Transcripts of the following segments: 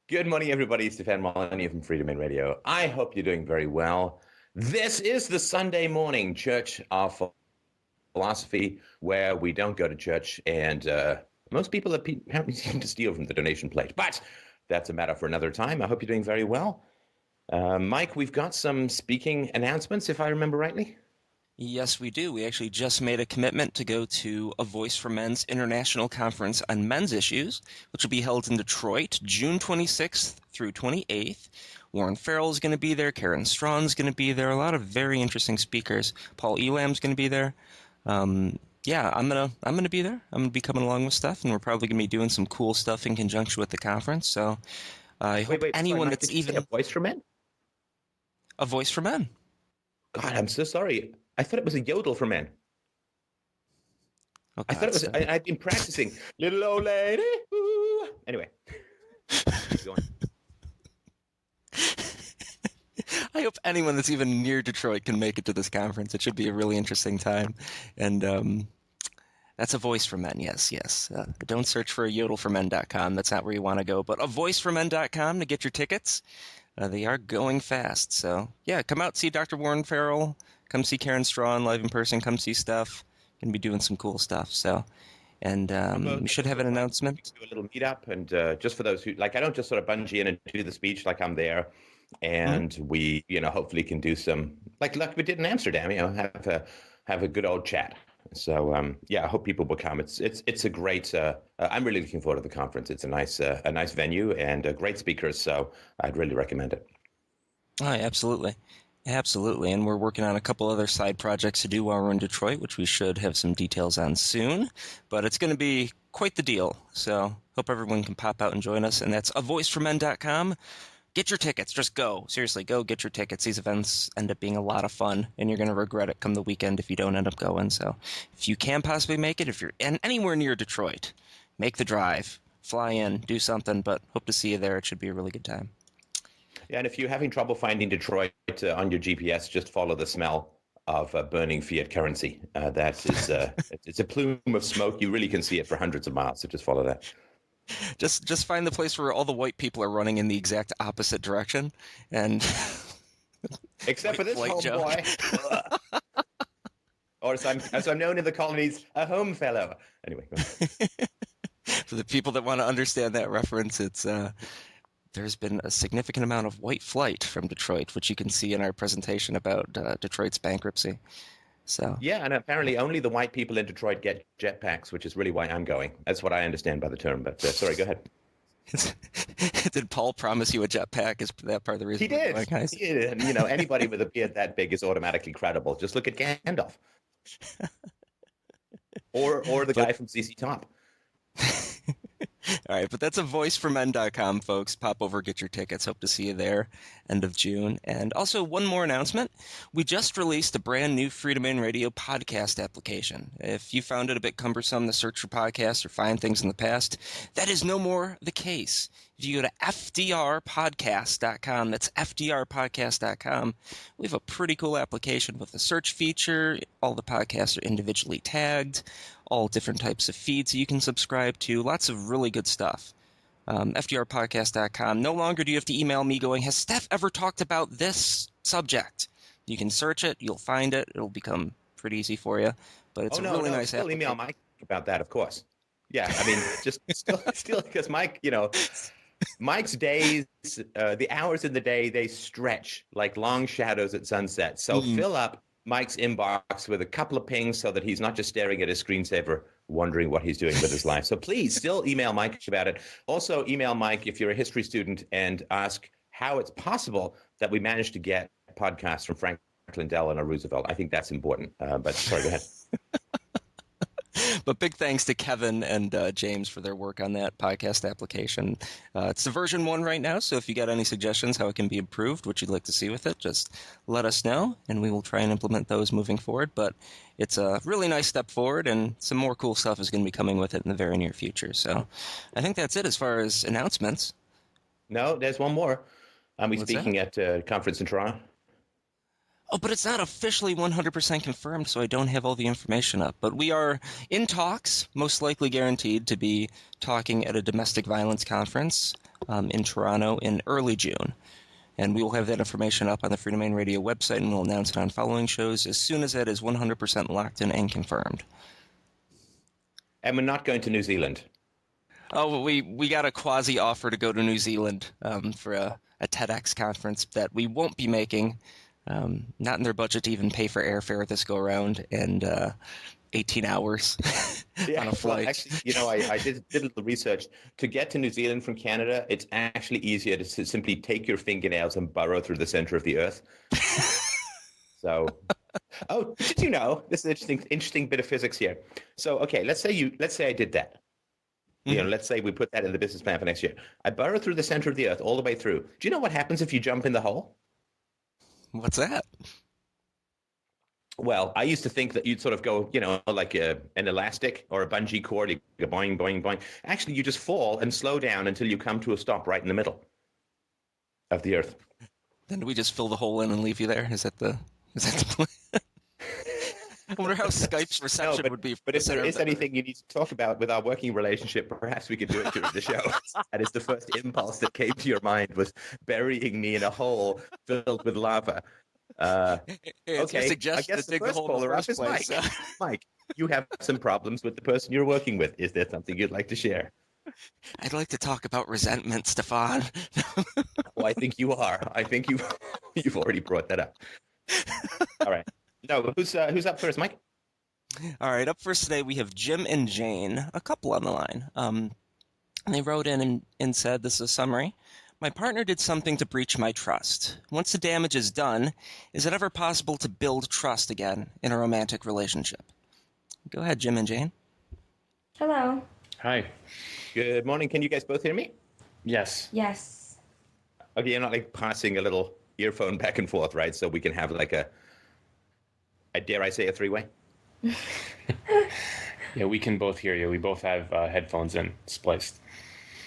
Good morning, everybody. Stefan Molyneux from Freedomain Radio. I hope you're doing very well. This is the Sunday morning Church of Philosophy, where we don't go to church, and most people apparently seem to steal from the donation plate. But that's a matter for another time. I hope you're doing very well. Mike, we've got some speaking announcements, if I remember rightly. Yes, we do. We actually just made a commitment to go to A Voice for Men's International Conference on Men's Issues, which will be held in Detroit, June 26th through 28th. Warren Farrell is going to be there. Karen Straughn's going to be there. A lot of very interesting speakers. Paul Elam's going to be there. I'm gonna be there. I'm gonna be coming along with stuff, and we're probably gonna be doing some cool stuff in conjunction with the conference. So I hope anyone Mike, that's did you say A Voice for Men? A Voice for Men. God, I'm so sorry. I thought it was a yodel for men. Oh, I thought it was. so. I've been practicing. Little old lady. Ooh. Anyway, keep going. I hope anyone that's even near Detroit can make it to this conference. It should be a really interesting time. And that's A Voice for Men, yes. Don't search for yodelformen.com. That's not where you want to go. But avoiceformen.com to get your tickets. They are going fast. So, yeah, come out, see Dr. Warren Farrell. Come see Karen Straughan live in person. Come see stuff. Going to be doing some cool stuff. So, and we should have an announcement. Do a little meetup. And just for those who, like, I don't just sort of bungee in and do the speech like I'm there. And we, hopefully can do some, like we did in Amsterdam, have a good old chat. So, I hope people will come. It's a great, I'm really looking forward to the conference. It's a nice venue and great speakers. So I'd really recommend it. Oh, absolutely. Absolutely. And we're working on a couple other side projects to do while we're in Detroit, which we should have some details on soon. But it's going to be quite the deal. So hope everyone can pop out and join us. And that's avoiceformen.com. Get your tickets. Just go. Seriously, go get your tickets. These events end up being a lot of fun, and you're going to regret it come the weekend if you don't end up going. So if you can possibly make it, if you're anywhere near Detroit, make the drive. Fly in, do something, but hope to see you there. It should be a really good time. Yeah, and if you're having trouble finding Detroit on your GPS, just follow the smell of burning fiat currency. That is, it's a plume of smoke. You really can see it for hundreds of miles, so just follow that. Just find the place where all the white people are running in the exact opposite direction, and except for this homeboy, or as I'm known in the colonies, a home fellow. Anyway, for the people that want to understand that reference, it's there's been a significant amount of white flight from Detroit, which you can see in our presentation about Detroit's bankruptcy. So yeah, and apparently only the white people in Detroit get jetpacks, which is really why I'm going. That's what I understand by the term. But sorry, go ahead. Did Paul promise you a jetpack? Is that part of the reason? He did. He did. And anybody with a beard that big is automatically credible. Just look at Gandalf, or the guy from ZZ Top. All right, but that's avoiceformen.com, folks. Pop over, get your tickets. Hope to see you there, end of June. And also, one more announcement. We just released a brand new Freedomain Radio podcast application. If you found it a bit cumbersome to search for podcasts or find things in the past, that is no more the case. If you go to fdrpodcast.com, that's fdrpodcast.com, we have a pretty cool application with a search feature. All the podcasts are individually tagged, all different types of feeds you can subscribe to, lots of really good stuff. fdrpodcast.com. No longer do you have to email me going, has Steph ever talked about this subject? You can search it, you'll find it, it'll become pretty easy for you. But it's really nice still email Mike about that, of course. Yeah, I mean, just still because Mike, Mike's days, the hours in the day, they stretch like long shadows at sunset. So fill up Mike's inbox with a couple of pings so that he's not just staring at his screensaver, wondering what he's doing with his life. So please still email Mike about it. Also email Mike if you're a history student and ask how it's possible that we managed to get podcasts from Franklin Delano Roosevelt. I think that's important. But sorry, go ahead. But big thanks to Kevin and James for their work on that podcast application. It's the version 1 right now, so if you got any suggestions how it can be improved, what you'd like to see with it, just let us know, and we will try and implement those moving forward. But it's a really nice step forward, and some more cool stuff is going to be coming with it in the very near future. So I think that's it as far as announcements. No, there's one more. I'll be speaking at a conference in Toronto. Oh, but it's not officially 100% confirmed, so I don't have all the information up. But we are in talks, most likely guaranteed, to be talking at a domestic violence conference in Toronto in early June. And we will have that information up on the Freedomain Radio website, and we'll announce it on following shows as soon as that is 100% locked in and confirmed. And we're not going to New Zealand. Oh, we got a quasi offer to go to New Zealand for a TEDx conference that we won't be making. Not in their budget to even pay for airfare this go around, and 18 hours on a flight. Well, actually, I did a little research. To get to New Zealand from Canada, it's actually easier to simply take your fingernails and burrow through the center of the earth. So, did you know? This is an interesting bit of physics here. So, okay, let's say I did that. Let's say we put that in the business plan for next year. I burrow through the center of the earth all the way through. Do you know what happens if you jump in the hole? What's that? Well, I used to think that you'd sort of go, like an elastic or a bungee cord, you go boing, boing, boing. Actually, you just fall and slow down until you come to a stop right in the middle of the earth. Then do we just fill the hole in and leave you there? Is that the plan? I wonder how Skype's reception would be. But if there is anything you need to talk about with our working relationship, perhaps we could do it during the show. That is the first impulse that came to your mind, was burying me in a hole filled with lava. Okay, I guess the first caller up is Mike. Mike, you have some problems with the person you're working with. Is there something you'd like to share? I'd like to talk about resentment, Stefan. Well, I think you are. I think you've already brought that up. All right. No, who's up first, Mike? All right, up first today we have Jim and Jane, a couple on the line. And they wrote in and said, this is a summary. My partner did something to breach my trust. Once the damage is done, is it ever possible to build trust again in a romantic relationship? Go ahead, Jim and Jane. Hello. Hi. Good morning. Can you guys both hear me? Yes. Yes. Okay, you're not like passing a little earphone back and forth, right? So we can have like dare I say, a three-way? Yeah, we can both hear you. We both have headphones in spliced.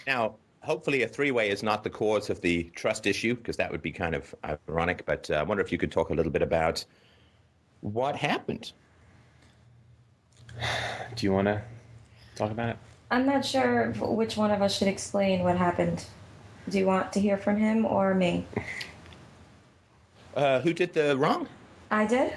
Now, hopefully a three-way is not the cause of the trust issue, because that would be kind of ironic. But I wonder if you could talk a little bit about what happened. Do you want to talk about it? I'm not sure which one of us should explain what happened. Do you want to hear from him or me? Who did the wrong? I did?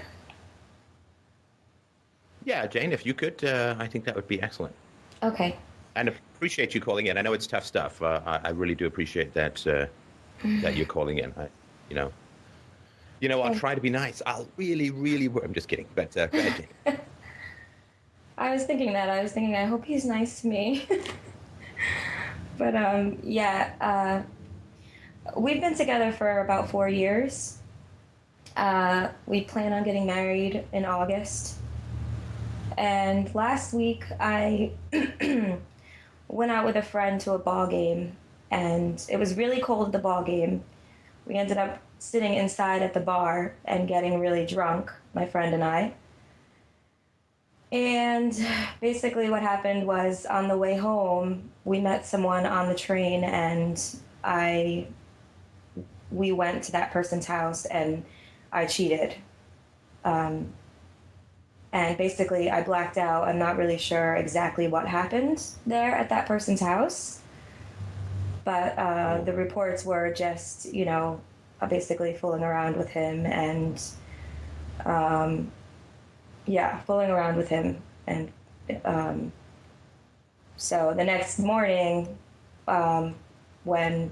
Yeah, Jane, if you could, I think that would be excellent. Okay. And appreciate you calling in. I know it's tough stuff. I really do appreciate that that you're calling in. I'll try to be nice. I'll really, really work. I'm just kidding. But go ahead, Jane. I was thinking, I hope he's nice to me. But, we've been together for about 4 years. We plan on getting married in August. And last week, I went out with a friend to a ball game, and it was really cold at the ball game. We ended up sitting inside at the bar and getting really drunk, my friend and I. And basically what happened was, on the way home, we met someone on the train, and we went to that person's house, and I cheated. And basically, I blacked out. I'm not really sure exactly what happened there at that person's house. But the reports were just, basically fooling around with him and, fooling around with him. And so the next morning, when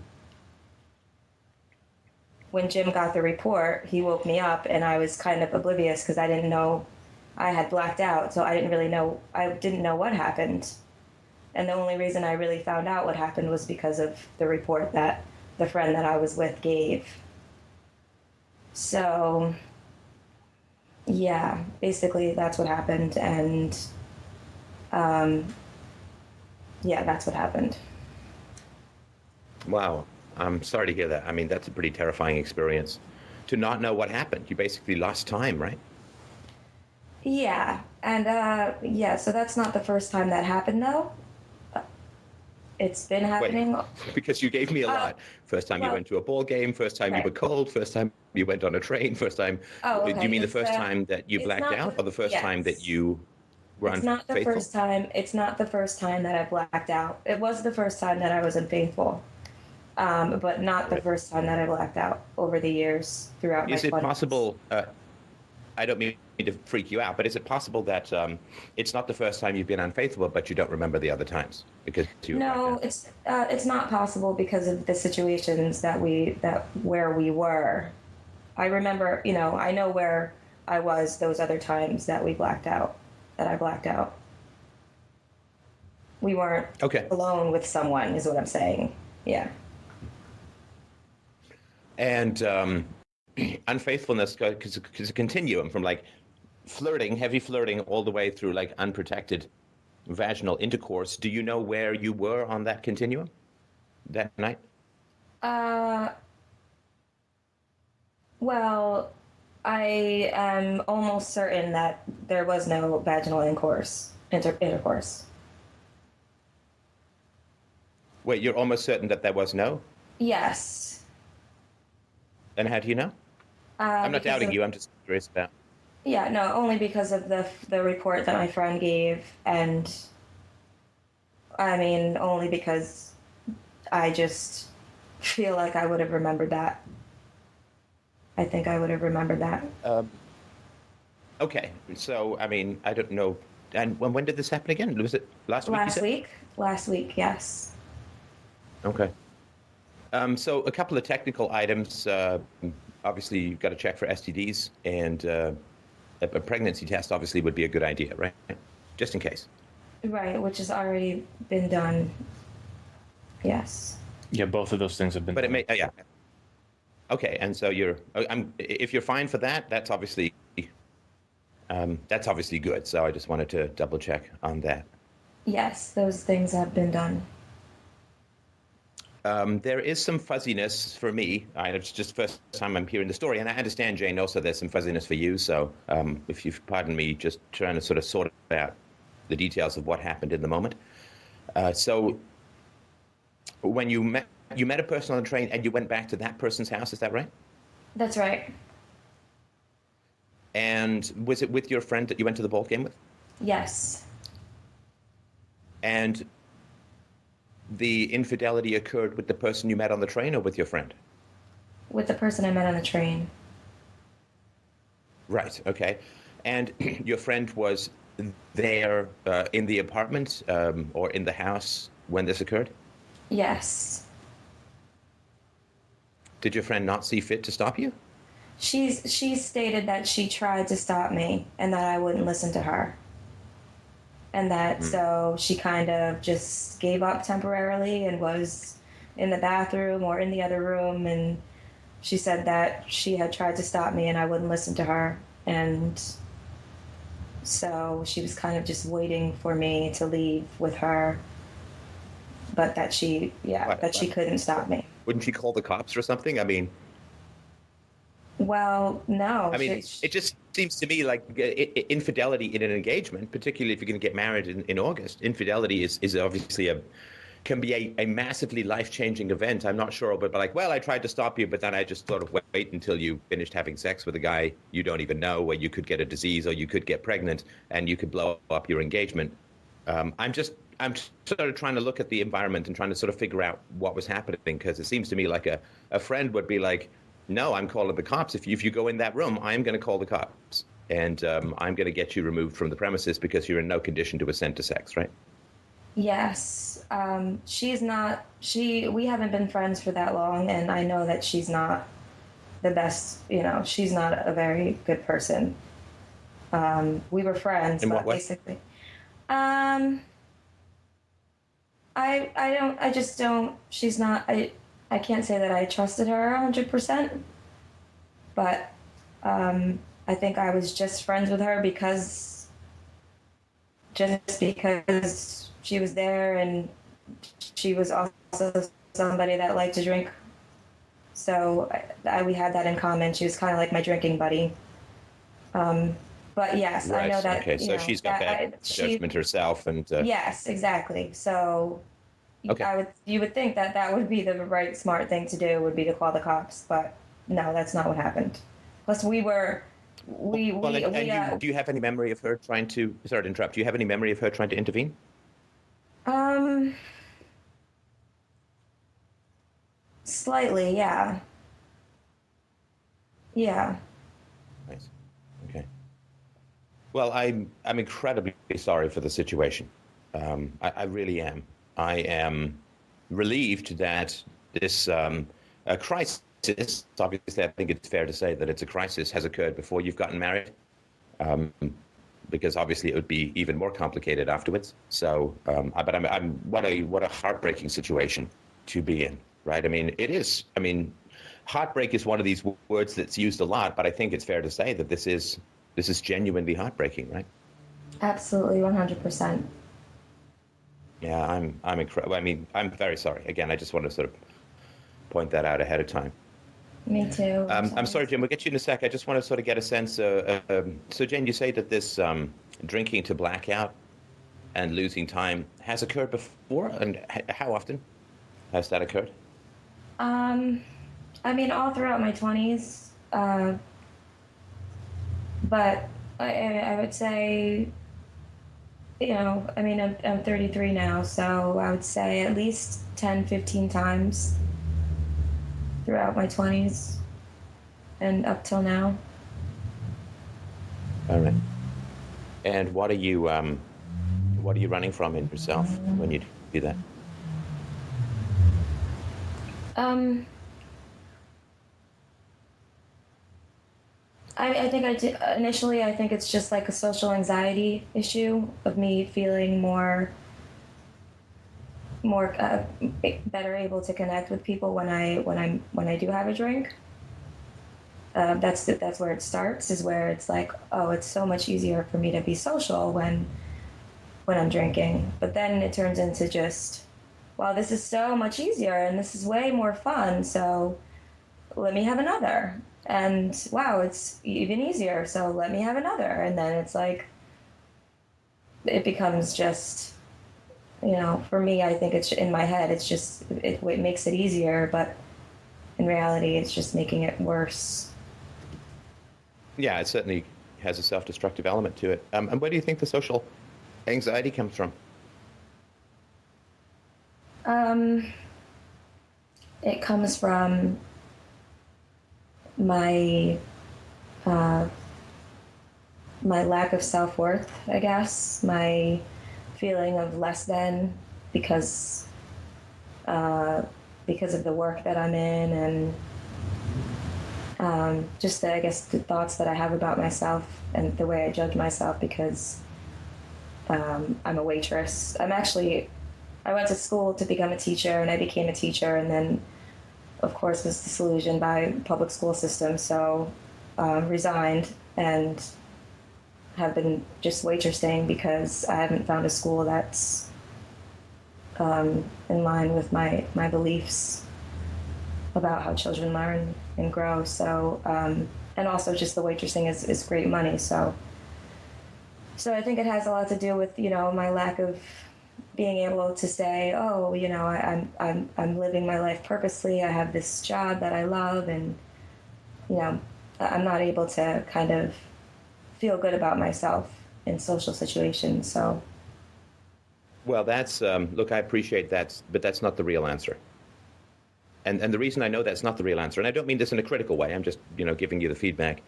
Jim got the report, he woke me up, and I was kind of oblivious because I didn't know. I had blacked out, so I didn't know what happened. And the only reason I really found out what happened was because of the report that the friend that I was with gave. So, yeah, basically that's what happened, and that's what happened. Wow. I'm sorry to hear that. I mean, that's a pretty terrifying experience. To not know what happened. You basically lost time, right? Yeah, and so that's not the first time that happened, though. It's been happening. Wait, because you gave me a lot. First time you went to a ball game, first time you were cold, first time you went on a train, first time. Oh, okay. Do you mean the first time that you blacked out, or the first time that you were unfaithful? It's not the first time that I blacked out. It was the first time that I was unfaithful. but not the Right. first time that I blacked out over the years throughout my Is it 20s. possible? I don't mean to freak you out, but is it possible that it's not the first time you've been unfaithful, but you don't remember the other times because you were No, blacked out? it's not possible because of the situations that where we were. I remember, I know where I was those other times that we blacked out, that I blacked out. We weren't Okay. alone with someone, is what I'm saying. Yeah. And unfaithfulness is a continuum from like flirting, heavy flirting, all the way through like unprotected vaginal intercourse. Do you know where you were on that continuum that night? Uh, well, I am almost certain that there was no vaginal intercourse. Wait, you're almost certain that there was no? Yes. And how do you know? I'm not Because doubting of- you. I'm just curious about. Yeah, no, only because of the report that my friend gave, and I mean, only because I just feel like I would have remembered that. I think I would have remembered that. Okay, so I mean, I don't know. And when did this happen again? Was it last week? You Last said? week? Last week, yes. Okay. So a couple of technical items. Obviously, you've got to check for STDs, and a pregnancy test obviously would be a good idea, right? Just in case. Right, which has already been done. Yes. Yeah, both of those things have been But it done. may, yeah. Okay, and so if you're fine for that, that's obviously good. So I just wanted to double check on that. Yes, those things have been done. There is some fuzziness for me. It's just the first time I'm hearing the story, and I understand, Jane, also there's some fuzziness for you. So if you pardon me, just trying to sort of sort out the details of what happened in the moment. So when you met a person on the train and you went back to that person's house, is that right? That's right. And was it with your friend that you went to the ball game with? Yes. And the infidelity occurred with the person you met on the train or with your friend? With the person I met on the train. Right, okay. And your friend was there in the apartment or in the house when this occurred? Yes. Did your friend not see fit to stop you? She stated that she tried to stop me and that I wouldn't listen to her. And that so she kind of just gave up temporarily and was in the bathroom or in the other room, and she said that she had tried to stop me and I wouldn't listen to her, and so she was kind of just waiting for me to leave with her, but that she couldn't stop me. Wouldn't she call the cops or something? I mean, Well, no. it just seems to me like infidelity in an engagement, particularly if you're going to get married in August, infidelity is obviously can be a massively life-changing event. I'm not sure, but like, well, I tried to stop you, but then I just sort of wait until you finished having sex with a guy you don't even know, where you could get a disease or you could get pregnant and you could blow up your engagement. I'm sort of trying to look at the environment and trying to sort of figure out what was happening, because it seems to me like a friend would be like, no, I'm calling the cops. If you go in that room, I'm going to call the cops. And I'm going to get you removed from the premises because you're in no condition to assent to sex, right? Yes. She's not, we haven't been friends for that long, and I know that she's not the best, she's not a very good person. We were friends, In but what way? basically, I just don't, she's not, I can't say that I trusted her 100%, but, I think I was just friends with her because she was there, and she was also somebody that liked to drink. So we had that in common. She was kind of like my drinking buddy. But yes, Right. I know that. Okay, so she's got bad judgment herself, and yes, exactly. So okay. You would think that would be the right smart thing to do, would be to call the cops, but no, that's not what happened. Plus, do you have any memory of her trying to? Sorry to interrupt. Do you have any memory of her trying to intervene? Slightly, yeah. Yeah. Nice. Okay. Well, I'm incredibly sorry for the situation. I really am. I am relieved that this crisis, obviously, I think it's fair to say that it's a crisis, has occurred before you've gotten married, um, because obviously it would be even more complicated afterwards. So, but I'm what a heartbreaking situation to be in, right? I mean, it is. I mean, heartbreak is one of these words that's used a lot, but I think it's fair to say that this is genuinely heartbreaking, right? Absolutely, 100%. Yeah, I'm incredible. I mean, I'm very sorry. Again, I just want to sort of point that out ahead of time. Me too. I'm sorry, Jim. We'll get you in a sec. I just want to sort of get a sense. So, Jen, you say that this drinking to blackout and losing time has occurred before, and how often has that occurred? Um, I mean, all throughout my 20s, but I would say, I mean, I'm 33 now, so I would say at least 10, 15 times throughout my 20s and up till now. All right. And what are you running from in yourself when you do that? Um, I think initially, I think it's just like a social anxiety issue of me feeling more better able to connect with people when I do have a drink. That's where it starts, is where it's like, oh, it's so much easier for me to be social when I'm drinking. But then it turns into just, wow, this is so much easier and this is way more fun, so let me have another. And wow, it's even easier, so let me have another. And then it's like, it becomes just, for me, I think it's in my head, it's just, it makes it easier, but in reality, it's just making it worse. Yeah, it certainly has a self-destructive element to it. And where do you think the social anxiety comes from? It comes from my uh, my lack of self-worth, I guess, my feeling of less than because uh, because of the work that I'm in, and just I guess the thoughts that I have about myself and the way I judge myself because I'm a waitress. I went to school to become a teacher, and I became a teacher, and then of course was disillusioned by public school system, so resigned and have been just waitressing because I haven't found a school that's in line with my beliefs about how children learn and grow. So, and also just the waitressing is great money. So I think it has a lot to do with, my lack of being able to say, oh, I'm living my life purposely. I have this job that I love, and I'm not able to kind of feel good about myself in social situations. So, Well, that's look, I appreciate that, but that's not the real answer. And the reason I know that's not the real answer, and I don't mean this in a critical way, I'm just giving you the feedback.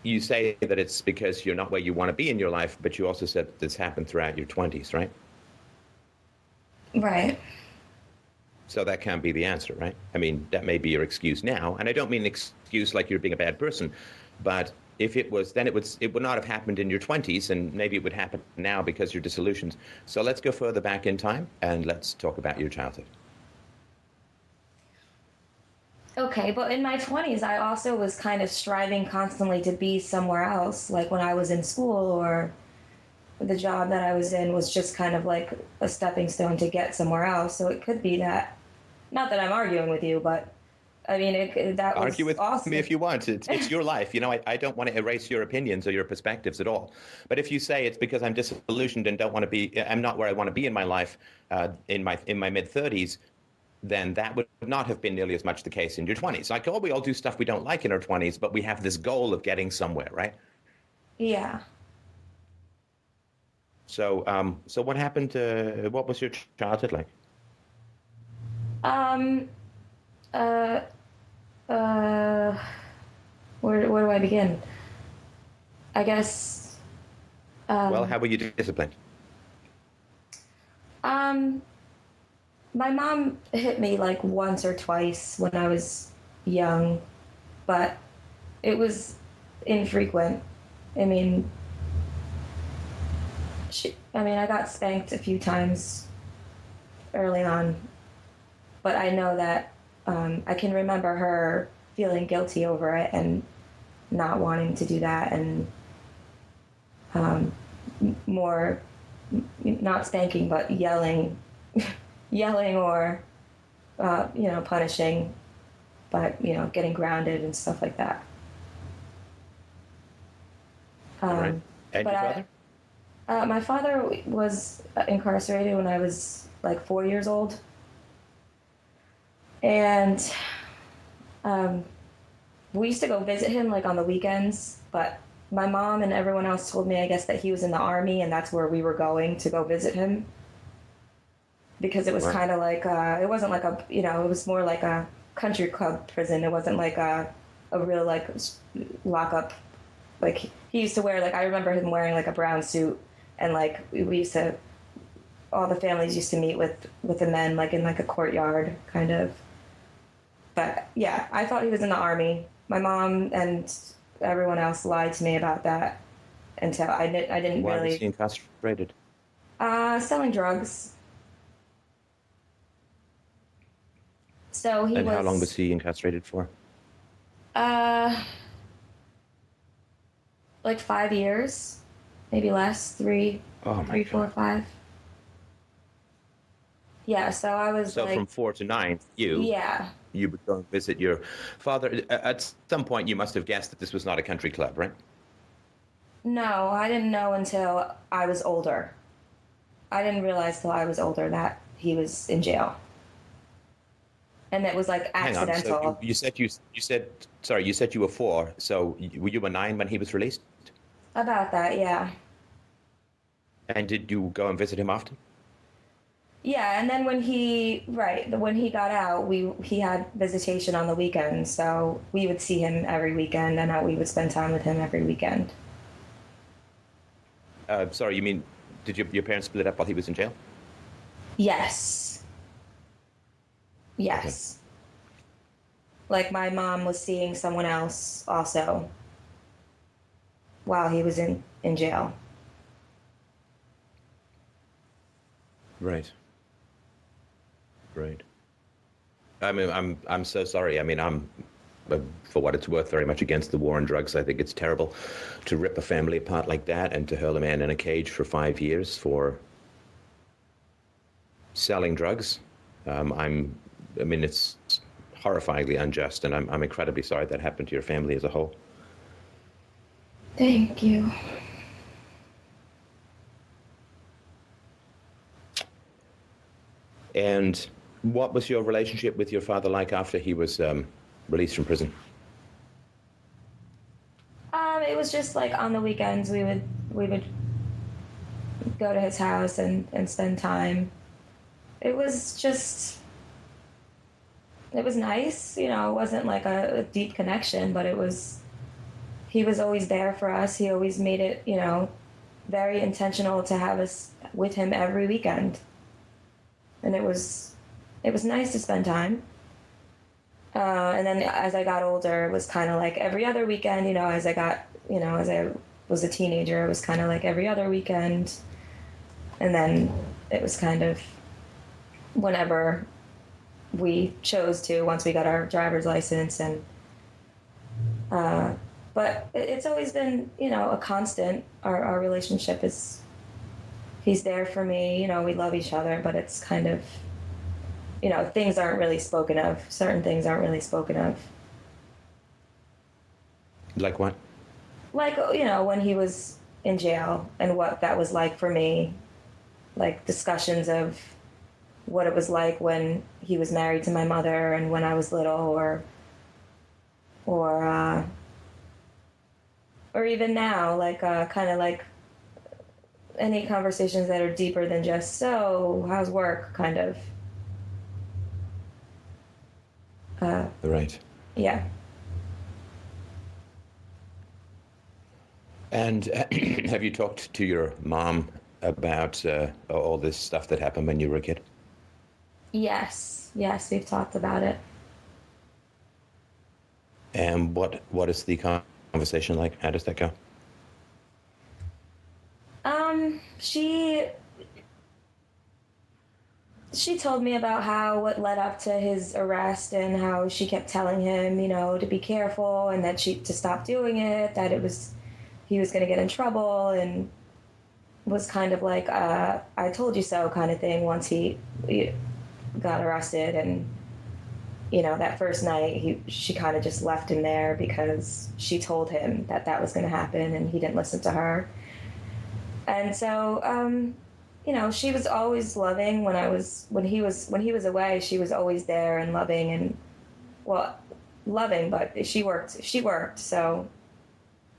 You say that it's because you're not where you want to be in your life, but you also said that this happened throughout your 20s, right? right. So that can't be the answer, right? I mean, that may be your excuse now, and I don't mean an excuse like you're being a bad person, but if it was, then it would not have happened in your 20s, and maybe it would happen now because you're disillusioned. So let's go further back in time, and let's talk about your childhood. Okay, but in my 20s, I also was kind of striving constantly to be somewhere else. Like when I was in school, or the job that I was in was just kind of like a stepping stone to get somewhere else. So it could be that, not that I'm arguing with you, but I mean, that was Argue with awesome. me if you want. It's your life. I don't want to erase your opinions or your perspectives at all. But if you say it's because I'm disillusioned and don't want to be, I'm not where I want to be in my life, in my mid-30s, then that would not have been nearly as much the case in your 20s. Like, oh, we all do stuff we don't like in our 20s, but we have this goal of getting somewhere, right? Yeah. So what happened? What was your childhood like? Um, Uh, uh, where do I begin? I guess. Well, how were you disciplined? Um, my mom hit me like once or twice when I was young, but it was infrequent. I mean, I got spanked a few times early on, but I know that I can remember her feeling guilty over it and not wanting to do that, and more not spanking but yelling, yelling or punishing, but getting grounded and stuff like that. All right. And But your father? My father was incarcerated when I was like 4 years old, and we used to go visit him like on the weekends. But my mom and everyone else told me, I guess, that he was in the army, and that's where we were going to go visit him, because it was kind of like it wasn't like it was more like a country club prison. It wasn't like a real like lockup. Like he used to wear, like, I remember him wearing like a brown suit, and like we used to, all the families used to meet with the men like in like a courtyard kind of. But yeah, I thought he was in the army. My mom and everyone else lied to me about that until I didn't Why really. was he incarcerated? Selling drugs. So he And was. how long was he incarcerated for? Uh, like 5 years, maybe less. Three, Oh my 4, God. 5. Yeah. So I was So like, from 4 to 9, yeah. you would go and visit your father. At some point, you must have guessed that this was not a country club, right? No, I didn't know until I was older. I didn't realize till I was older that he was in jail, and it was like Hang on. So accidental. you said you were 4. So you were 9 when he was released? About that, yeah. And did you go and visit him often? Yeah, and then when he got out, he had visitation on the weekends, so we would see him every weekend, and we would spend time with him every weekend. Sorry, you mean, did your parents split up while he was in jail? Yes. Yes. Like my mom was seeing someone else also while he was in jail. Right. Right. I mean, I'm so sorry. I mean, for what it's worth, very much against the war on drugs. I think it's terrible to rip a family apart like that and to hurl a man in a cage for 5 years for selling drugs. I mean, it's horrifyingly unjust, and I'm incredibly sorry that happened to your family as a whole. Thank you. And what was your relationship with your father like after he was released from prison? It was just like on the weekends we would go to his house and spend time. It was just, it was nice, It wasn't like a deep connection, but he was always there for us. He always made it, very intentional to have us with him every weekend. And it was nice to spend time. And then as I got older, it was kind of like every other weekend, as I was a teenager, it was kind of like every other weekend. And then it was kind of whenever we chose to, once we got our driver's license. And but it's always been, a constant. Our relationship is, he's there for me, we love each other, but it's kind of, things aren't really spoken of. Certain things aren't really spoken of. Like what? Like, when he was in jail and what that was like for me. Like discussions of what it was like when he was married to my mother and when I was little, or even now, like kind of like any conversations that are deeper than just, so how's work, kind of. Right. Yeah. And have you talked to your mom about all this stuff that happened when you were a kid? Yes, we've talked about it. And what is the conversation like? How does that go? She told me about how what led up to his arrest and how she kept telling him, to be careful and that to stop doing it, that he was going to get in trouble, and was kind of like I told you so kind of thing once he got arrested. And that first night she kind of just left him there because she told him that was going to happen, and he didn't listen to her. And so she was always loving when he was away. She was always there and loving, and loving, but she worked. So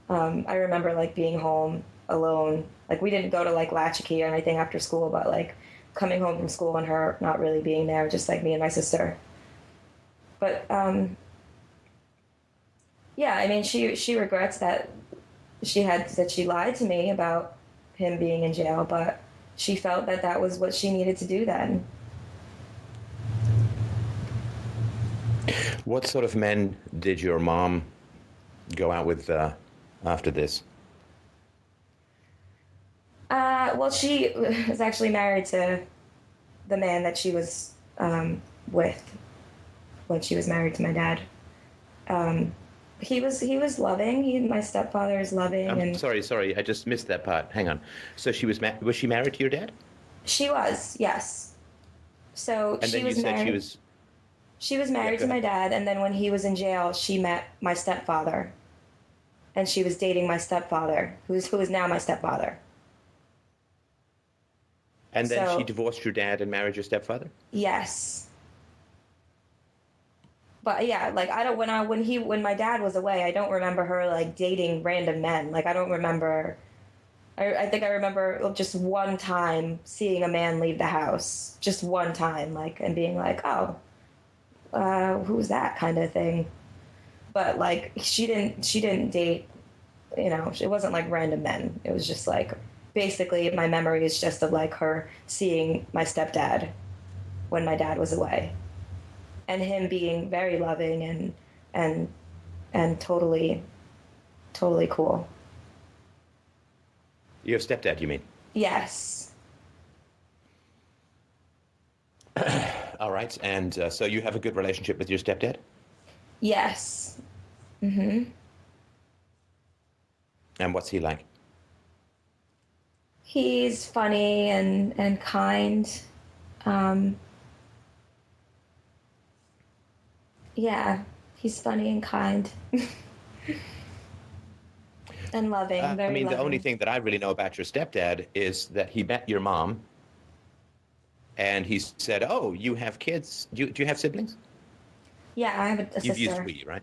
I remember like being home alone. Like we didn't go to like latchkey or anything after school, but like coming home from school and her not really being there, just like me and my sister. But yeah, I mean, she regrets that she lied to me about him being in jail, but she felt that was what she needed to do then. What sort of men did your mom go out with after this? Well, she was actually married to the man that she was with when she was married to my dad. He was loving. My stepfather is loving. I'm and sorry, I just missed that part. Hang on. So was she married to your dad? She was, yes. So and she then was you said married. she was. She was married to my dad, and then when he was in jail, she met my stepfather, and she was dating my stepfather, who is now my stepfather. And then she divorced your dad and married your stepfather? Yes. But yeah, like when my dad was away, I don't remember her like dating random men. Like I don't remember. I think I remember just one time seeing a man leave the house, just one time, like, and being like, oh, who's that kind of thing. But like she didn't date, it wasn't like random men. It was just like basically my memory is just of like her seeing my stepdad when my dad was away, and him being very loving and totally cool. Your stepdad, you mean? Yes. All right. And so you have a good relationship with your stepdad? Yes. Mm-hmm. And what's he like? He's funny and kind. Yeah, he's funny and kind. And loving, very loving. The only thing that I really know about your stepdad is that he met your mom and he said, oh, you have kids. Do you have siblings? Yeah, I have a sister. You've used we, right?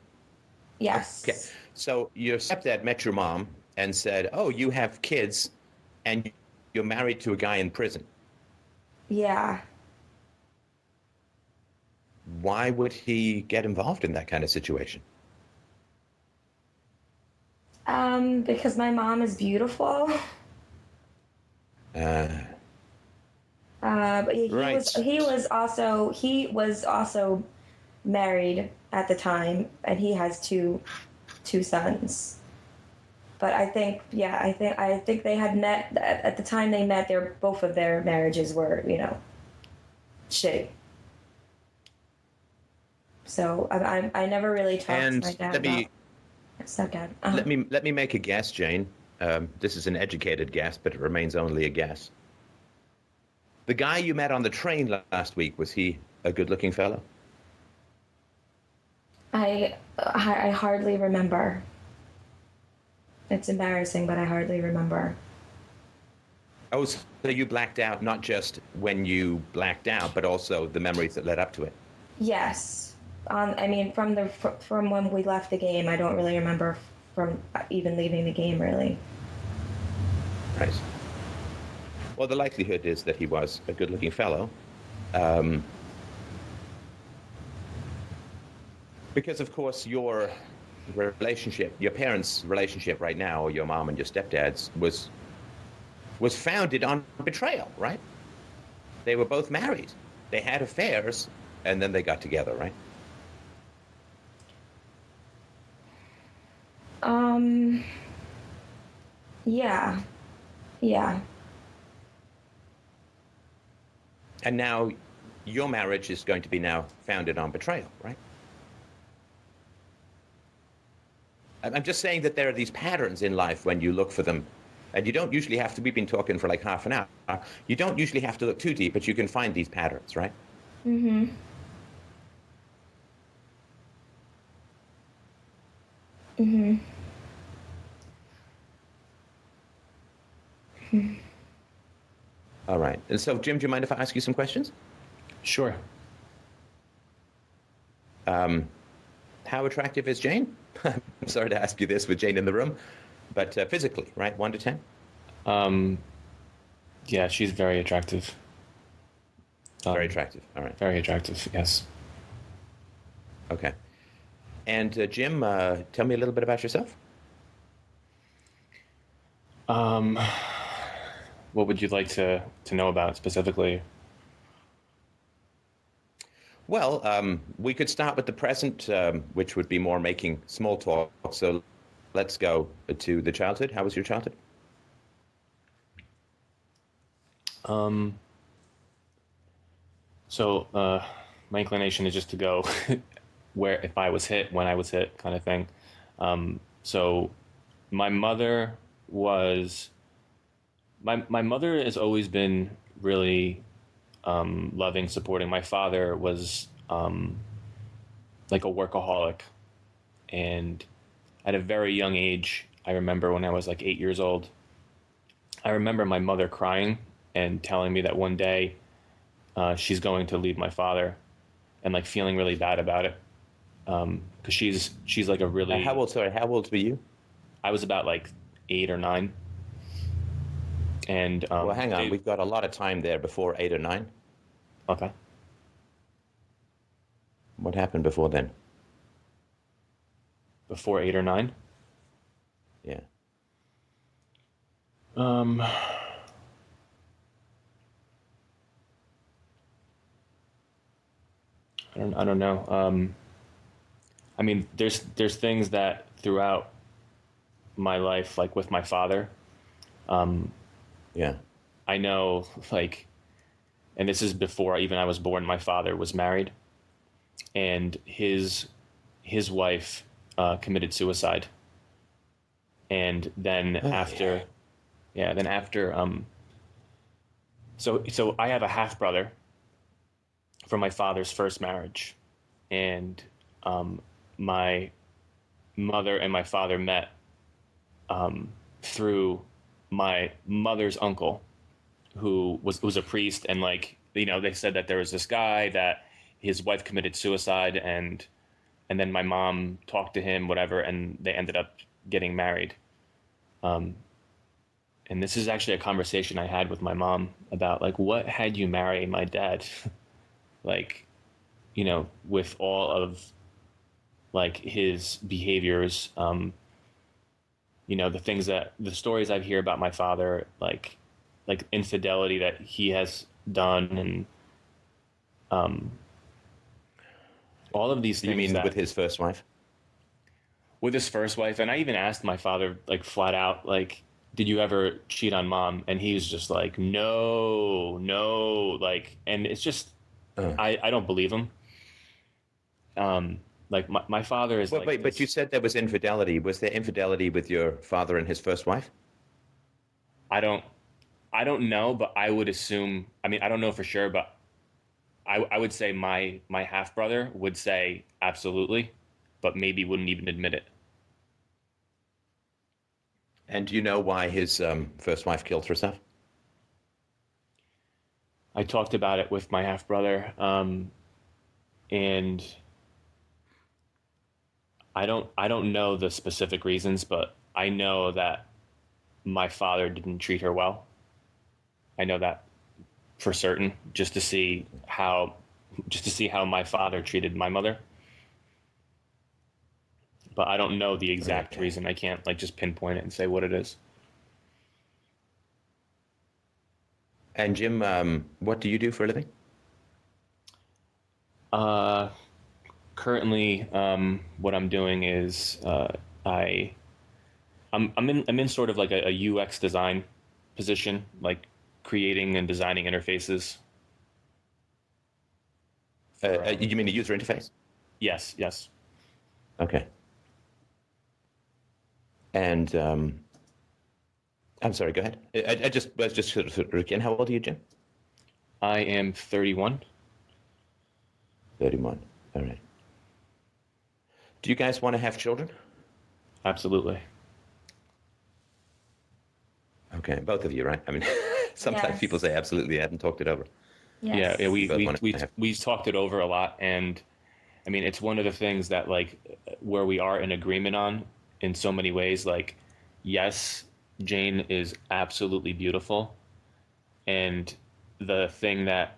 Yes. Okay. So your stepdad met your mom and said, oh, you have kids and you're married to a guy in prison. Yeah. Why would he get involved in that kind of situation? Because my mom is beautiful. Right. But he was also married at the time, and he has two sons. But I think they had met at the time they met. Both of their marriages were, shitty. So I never really talked to my dad about stepdad. Let me make a guess, Jane. This is an educated guess, but it remains only a guess. The guy you met on the train last week, was he a good-looking fellow? I hardly remember. It's embarrassing, but I hardly remember. Oh, so you blacked out not just when you blacked out, but also the memories that led up to it. Yes. From when we left the game, I don't really remember from even leaving the game, really. Right. Well, the likelihood is that he was a good-looking fellow. Because of course your relationship, your parents' relationship right now, or your mom and your stepdad's, was founded on betrayal, right? They were both married. They had affairs, and then they got together, right? Yeah. Yeah. And now your marriage is going to be now founded on betrayal, right? I'm just saying that there are these patterns in life when you look for them. And you don't usually have to, we've been talking for like half an hour. You don't usually have to look too deep, but you can find these patterns, right? Mm-hmm. Mm-hmm. All right. And so, Jim, do you mind if I ask you some questions? Sure. How attractive is Jane? I'm sorry to ask you this with Jane in the room, but physically, right? 1 to 10? Yeah, she's very attractive. Very attractive. All right. Very attractive, yes. Okay. And Jim, tell me a little bit about yourself. What would you like to know about specifically? Well, we could start with the present, which would be more making small talk. So let's go to the childhood. How was your childhood? So my inclination is just to go where if I was hit, when I was hit, kind of thing. So my mother was my mother has always been really loving, supporting. My father was like a workaholic, and at a very young age, I remember when I was like 8 years old, I remember my mother crying and telling me that one day she's going to leave my father, and like feeling really bad about it, because she's like a really How old? Sorry, how old were you? I was about like 8 or 9, and Well, hang on. We've got a lot of time there before 8 or 9. Okay. What happened before then? Before 8 or 9. Yeah. I don't know. I mean, there's things that throughout my life, like with my father, Yeah. I know, like, and this is before even I was born. My father was married, and his wife committed suicide, and then after, then after, so I have a half brother from my father's first marriage, and my mother and my father met through my mother's uncle, who was a priest, and like they said that there was this guy that his wife committed suicide, and then my mom talked to him, whatever, and they ended up getting married. And this is actually a conversation I had with my mom about like, what had you marry my dad? Like, with all of like his behaviors, the stories I hear about my father, like infidelity that he has done, and all of these things. You mean with his first wife? With his first wife, and I even asked my father like flat out, like, did you ever cheat on mom? And he was just like, no, like, and it's just, I don't believe him. Like my father is like, but you said there was infidelity. Was there infidelity with your father and his first wife? I don't know, but I would assume, I mean, I don't know for sure, but I would say my half brother would say absolutely, but maybe wouldn't even admit it. And do you know why his first wife killed herself? I talked about it with my half brother, and I don't know the specific reasons, but I know that my father didn't treat her well. I know that for certain, just to see how my father treated my mother. but I don't know the exact Okay. reason. I can't like just pinpoint it and say what it is. And Jim, what do you do for a living? Uh, Currently, what I'm doing is I I'm in sort of like a UX design position, like creating and designing interfaces. For, You mean the user interface? yes, yes. Okay. And I'm sorry. Go ahead. I just was just sort of again. How old are you, Jim? I am 31. 31. All right. Do you guys want to have children? Absolutely. Okay, both of you, right? I mean, sometimes people Yes. say absolutely. I haven't talked it over. Yeah, Yes. You both want to have. we talked it over a lot, and I mean, it's one of the things that like where we are in agreement on in so many ways. Like, yes, Jane is absolutely beautiful, and the thing that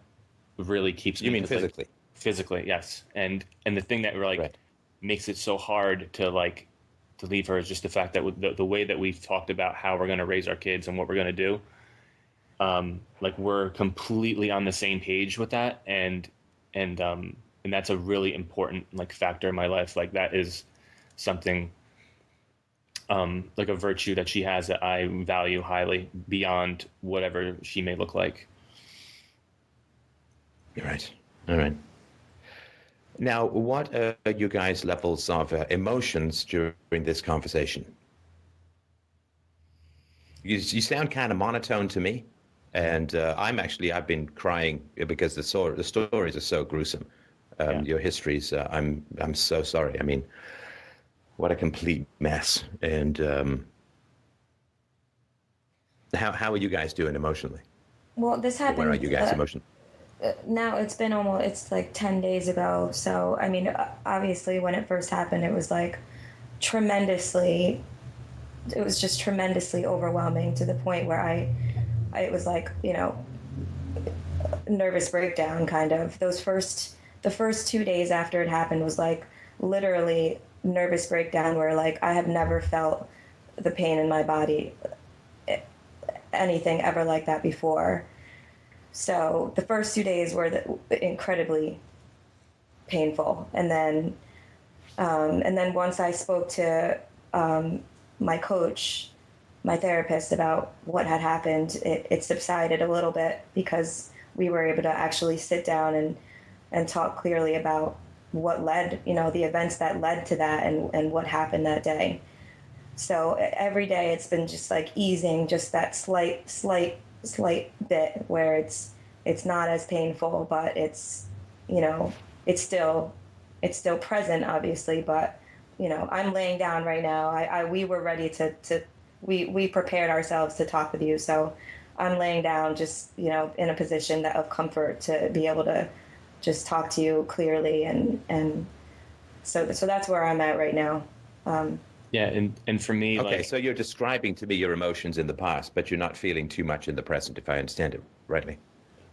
really keeps You me, mean because like physically, physically, yes, and the thing that like right? makes it so hard to like to leave her is just the fact that the way that we've talked about how we're going to raise our kids and what we're going to do, like we're completely on the same page with that, and that's a really important like factor in my life. Like that is something, like a virtue that she has that I value highly beyond whatever she may look like. You're right. All right. Now, what are you guys' levels of emotions during this conversation? You sound kind of monotone to me, and I've been crying because the stories are so gruesome. Yeah. Your histories, I'm so sorry. I mean, what a complete mess. And how are you guys doing emotionally? Well, this Or where are happened you guys emotionally? now. It's like 10 days ago. So, I mean, obviously, when it first happened, it was like tremendously, it was just tremendously overwhelming to the point where it was like, nervous breakdown kind of. The first 2 days after it happened was like literally nervous breakdown where like I have never felt the pain in my body, anything ever like that before. So the first 2 days were incredibly painful, and then once I spoke to my coach, my therapist, about what had happened, it subsided a little bit because we were able to actually sit down and talk clearly about what led, the events that led to that, and what happened that day. So every day it's been just like easing just that slight bit where it's not as painful, but you know, it's still it's still present, obviously. But I'm laying down right now. We were ready to we prepared ourselves to talk with you, so I'm laying down just in a position of comfort to be able to just talk to you clearly, and so that's where I'm at right now. Yeah, and for me, Okay, like, so you're describing to me your emotions in the past, but you're not feeling too much in the present, if I understand it rightly.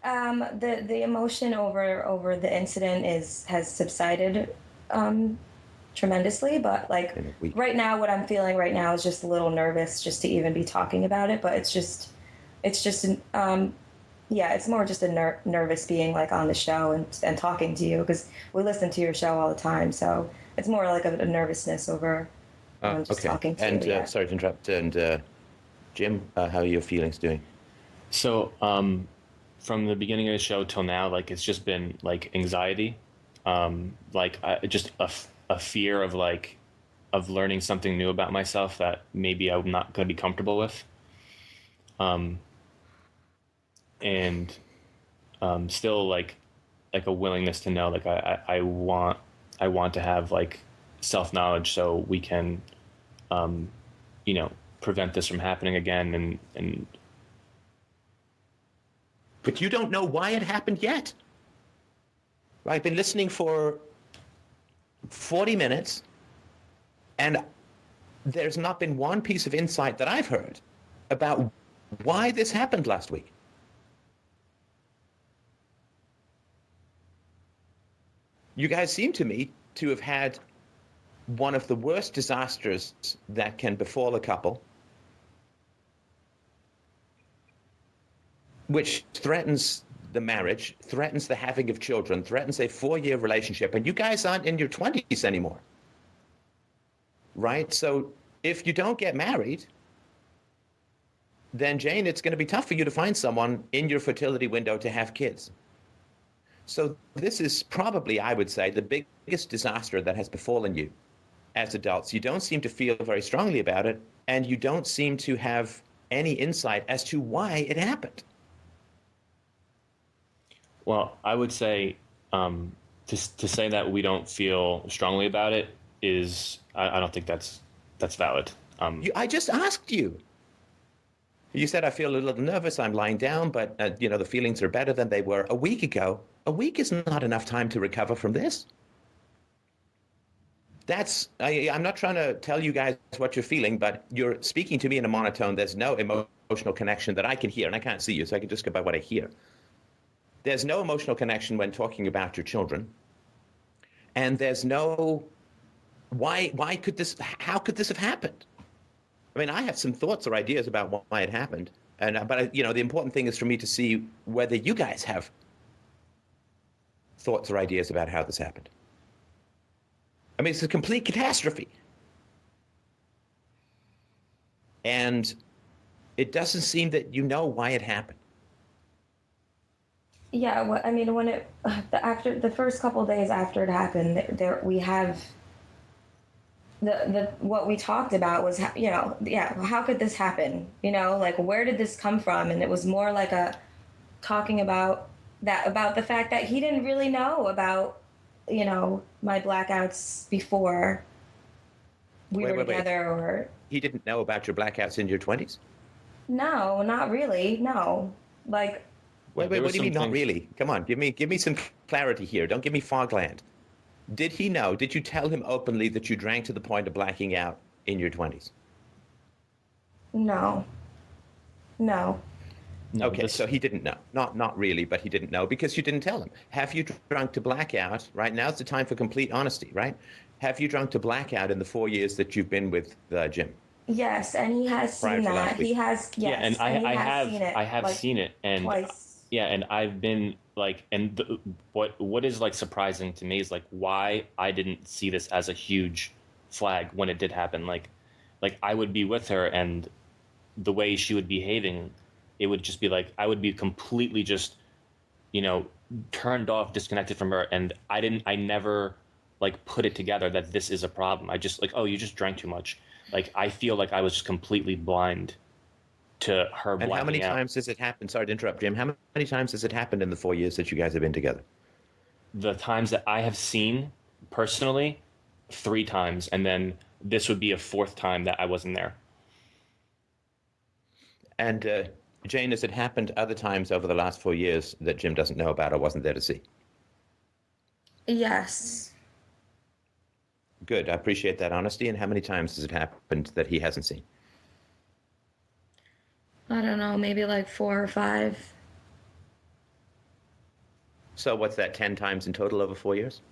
The emotion over the incident has subsided tremendously, but like In a week. right now, what I'm feeling right now is just a little nervous just to even be talking about it. But it's just yeah, it's more just a nervous being like on the show and talking to you, because we listen to your show all the time. So it's more like a nervousness over just Okay, talking to and you. Yeah. sorry to interrupt. And Jim, how are your feelings doing? so from the beginning of the show till now, like it's just been like anxiety, like just a fear of like of learning something new about myself that maybe I'm not going to be comfortable with, and still like a willingness to know, like I want to have like self knowledge so we can, you know, prevent this from happening again, and But you don't know why it happened yet. I've been listening for 40 minutes, and there's not been one piece of insight that I've heard about why this happened last week. You guys seem to me to have had one of the worst disasters that can befall a couple, which threatens the marriage, threatens the having of children, threatens a 4-year relationship, and you guys aren't in your 20s anymore, right? So if you don't get married, then Jane, it's going to be tough for you to find someone in your fertility window to have kids. So this is probably, I would say, the biggest disaster that has befallen you as adults. You don't seem to feel very strongly about it, and you don't seem to have any insight as to why it happened. Well, I would say to say that we don't feel strongly about it is I don't think that's valid. I just asked you. You said I feel a little nervous. I'm lying down, but the feelings are better than they were a week ago. A week is not enough time to recover from this. I'm not trying to tell you guys what you're feeling, but you're speaking to me in a monotone. There's no emotional connection that I can hear, and I can't see you, so I can just go by what I hear. There's no emotional connection when talking about your children. And there's no, how could this have happened? I mean, I have some thoughts or ideas about why it happened. But the important thing is for me to see whether you guys have thoughts or ideas about how this happened. I mean, it's a complete catastrophe. And it doesn't seem that you know why it happened. Yeah, well, I mean, after the first couple of days after it happened, we have what we talked about was, how could this happen? Like, where did this come from? And it was more like talking about the fact that he didn't really know about, my blackouts before we were together. Or he didn't know about your blackouts in your 20s? No, not really. No, like. Wait, what do you mean not really? Come on, give me some clarity here. Don't give me fogland. Did he know? Did you tell him openly that you drank to the point of blacking out in your 20s? No. Okay, so he didn't know. Not really, but he didn't know because you didn't tell him. Have you drunk to blackout? Right, now's the time for complete honesty, right? Have you drunk to blackout in the 4 years that you've been with Jim? Yes, and he has seen that. He has, yes. Yeah, and I have seen it. I have seen it, and twice. Yeah, and I've been like, what is like surprising to me is like why I didn't see this as a huge flag when it did happen. Like I would be with her, and the way she would be behaving, it would just be like I would be completely just, turned off, disconnected from her, and I never like put it together that this is a problem. I just like, oh, you just drank too much. Like I feel like I was just completely blind to her blacking out. And how many times has it happened? Sorry to interrupt, Jim. How many times has it happened in the 4 years that you guys have been together? The times that I have seen personally, 3 times, and then this would be a 4th time that I wasn't there. And Jane, has it happened other times over the last 4 years that Jim doesn't know about or wasn't there to see? Yes. Good. I appreciate that honesty. And how many times has it happened that he hasn't seen? I don't know, maybe like 4 or 5. So what's that, 10 times in total over 4 years?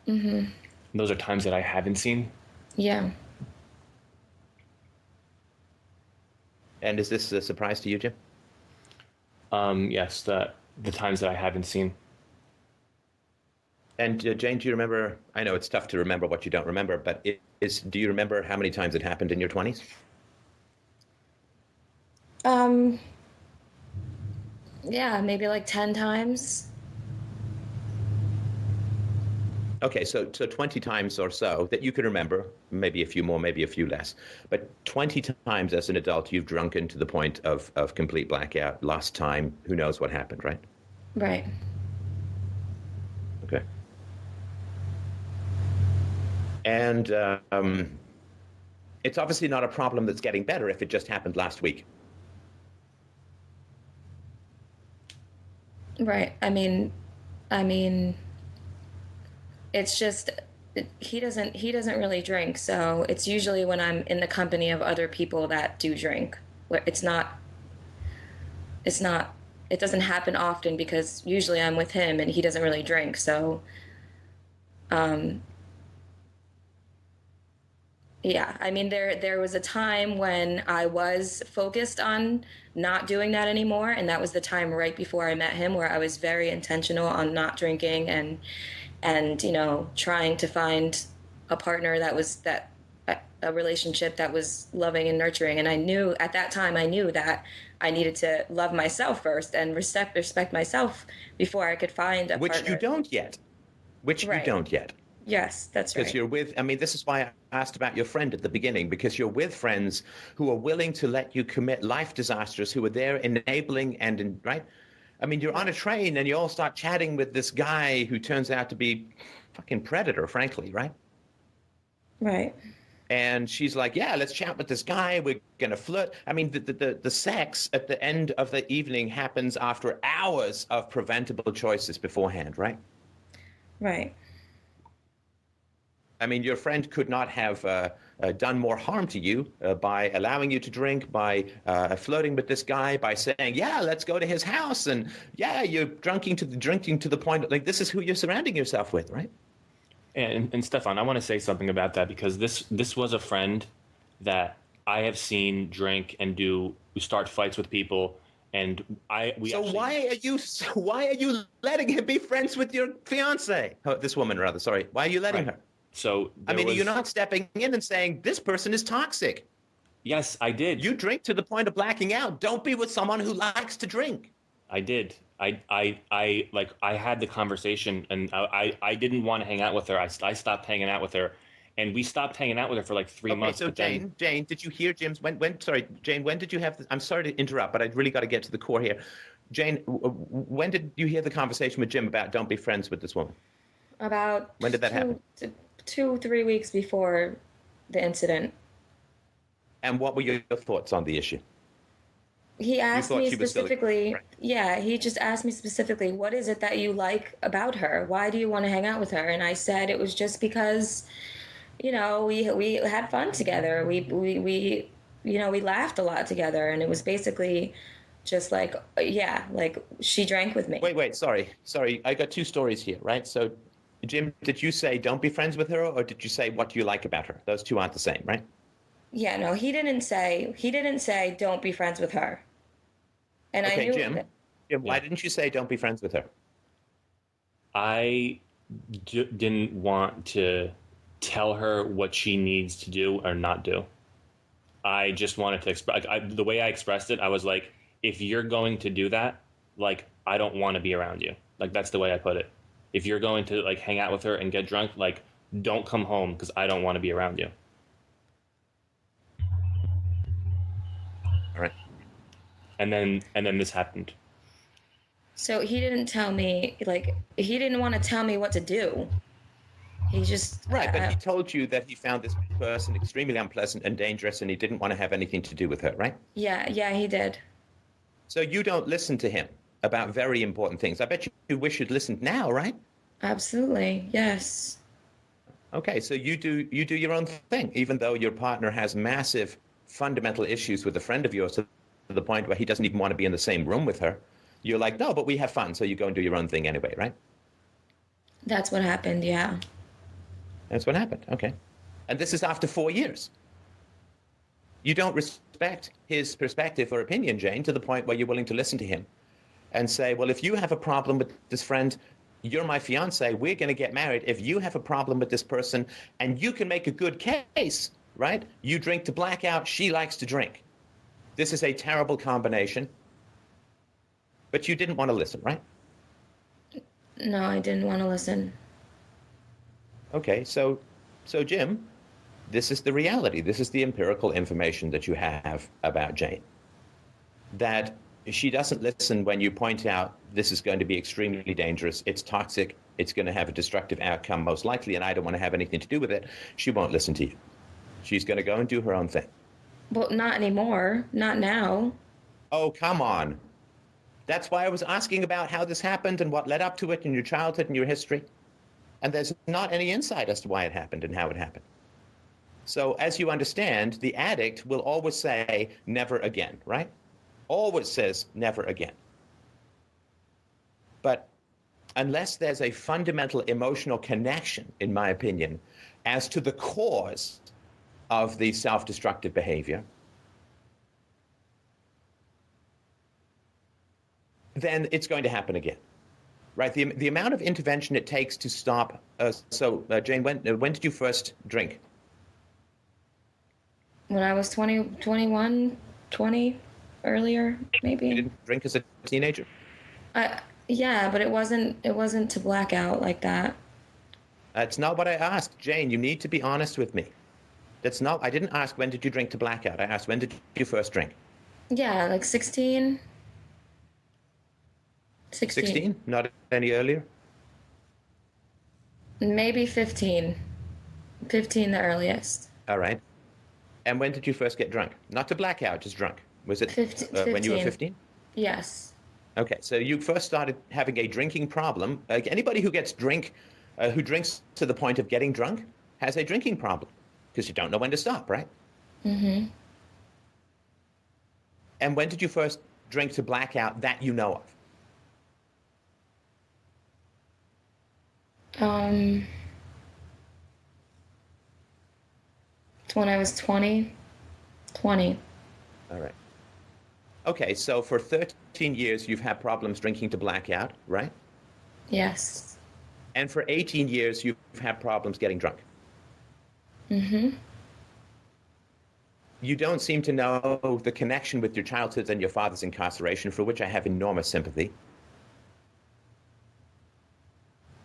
Mm-hmm. Those are times that I haven't seen? Yeah. And is this a surprise to you, Jim? Yes, the times that I haven't seen. And Jane, do you remember, I know it's tough to remember what you don't remember, but do you remember how many times it happened in your 20s? Yeah, maybe like 10 times. Okay, so 20 times or so that you can remember, maybe a few more, maybe a few less, but 20 times as an adult you've drunken to the point of complete blackout, lost time, who knows what happened, right? Right. Okay. And it's obviously not a problem that's getting better if it just happened last week. Right. I mean, it's just he doesn't really drink, so it's usually when I'm in the company of other people that do drink. It doesn't happen often because usually I'm with him and he doesn't really drink. So Yeah, I mean there was a time when I was focused on not doing that anymore, and that was the time right before I met him where I was very intentional on not drinking and trying to find a partner that was a relationship that was loving and nurturing. And I knew at that time that I needed to love myself first and respect myself before I could find a Which partner. you don't yet. Which you Right. don't yet. Yes, that's Because right. you're with, I mean, this is why I asked about your friend at the beginning, because you're with friends who are willing to let you commit life disasters, who are there enabling right? I mean, you're on a train and you all start chatting with this guy who turns out to be fucking predator, frankly, right? Right. And she's like, yeah, let's chat with this guy. We're going to flirt. I mean, the sex at the end of the evening happens after hours of preventable choices beforehand, right? Right. I mean, your friend could not have done more harm to you by allowing you to drink, by flirting with this guy, by saying, "Yeah, let's go to his house," and yeah, you're drinking to the point like this is who you're surrounding yourself with, right? And Stefan, I want to say something about that because this was a friend that I have seen drink and start fights with people, and So why are you letting him be friends with your fiance? Oh, this woman, rather. Sorry, why are you letting Right. her? So I mean, you're not stepping in and saying this person is toxic. Yes, I did. You drink to the point of blacking out. Don't be with someone who likes to drink. I did. I had the conversation, and I didn't want to hang out with her. I stopped hanging out with her, and we stopped hanging out with her for like 3 months. So but then, Jane, did you hear Jim's? Sorry, Jane, when did you have? I'm sorry to interrupt, but I really got to get to the core here. Jane, when did you hear the conversation with Jim about don't be friends with this woman? About When did that happen? 2-3 weeks before the incident. And what were your thoughts on the issue? He asked thought me she was still a specifically, friend. yeah, he just asked me specifically, what is it that you like about her? Why do you want to hang out with her? And I said it was just because, we had fun together. We laughed a lot together, and it was basically just like, yeah, like she drank with me. Wait, sorry. I got two stories here, right? So, Jim, did you say don't be friends with her, or did you say what do you like about her? Those two aren't the same, right? Yeah, no, he didn't say don't be friends with her. And I Okay, knew Jim, why didn't you say don't be friends with her? I didn't want to tell her what she needs to do or not do. I just wanted to express the way I expressed it. I was like, if you're going to do that, like, I don't want to be around you. Like, that's the way I put it. If you're going to like hang out with her and get drunk, like, don't come home because I don't want to be around you. All right. And then this happened. So he didn't tell me, like, he didn't want to tell me what to do. He just Right, but he told you that he found this person extremely unpleasant and dangerous, and he didn't want to have anything to do with her, right? yeah, he did. So you don't listen to him about very important things. I bet you wish you'd listened now, right? Absolutely, yes. Okay, so you do your own thing, even though your partner has massive fundamental issues with a friend of yours to the point where he doesn't even want to be in the same room with her. You're like, no, but we have fun, so you go and do your own thing anyway, right? That's what happened, yeah. That's what happened. Okay. And this is after 4 years. You don't respect his perspective or opinion, Jane, to the point where you're willing to listen to him and say, well, if you have a problem with this friend, you're my fiance, we're going to get married. If you have a problem with this person and you can make a good case, right? You drink to blackout, she likes to drink. This is a terrible combination. But you didn't want to listen, right? No, I didn't want to listen. Okay, so Jim, this is the reality. This is the empirical information that you have about Jane. That she doesn't listen when you point out this is going to be extremely dangerous, it's toxic, it's going to have a destructive outcome most likely, and I don't want to have anything to do with it. She won't listen to you. She's going to go and do her own thing. Well, not anymore. Not now. Oh, come on. That's why I was asking about how this happened and what led up to it in your childhood and your history. And there's not any insight as to why it happened and how it happened. So as you understand, the addict will always say, never again, right? Always says, never again. But unless there's a fundamental emotional connection, in my opinion, as to the cause of the self-destructive behavior, then it's going to happen again, right? The amount of intervention it takes to stop. Jane, when did you first drink? When I was 20, 21, 20, earlier, maybe. You didn't drink as a teenager? Yeah, but it wasn't to black out like that. That's not what I asked, Jane. You need to be honest with me. I didn't ask when did you drink to blackout. I asked when did you first drink? Yeah, like 16. 16? Not any earlier? Maybe 15. 15 the earliest. All right. And when did you first get drunk? Not to blackout, just drunk. Was it 15. when you were 15? Yes. Okay, so you first started having a drinking problem. Anybody who who drinks to the point of getting drunk has a drinking problem because you don't know when to stop, right? Mm-hmm. And when did you first drink to blackout that you know of? It's when I was 20. 20. All right. Okay, so for 13 years, you've had problems drinking to blackout, right? Yes. And for 18 years, you've had problems getting drunk. Mm-hmm. You don't seem to know the connection with your childhood and your father's incarceration, for which I have enormous sympathy.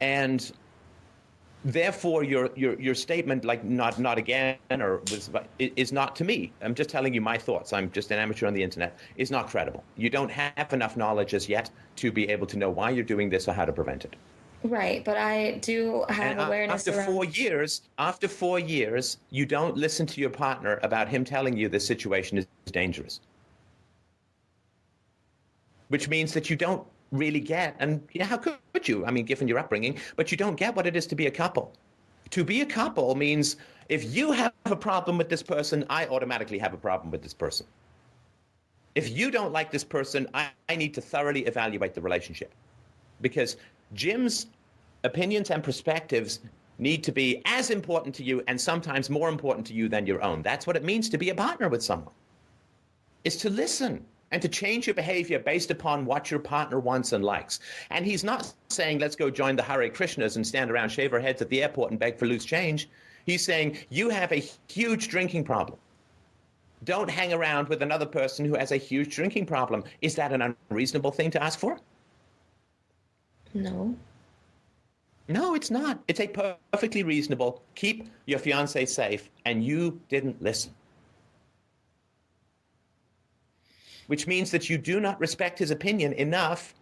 And therefore, your statement, like not again, is not to me. I'm just telling you my thoughts. I'm just an amateur on the internet. Is not credible. You don't have enough knowledge as yet to be able to know why you're doing this or how to prevent it. Right, but I do have awareness after around... 4 years, you don't listen to your partner about him telling you this situation is dangerous. Which means that you don't really get, and how could you? I mean, given your upbringing, but you don't get what it is to be a couple. To be a couple means if you have a problem with this person, I automatically have a problem with this person. If you don't like this person, I need to thoroughly evaluate the relationship. Because Jim's opinions and perspectives need to be as important to you and sometimes more important to you than your own. That's what it means to be a partner with someone, is to listen and to change your behavior based upon what your partner wants and likes. And he's not saying, let's go join the Hare Krishnas and stand around, shave our heads at the airport and beg for loose change. He's saying, you have a huge drinking problem. Don't hang around with another person who has a huge drinking problem. Is that an unreasonable thing to ask for? No. No, it's not. It's a perfectly reasonable, keep your fiance safe, and you didn't listen. Which means that you do not respect his opinion enough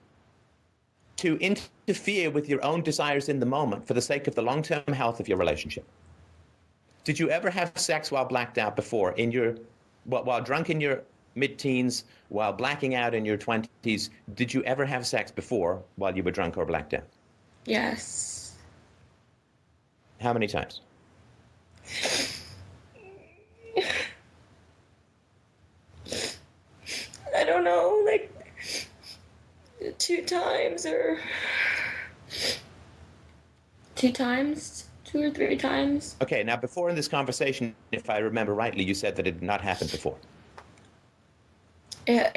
to interfere with your own desires in the moment for the sake of the long-term health of your relationship. Did you ever have sex while blacked out before, while drunk in your mid-teens, while blacking out in your 20s? Did you ever have sex before while you were drunk or blacked out? Yes. How many times? I don't know, like 2 times or 2 times, 2 or 3 times. Okay, now before in this conversation, if I remember rightly, you said that it did not happen before. It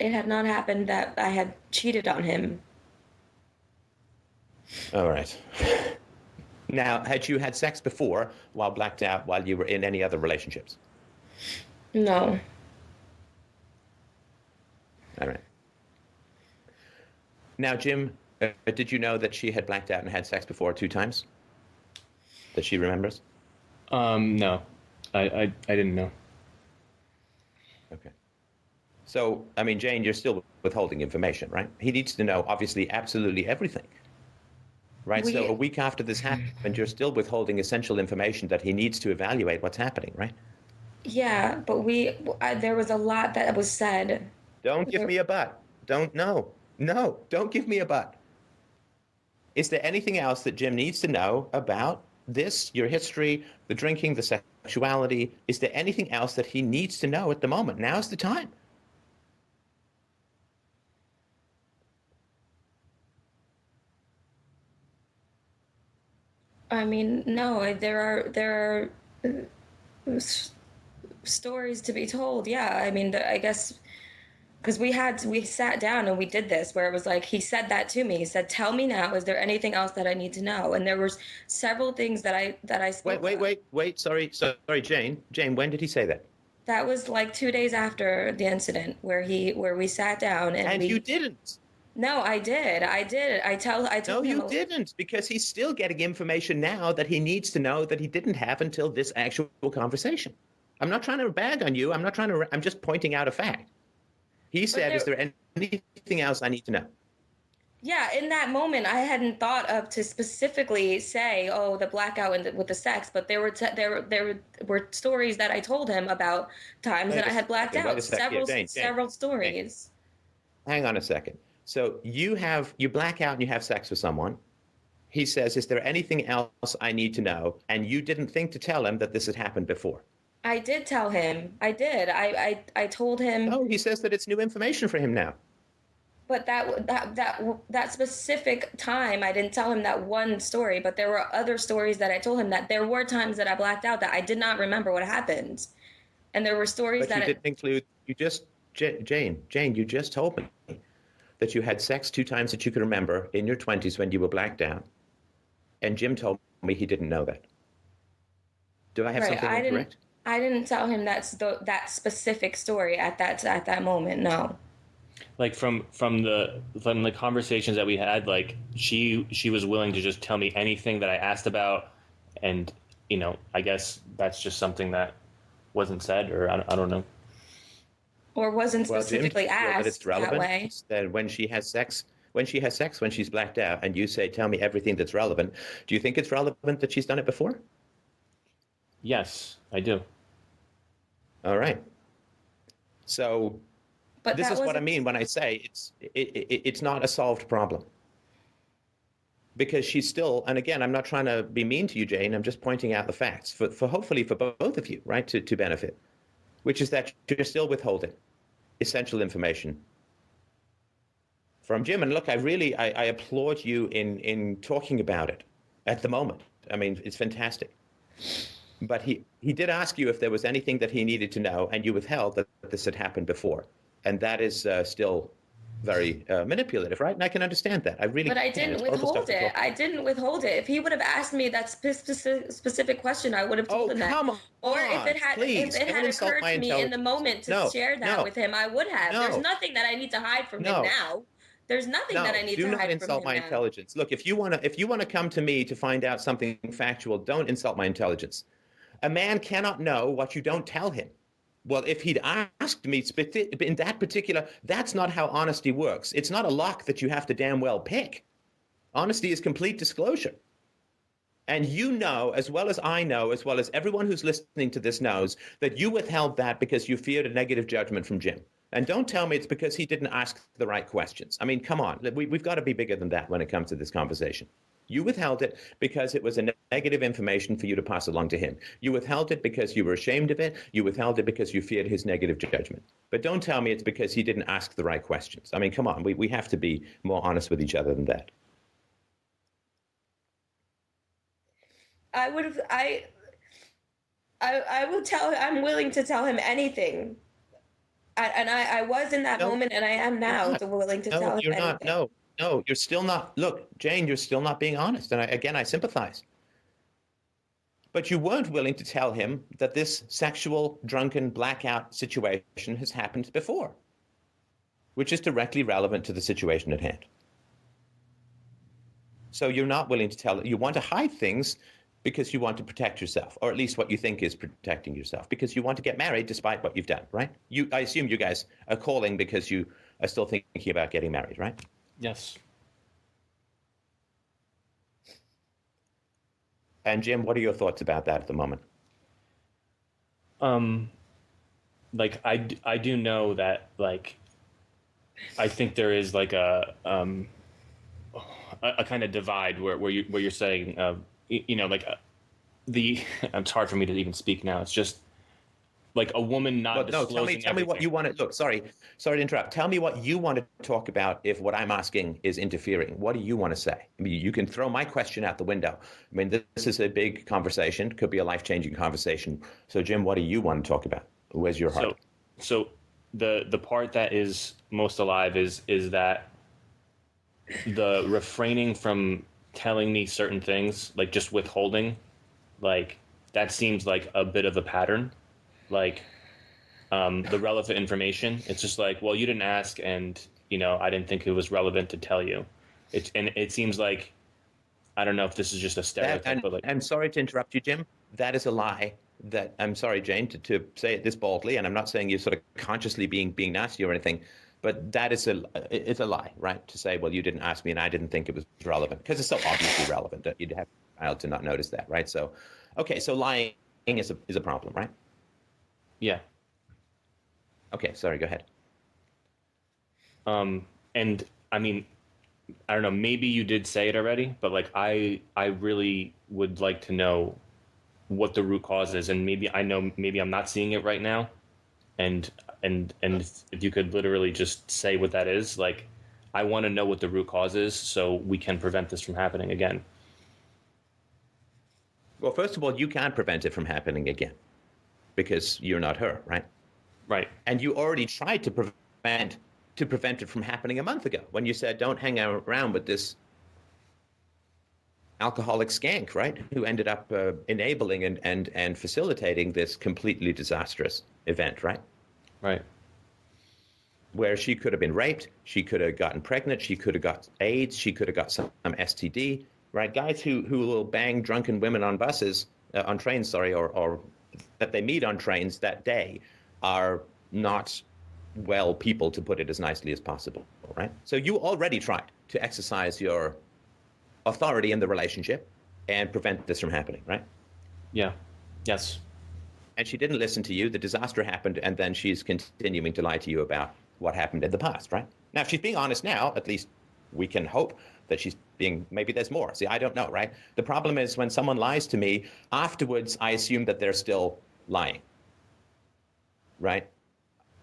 had not happened that I had cheated on him. All right. Now, had you had sex before while blacked out while you were in any other relationships? No. All right. Now, Jim, did you know that she had blacked out and had sex before 2 times? That she remembers? No. I didn't know. Okay. So, I mean, Jane, you're still withholding information, right? He needs to know, obviously, absolutely everything. Right? So a week after this happened, you're still withholding essential information that he needs to evaluate what's happening, right? Yeah, but there was a lot that was said. Don't give me a but. No, don't give me a but. Is there anything else that Jim needs to know about this, your history, the drinking, the sexuality? Is there anything else that he needs to know at the moment? Now's the time. I mean, no, there are stories to be told. Yeah, I mean, I guess because we sat down and we did this where it was like he said that to me. He said, "Tell me now. Is there anything else that I need to know?" And there was several things that I spoke. Wait. Sorry, Jane. Jane, when did he say that? That was like 2 days after the incident where we sat down and you didn't. No, I did. I did. I told No, him. you didn't, because he's still getting information now that he needs to know that he didn't have until this actual conversation. I'm not trying to bag on you. I'm just pointing out a fact. He said, "Is there anything else I need to know?" Yeah, in that moment, I hadn't thought of to specifically say, "Oh, the blackout with the sex," but there were stories that I told him about times that I had blacked out. Several stories. Hang on a second. So you black out and you have sex with someone. He says, "Is there anything else I need to know?" And you didn't think to tell him that this had happened before. I did tell him. I did. I told him. No, he says that it's new information for him now. But that specific time, I didn't tell him that one story. But there were other stories that I told him that there were times that I blacked out that I did not remember what happened, and there were stories but you didn't include. You just Jane. You just told me that you had sex 2 times that you could remember in your 20s when you were blacked out, and Jim told me he didn't know that. Do I have something incorrect? I didn't tell him that specific story at that moment. No. Like from the conversations that we had, like she was willing to just tell me anything that I asked about, and I guess that's just something that wasn't said, or I don't know, or wasn't specifically asked that it's relevant, that way. That when she has sex, when she's blacked out, and you say, "Tell me everything that's relevant," do you think it's relevant that she's done it before? Yes, I do. All right. So this is what I mean when I say it's not a solved problem. Because she's still, and again, I'm not trying to be mean to you, Jane, I'm just pointing out the facts for hopefully for both of you, right, to benefit, which is that you're still withholding essential information from Jim. And look, I applaud you in talking about it at the moment. I mean, it's fantastic. But he did ask you if there was anything that he needed to know, and you withheld that this had happened before. And that is still very manipulative, right? And I can understand that. I really But I didn't withhold it. I didn't withhold it. If he would have asked me that specific question, I would have told him that. Come on. Or if it had occurred to me in the moment to share that with him, I would have. There's nothing that I need to hide from him now. There's nothing that I need to hide from him now. Do not insult my intelligence. Look, if you want to come to me to find out something factual, don't insult my intelligence. A man cannot know what you don't tell him. Well, if he'd asked me in that particular, that's not how honesty works. It's not a lock that you have to damn well pick. Honesty is complete disclosure. And you know, as well as I know, as well as everyone who's listening to this knows, that you withheld that because you feared a negative judgment from Jim. And don't tell me it's because he didn't ask the right questions. I mean, come on. We've got to be bigger than that when it comes to this conversation. You withheld it because it was a negative information for you to pass along to him. You withheld it because you were ashamed of it. You withheld it because you feared his negative judgment. But don't tell me it's because he didn't ask the right questions. I mean, come on. We have to be more honest with each other than that. I will tell. I'm willing to tell him anything. I was in that moment, and I am now willing to tell him anything. Not. No, you're still not. Look, Jane, you're still not being honest. And I sympathize. But you weren't willing to tell him that this sexual, drunken, blackout situation has happened before, which is directly relevant to the situation at hand. So you're not willing to tell it. You want to hide things because you want to protect yourself, or at least what you think is protecting yourself, because you want to get married despite what you've done, right? I assume you guys are calling because you are still thinking about getting married, right? Yes. And Jim, what are your thoughts about that at the moment? Like I do know that, like, I think there is like a kind of divide where you're saying, like it's hard for me to even speak now. It's just like a woman not Well, no, disclosing tell me what everything. you want to look. Sorry to interrupt. Tell me what you want to talk about if what I'm asking is interfering. What do you want to say? I mean, you can throw my question out the window. I mean, this is a big conversation. Could be a life-changing conversation. So, Jim, what do you want to talk about? Where's your heart? So the part that is most alive is that the refraining from telling me certain things, like just withholding, like that seems like a bit of a pattern. Like the relevant information, it's just like, well, you didn't ask, and I didn't think it was relevant to tell you. It seems like, I don't know if this is just a stereotype, but like, I'm sorry to interrupt you, Jim. That is a lie. That I'm sorry, Jane, to say it this boldly, and I'm not saying you're sort of consciously being nasty or anything, but that is it's a lie, right? To say, well, you didn't ask me, and I didn't think it was relevant, because it's so obviously relevant that you'd have a child to not notice that, right? So, okay, so lying is a problem, right? yeah. Okay, sorry, go ahead. And I mean, I don't know, maybe you did say it already, but like I really would like to know what the root cause is, and maybe I'm not seeing it right now, and if you could literally just say what that is, like I want to know what the root cause is so we can prevent this from happening again. Well, first of all, you can't prevent it from happening again because you're not her, right? Right. And you already tried to prevent it from happening a month ago when you said, don't hang around with this alcoholic skank, right? Who ended up enabling and facilitating this completely disastrous event, right? Right. Where she could have been raped, she could have gotten pregnant, she could have got AIDS, she could have got some STD, right? Guys who will bang drunken women on buses, on trains, sorry, or that they meet on trains that day are not well people, to put it as nicely as possible, right? So you already tried to exercise your authority in the relationship and prevent this from happening, right? Yeah. Yes. And she didn't listen to you. The disaster happened, and then she's continuing to lie to you about what happened in the past, right? Now, if she's being honest now, at least we can hope that she's being, maybe there's more. See, I don't know, right? The problem is when someone lies to me, afterwards I assume that they're still lying, right?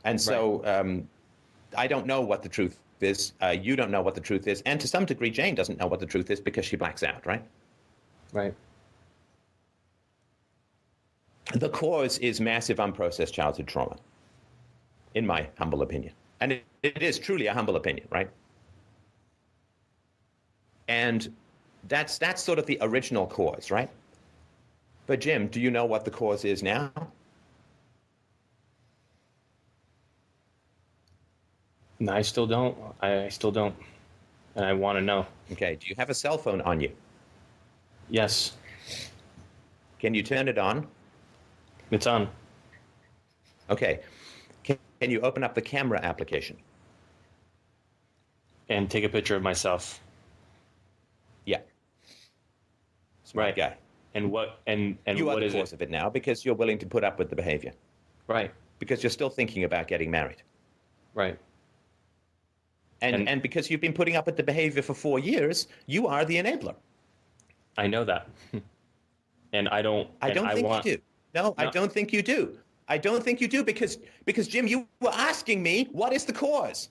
And so I don't know what the truth is. You don't know what the truth is. And to some degree, Jane doesn't know what the truth is because she blacks out, right? Right. The cause is massive unprocessed childhood trauma, in my humble opinion. And it is truly a humble opinion, right? And that's sort of the original cause, right? But Jim, do you know what the cause is now? No, I still don't. I still don't. And I want to know. Okay, do you have a cell phone on you? Yes. Can you turn it on? It's on. Okay. Can you open up the camera application? And take a picture of myself. Yeah. Smart Right. guy. And what and You what are is the cause it? of it now because you're willing to put up with the behavior. Right. Because you're still thinking about getting married. Right. And because you've been putting up with the behavior for 4 years, you are the enabler. I know that. And I don't I don't think you do. No, I No. don't think you do. I don't think you do because Jim, you were asking me what is the cause?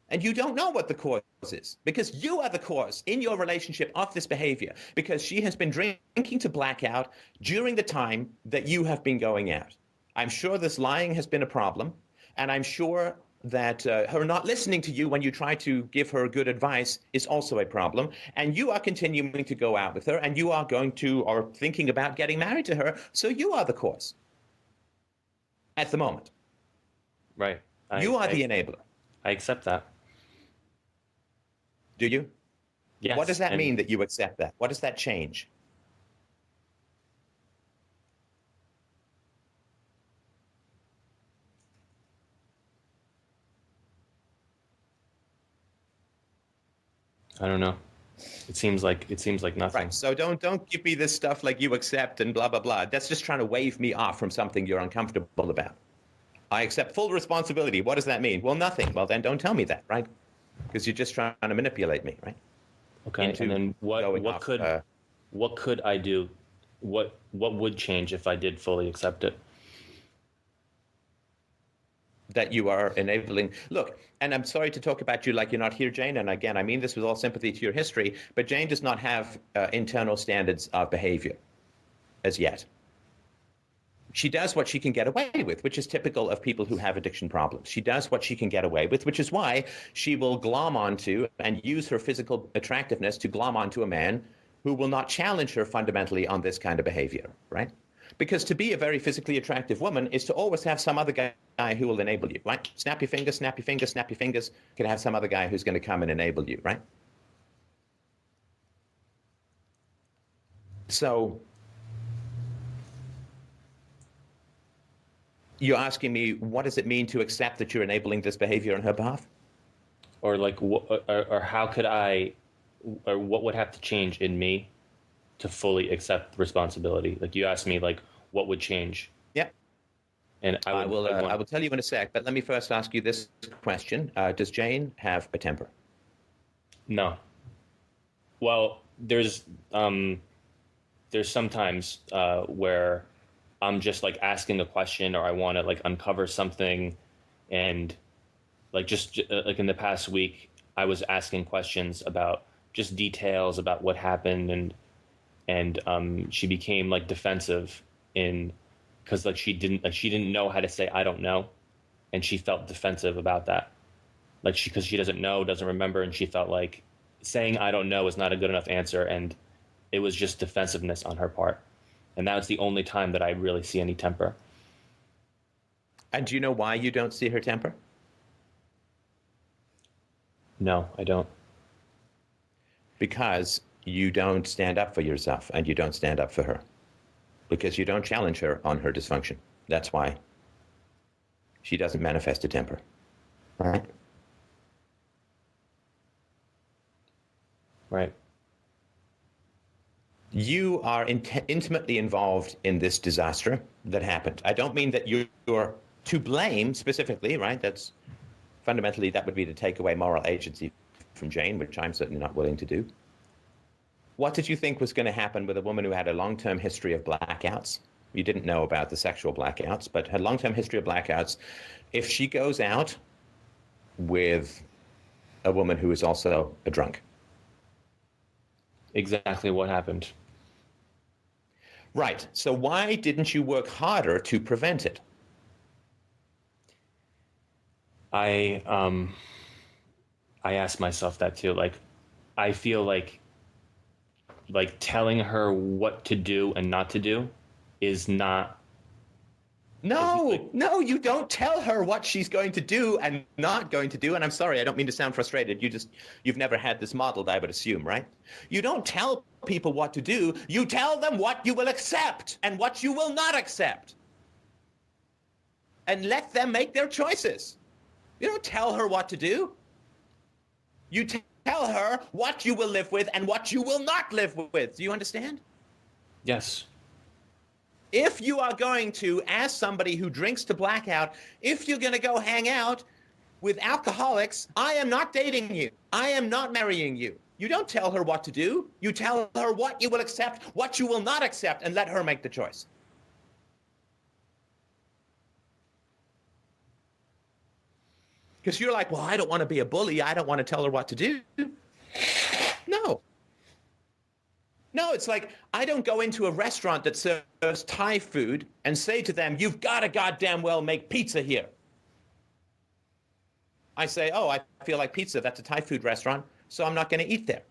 And you don't know what the cause is because you are the cause in your relationship of this behavior because she has been drinking to blackout during the time that you have been going out. I'm sure this lying has been a problem, and I'm sure that her not listening to you when you try to give her good advice is also a problem. And you are continuing to go out with her, and you are going to or thinking about getting married to her. So you are the cause at the moment. Right. You are the enabler. I accept that. Do you? Yes. What does that and mean that you accept that? What does that change? I don't know. It seems like nothing. Right. So don't give me this stuff like you accept and blah, blah, blah. That's just trying to wave me off from something you're uncomfortable about. I accept full responsibility. What does that mean? Well, nothing. Well, then don't tell me that, right? Because you're just trying to manipulate me, right? Okay. Into And then going what off, could I do what would change if I did fully accept it? That you are enabling. Look, and I'm sorry to talk about you like you're not here, Jane. And again, I mean this with all sympathy to your history, but Jane does not have internal standards of behavior as yet. She does what she can get away with, which is typical of people who have addiction problems. She does what she can get away with, which is why she will glom onto and use her physical attractiveness to glom onto a man who will not challenge her fundamentally on this kind of behavior, right? Because to be a very physically attractive woman is to always have some other guy who will enable you, right? Snap your fingers, snap your fingers, snap your fingers. You can have some other guy who's going to come and enable you, right? So you're asking me, what does it mean to accept that you're enabling this behavior on her behalf? Or like, or how could I, or what would have to change in me to fully accept responsibility? Like you asked me, like, what would change? Yeah. And I will tell you in a sec, but let me first ask you this question. Does Jane have a temper? No. Well, there's sometimes where I'm just like asking a question, or I want to like uncover something, and like just like in the past week, I was asking questions about just details about what happened, and she became like defensive because like she didn't know how to say I don't know, and she felt defensive about that, like because she doesn't know, doesn't remember, and she felt like saying I don't know is not a good enough answer, and it was just defensiveness on her part. And that was the only time that I really see any temper. And do you know why you don't see her temper? No, I don't. Because you don't stand up for yourself and you don't stand up for her. Because you don't challenge her on her dysfunction. That's why she doesn't manifest a temper. Right? Right. You are intimately involved in this disaster that happened. I don't mean that you're to blame specifically, right? That's fundamentally, that would be to take away moral agency from Jane, which I'm certainly not willing to do. What did you think was going to happen with a woman who had a long-term history of blackouts? You didn't know about the sexual blackouts, but had a long-term history of blackouts. If she goes out with a woman who is also a drunk. Exactly what happened. Right. So why didn't you work harder to prevent it? I asked myself that too. Like, I feel like telling her what to do and not to do is not. No, you don't tell her what she's going to do and not going to do. And I'm sorry, I don't mean to sound frustrated. You've never had this modeled, I would assume, right? You don't tell people what to do. You tell them what you will accept and what you will not accept. And let them make their choices. You don't tell her what to do. You tell her what you will live with and what you will not live with. Do you understand? Yes. If you are going to, as somebody who drinks to blackout, if you're going to go hang out with alcoholics, I am not dating you. I am not marrying you. You don't tell her what to do. You tell her what you will accept, what you will not accept, and let her make the choice. Because you're like, well, I don't want to be a bully. I don't want to tell her what to do. No, it's like I don't go into a restaurant that serves Thai food and say to them, you've got to goddamn well make pizza here. I say, oh, I feel like pizza. That's a Thai food restaurant, so I'm not going to eat there.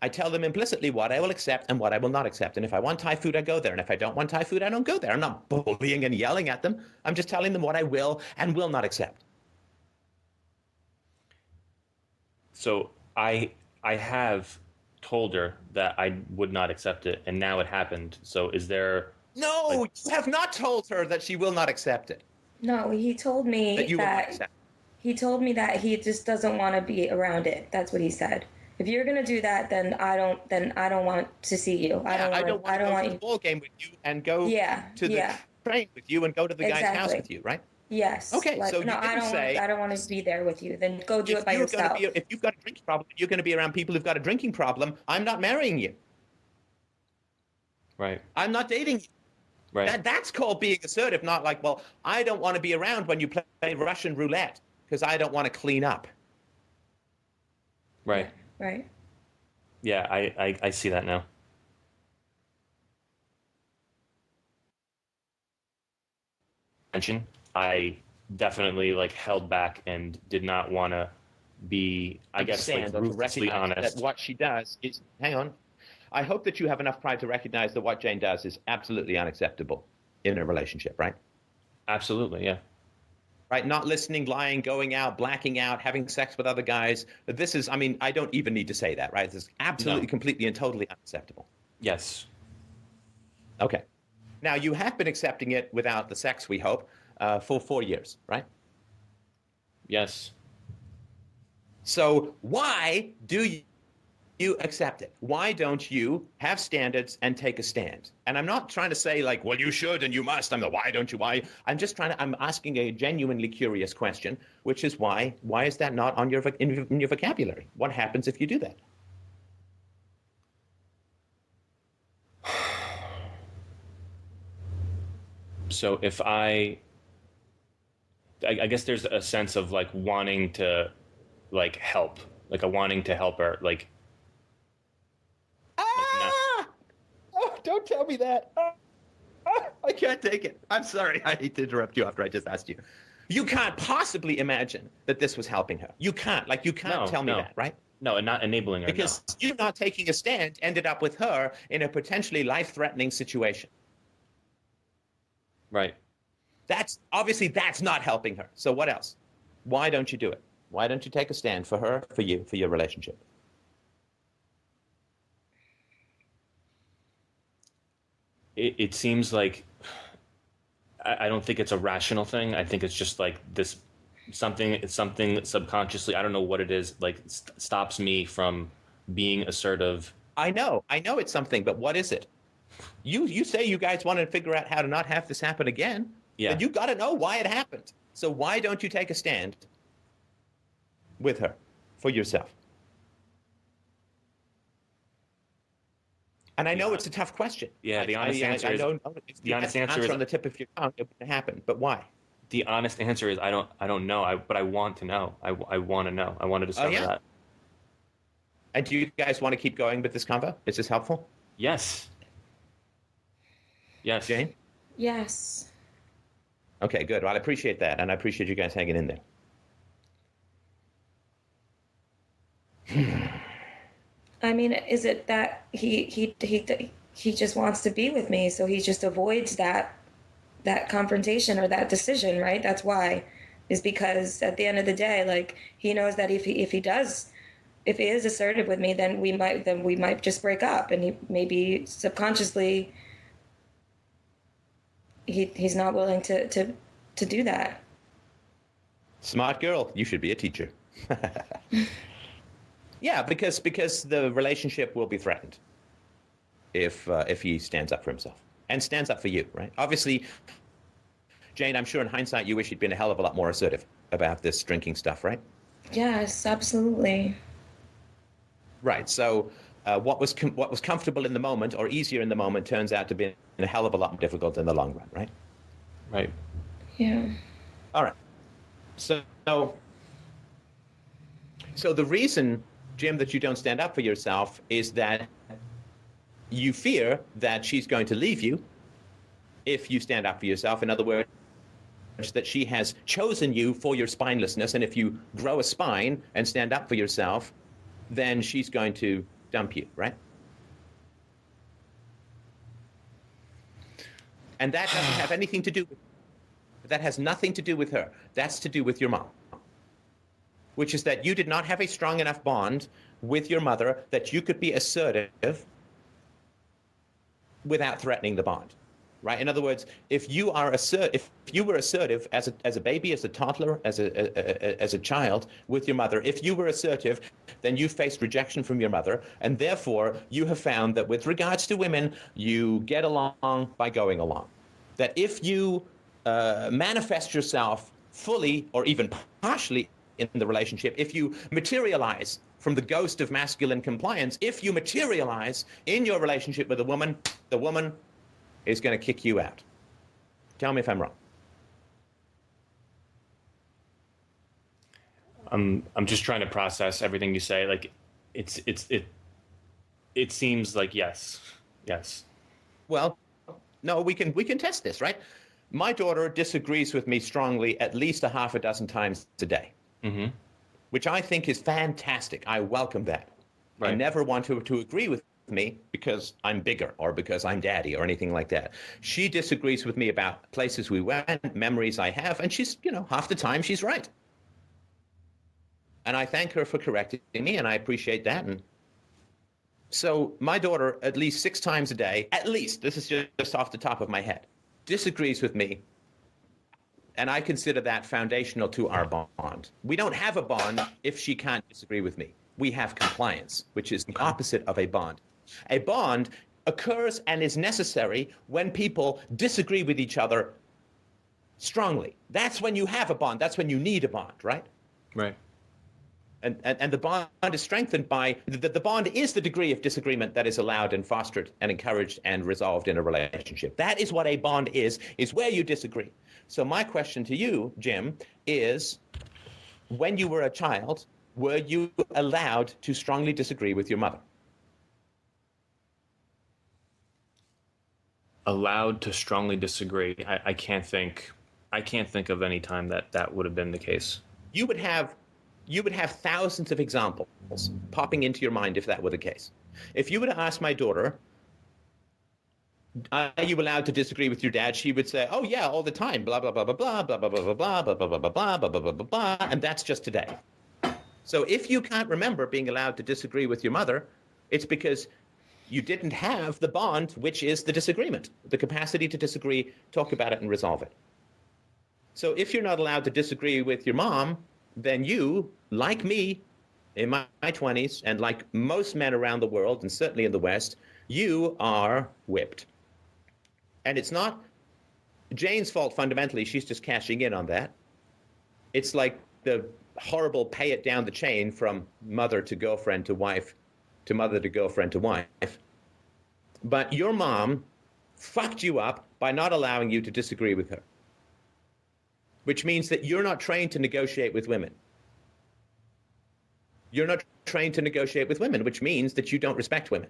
I tell them implicitly what I will accept and what I will not accept. And if I want Thai food, I go there. And if I don't want Thai food, I don't go there. I'm not bullying and yelling at them. I'm just telling them what I will and will not accept. So I have told her that I would not accept it, and now it happened. So is there... No, you have not told her that she will not accept it. No, he told me that he told me that he just doesn't want to be around it. That's what he said. If you're gonna do that, then I don't want to see you. I don't want to go to the ball game with you and go to the train with you and go to the guy's house with you, right? Yes. Okay, so you didn't say... I don't want to be there with you. Then go do it by yourself. If you've got a drinking problem, you're going to be around people who've got a drinking problem. I'm not marrying you. Right. I'm not dating you. Right. That's called being assertive, not like, well, I don't want to be around when you play Russian roulette because I don't want to clean up. Right. Right. Yeah, I see that now. Mention, I definitely like held back and did not want to be, I guess, like ruthlessly honest. That what she does is, hang on. I hope that you have enough pride to recognize that what Jane does is absolutely unacceptable in a relationship, right? Absolutely, yeah. Right? Not listening, lying, going out, blacking out, having sex with other guys. This is, I mean, I don't even need to say that, right? This is absolutely, completely, and totally unacceptable. Yes. Okay. Now, you have been accepting it without the sex, we hope, for 4 years, right? Yes. So why do you accept it? Why don't you have standards and take a stand? And I'm not trying to say like, well, you should and you must. I'm the why don't you? Why? I'm asking a genuinely curious question, which is why is that not on your in your vocabulary? What happens if you do that? So if I guess there's a sense of like wanting to like help, like a wanting to help her, like Oh, don't tell me that. I can't take it. I'm sorry. I hate to interrupt you after I just asked you. You can't possibly imagine that this was helping her. You can't. Like, you can't tell me that, right? No, and not enabling her. Because you not taking a stand ended up with her in a potentially life-threatening situation. Right. That's not helping her. So what else? Why don't you do it? Why don't you take a stand for her, for you, for your relationship? It seems like I don't think it's a rational thing. I think it's just like this something subconsciously, I don't know what it is, like stops me from being assertive. I know it's something, but what is it? You say you guys want to figure out how to not have this happen again. Yeah. But you got to know why it happened. So why don't you take a stand with her for yourself? And I know it's a tough question. Yeah, the honest answer is, the honest answer is on the tip of your tongue. It wouldn't happen, but why? The honest answer is I don't know. But I want to know. I want to know. I want to discover that. And do you guys want to keep going with this convo? Is this helpful? Yes. Yes. Jane? Yes. Okay, good. Well, I appreciate that, and I appreciate you guys hanging in there. I mean, is it that he just wants to be with me, so he just avoids that confrontation or that decision, right? That's why, is because at the end of the day, like, he knows that if he is assertive with me, then we might just break up, and he maybe subconsciously he's not willing to do that. Smart girl. You should be a teacher. Yeah, because the relationship will be threatened if he stands up for himself and stands up for you, right? Obviously, Jane, I'm sure in hindsight you wish he'd been a hell of a lot more assertive about this drinking stuff, right? Yes, absolutely. Right. So what was comfortable in the moment or easier in the moment turns out to be a hell of a lot more difficult in the long run, right? Right. Yeah. All right. So the reason, Jim, that you don't stand up for yourself is that you fear that she's going to leave you if you stand up for yourself. In other words, that she has chosen you for your spinelessness, and if you grow a spine and stand up for yourself, then she's going to dump you, right? And that doesn't have anything to do with, that has nothing to do with her. That's to do with your mom, which is that you did not have a strong enough bond with your mother that you could be assertive without threatening the bond, right? In other words, if you were assertive as a baby, as a toddler, as a child with your mother, if you were assertive, then you faced rejection from your mother, and therefore you have found that with regards to women, you get along by going along. That if you manifest yourself fully or even partially in the relationship, if you materialize from the ghost of masculine compliance, if you materialize in your relationship with a woman, the woman is going to kick you out. Tell me if I'm wrong. I'm just trying to process everything you say. Like, it seems like yes. Well, no, we can test this, right? My daughter disagrees with me strongly at least a half a dozen times a day, which I think is fantastic. I welcome that. Right. I never want her to agree with me because I'm bigger or because I'm daddy or anything like that. She disagrees with me about places we went, memories I have, and she's, half the time she's right. And I thank her for correcting me, and I appreciate that. And so my daughter, at least 6 times a day, at least, this is just off the top of my head, disagrees with me. And I consider that foundational to our bond. We don't have a bond if she can't disagree with me. We have compliance, which is the opposite of a bond. A bond occurs and is necessary when people disagree with each other strongly. That's when you have a bond. That's when you need a bond, right? Right. And the bond is strengthened by, the bond is the degree of disagreement that is allowed and fostered and encouraged and resolved in a relationship. That is what a bond is where you disagree. So my question to you, Jim, is when you were a child, were you allowed to strongly disagree with your mother? Allowed to strongly disagree. I can't think of any time that would have been the case. You would have thousands of examples popping into your mind if that were the case. If you were to ask my daughter, are you allowed to disagree with your dad? She would say, oh yeah, all the time, blah, blah, blah, blah, blah, blah, blah, blah, blah, blah, blah, blah, blah, blah, blah, blah, blah, blah, and that's just today. So if you can't remember being allowed to disagree with your mother, it's because you didn't have the bond, which is the disagreement, the capacity to disagree, talk about it, and resolve it. So if you're not allowed to disagree with your mom, then you, like me in my 20s, and like most men around the world, and certainly in the West, you are whipped. And it's not Jane's fault fundamentally. She's just cashing in on that. It's like the horrible pay it down the chain from mother to girlfriend to wife to mother to girlfriend to wife. But your mom fucked you up by not allowing you to disagree with her, which means that you're not trained to negotiate with women. You're not trained to negotiate with women, which means that you don't respect women.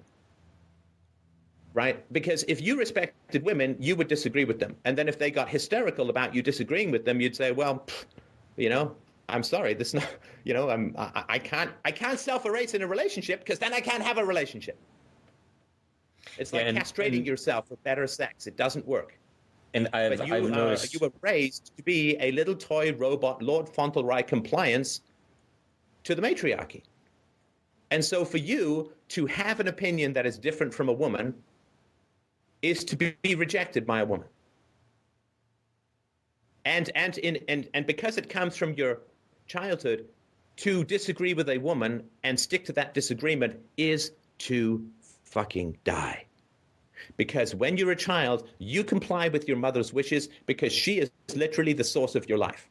Right? Because if you respected women, you would disagree with them. And then if they got hysterical about you disagreeing with them, you'd say, well, I'm sorry, this not, I can't self-erase in a relationship because then I can't have a relationship. It's like castrating yourself for better sex. It doesn't work. And I've noticed you were raised to be a little toy robot, Lord Fauntleroy compliance to the matriarchy. And so for you to have an opinion that is different from a woman is to be rejected by a woman. And because it comes from your childhood, to disagree with a woman and stick to that disagreement is to fucking die. Because when you're a child, you comply with your mother's wishes because she is literally the source of your life.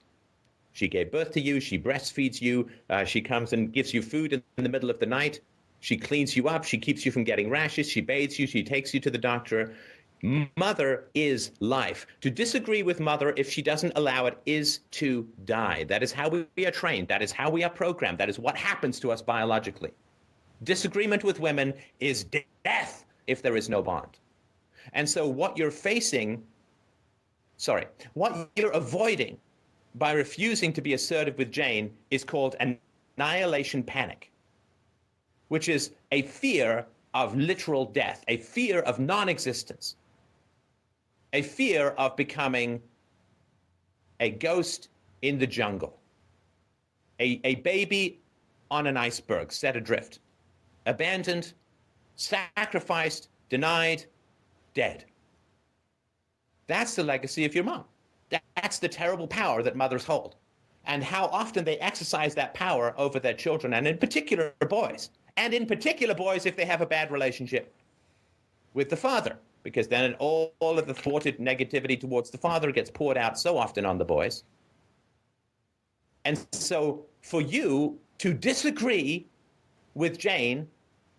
She gave birth to you, she breastfeeds you, she comes and gives you food in the middle of the night, she cleans you up, she keeps you from getting rashes, she bathes you, she takes you to the doctor. Mother is life. To disagree with mother if she doesn't allow it is to die. That is how we are trained. That is how we are programmed. That is what happens to us biologically. Disagreement with women is death if there is no bond. And so what you're avoiding by refusing to be assertive with Jane is called annihilation panic, which is a fear of literal death, a fear of non-existence, a fear of becoming a ghost in the jungle, a baby on an iceberg set adrift, abandoned, sacrificed, denied, dead. That's the legacy of your mom. That's the terrible power that mothers hold, and how often they exercise that power over their children, and in particular boys. And in particular boys if they have a bad relationship with the father, because then all of the thwarted negativity towards the father gets poured out so often on the boys. And so for you to disagree with Jane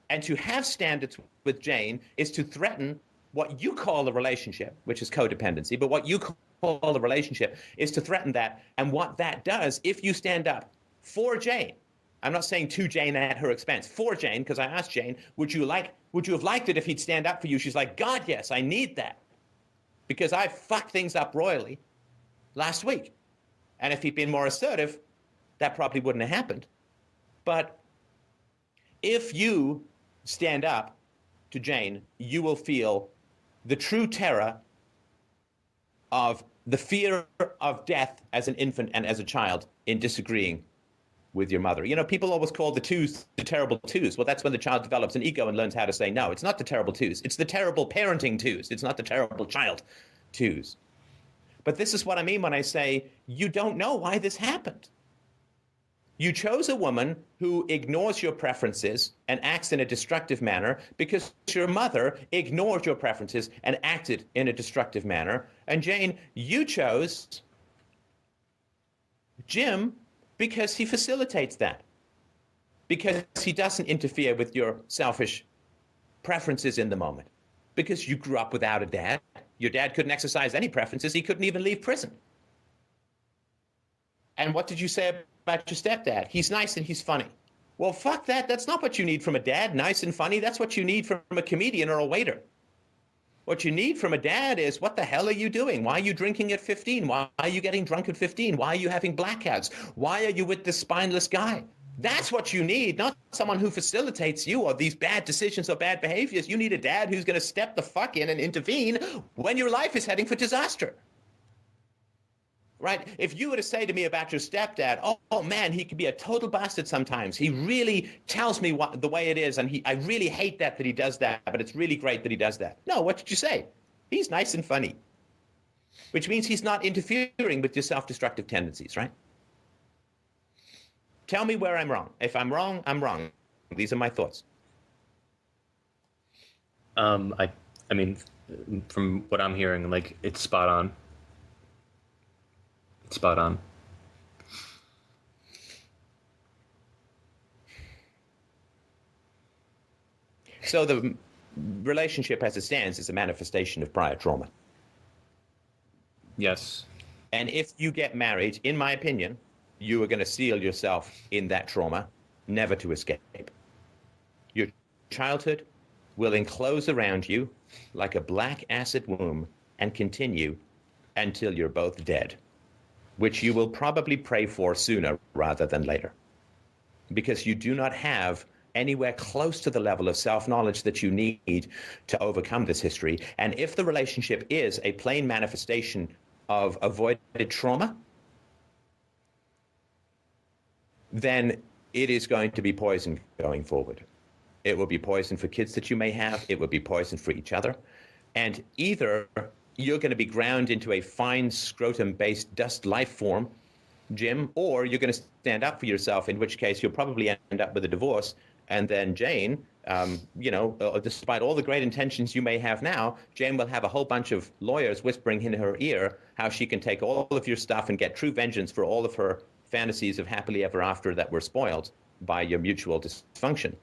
and to have standards with Jane is to threaten what you call the relationship, which is codependency, but what you call the relationship is to threaten that. And what that does, if you stand up for Jane, I'm not saying to Jane at her expense, for Jane, because I asked Jane, would you have liked it if he'd stand up for you? She's like, God, yes, I need that. Because I fucked things up royally last week. And if he'd been more assertive, that probably wouldn't have happened. But if you stand up to Jane, you will feel the true terror of the fear of death as an infant and as a child in disagreeing with your mother. You know, people always call the twos the terrible twos. Well, that's when the child develops an ego and learns how to say no. It's not the terrible twos. It's the terrible parenting twos. It's not the terrible child twos. But this is what I mean when I say you don't know why this happened. You chose a woman who ignores your preferences and acts in a destructive manner because your mother ignored your preferences and acted in a destructive manner. And Jane, you chose Jim because he facilitates that, because he doesn't interfere with your selfish preferences in the moment, because you grew up without a dad. Your dad couldn't exercise any preferences. He couldn't even leave prison. And what did you say about your stepdad? He's nice and he's funny. Well, fuck that. That's not what you need from a dad, nice and funny. That's what you need from a comedian or a waiter. What you need from a dad is, what the hell are you doing? Why are you drinking at 15? Why are you getting drunk at 15? Why are you having blackouts? Why are you with this spineless guy? That's what you need, not someone who facilitates you or these bad decisions or bad behaviors. You need a dad who's going to step the fuck in and intervene when your life is heading for disaster. Right? If you were to say to me about your stepdad, oh man, he can be a total bastard sometimes. He really tells me the way it is, and I really hate that he does that, but it's really great that he does that. No, what did you say? He's nice and funny, which means he's not interfering with your self-destructive tendencies, right? Tell me where I'm wrong. If I'm wrong, I'm wrong. These are my thoughts. I mean, from what I'm hearing, like, it's spot on. It's spot on. So the relationship as it stands is a manifestation of prior trauma. Yes. And if you get married, in my opinion, you are going to seal yourself in that trauma, never to escape. Your childhood will enclose around you like a black acid womb and continue until you're both dead, which you will probably pray for sooner rather than later, because you do not have anywhere close to the level of self-knowledge that you need to overcome this history. And if the relationship is a plain manifestation of avoided trauma, then it is going to be poison going forward. It will be poison for kids that you may have. It will be poison for each other. And either you're going to be ground into a fine scrotum-based dust life form, Jim, or you're going to stand up for yourself, in which case you'll probably end up with a divorce. And then Jane, despite all the great intentions you may have now, Jane will have a whole bunch of lawyers whispering in her ear how she can take all of your stuff and get true vengeance for all of her fantasies of happily ever after that were spoiled by your mutual dysfunction.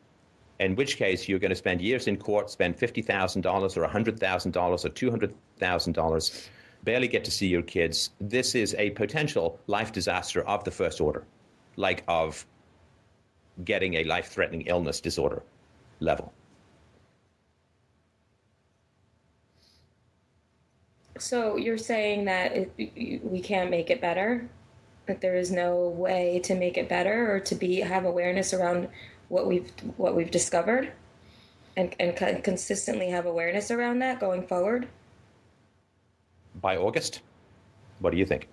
In which case, you're going to spend years in court, spend $50,000 or $100,000 or $200,000, barely get to see your kids. This is a potential life disaster of the first order, like of getting a life-threatening illness disorder level. So you're saying that we can't make it better? That there is no way to make it better, or to have awareness around what we've discovered, and consistently have awareness around that going forward? By August? What do you think?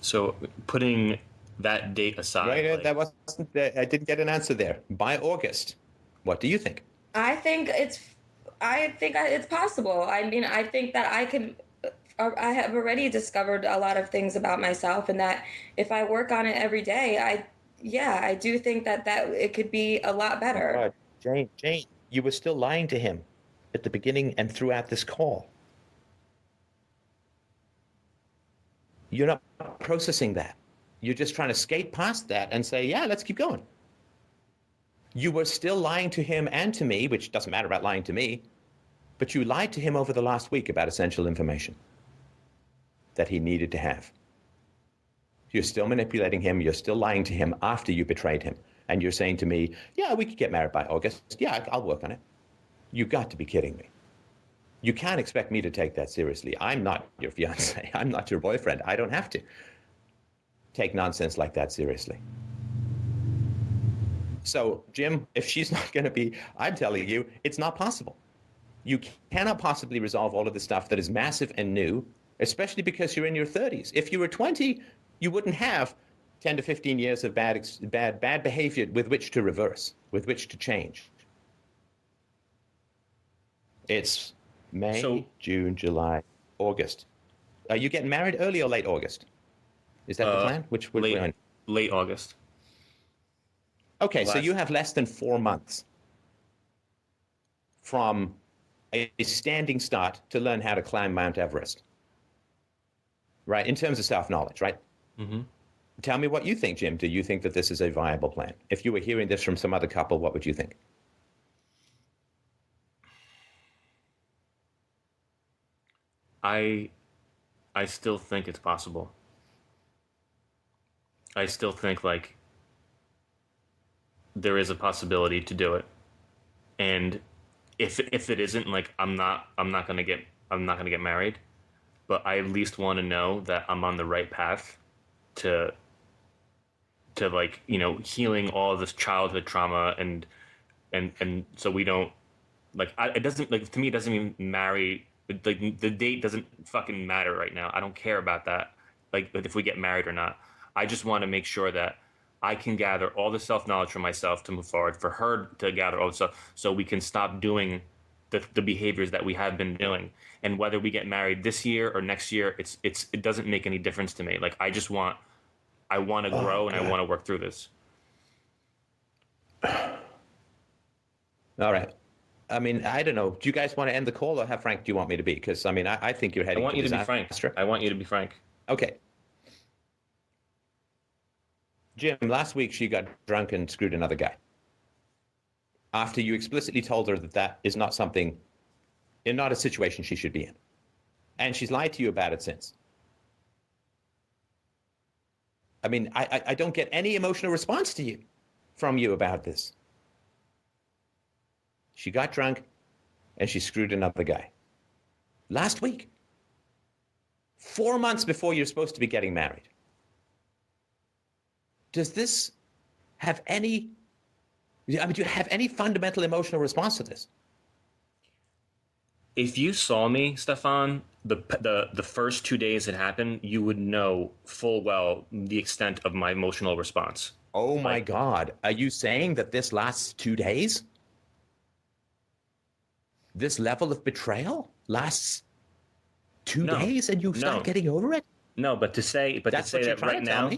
So putting that date aside, Right, that wasn't. I didn't get an answer there. By August, what do you think? I think it's possible. I mean, I think that I have already discovered a lot of things about myself, and that if I work on it every day, yeah, I do think that it could be a lot better. God, Jane, you were still lying to him at the beginning and throughout this call. You're not processing that. You're just trying to skate past that and say, yeah, let's keep going. You were still lying to him and to me, which doesn't matter about lying to me, but you lied to him over the last week about essential information that he needed to have. You're still manipulating him. You're still lying to him after you betrayed him. And you're saying to me, yeah, we could get married by August. Yeah, I'll work on it. You got to be kidding me. You can't expect me to take that seriously. I'm not your fiance. I'm not your boyfriend. I don't have to take nonsense like that seriously. So, Jim, if she's not going to be, I'm telling you, it's not possible. You cannot possibly resolve all of this stuff that is massive and new, especially because you're in your 30s. If you were 20, you wouldn't have 10 to 15 years of bad behavior with which to reverse, with which to change. It's May, June, July, August. Are you getting married early or late August? Is that the plan? Which late August. Okay, so you have less than 4 months from a standing start to learn how to climb Mount Everest. Right, in terms of self-knowledge, right? Mm-hmm. Tell me what you think, Jim. Do you think that this is a viable plan? If you were hearing this from some other couple, what would you think? I still think it's possible. I still think like there is a possibility to do it. And if it isn't, like I'm not gonna get married, but I at least want to know that I'm on the right path to like, you know, healing all this childhood trauma and so we don't like it doesn't, like, to me it doesn't even marry, like the date doesn't fucking matter right now. I don't care about that, like if we get married or not. I just want to make sure that I can gather all the self-knowledge for myself to move forward, for her to gather all the stuff, so we can stop doing the behaviors that we have been doing. And whether we get married this year or next year, it doesn't make any difference to me. Like I want to grow and I want to work through this. All right. I mean, I don't know. Do you guys want to end the call, or how frank do you want me to be? Because, I mean, I think you're heading I want you to be frank. I want you to be frank. Okay. Jim, last week she got drunk and screwed another guy. After you explicitly told her that that is not something, not a situation she should be in. And she's lied to you about it since. I mean, I don't get any emotional response from you about this. She got drunk and she screwed another guy. Last week. 4 months before you're supposed to be getting married. Does this have any, I mean, do you have any fundamental emotional response to this? If you saw me, Stefan, the first 2 days it happened, you would know full well the extent of my emotional response. Oh my God. Are you saying that this lasts 2 days? This level of betrayal lasts 2 days and you start getting over it? No, but to say that right now,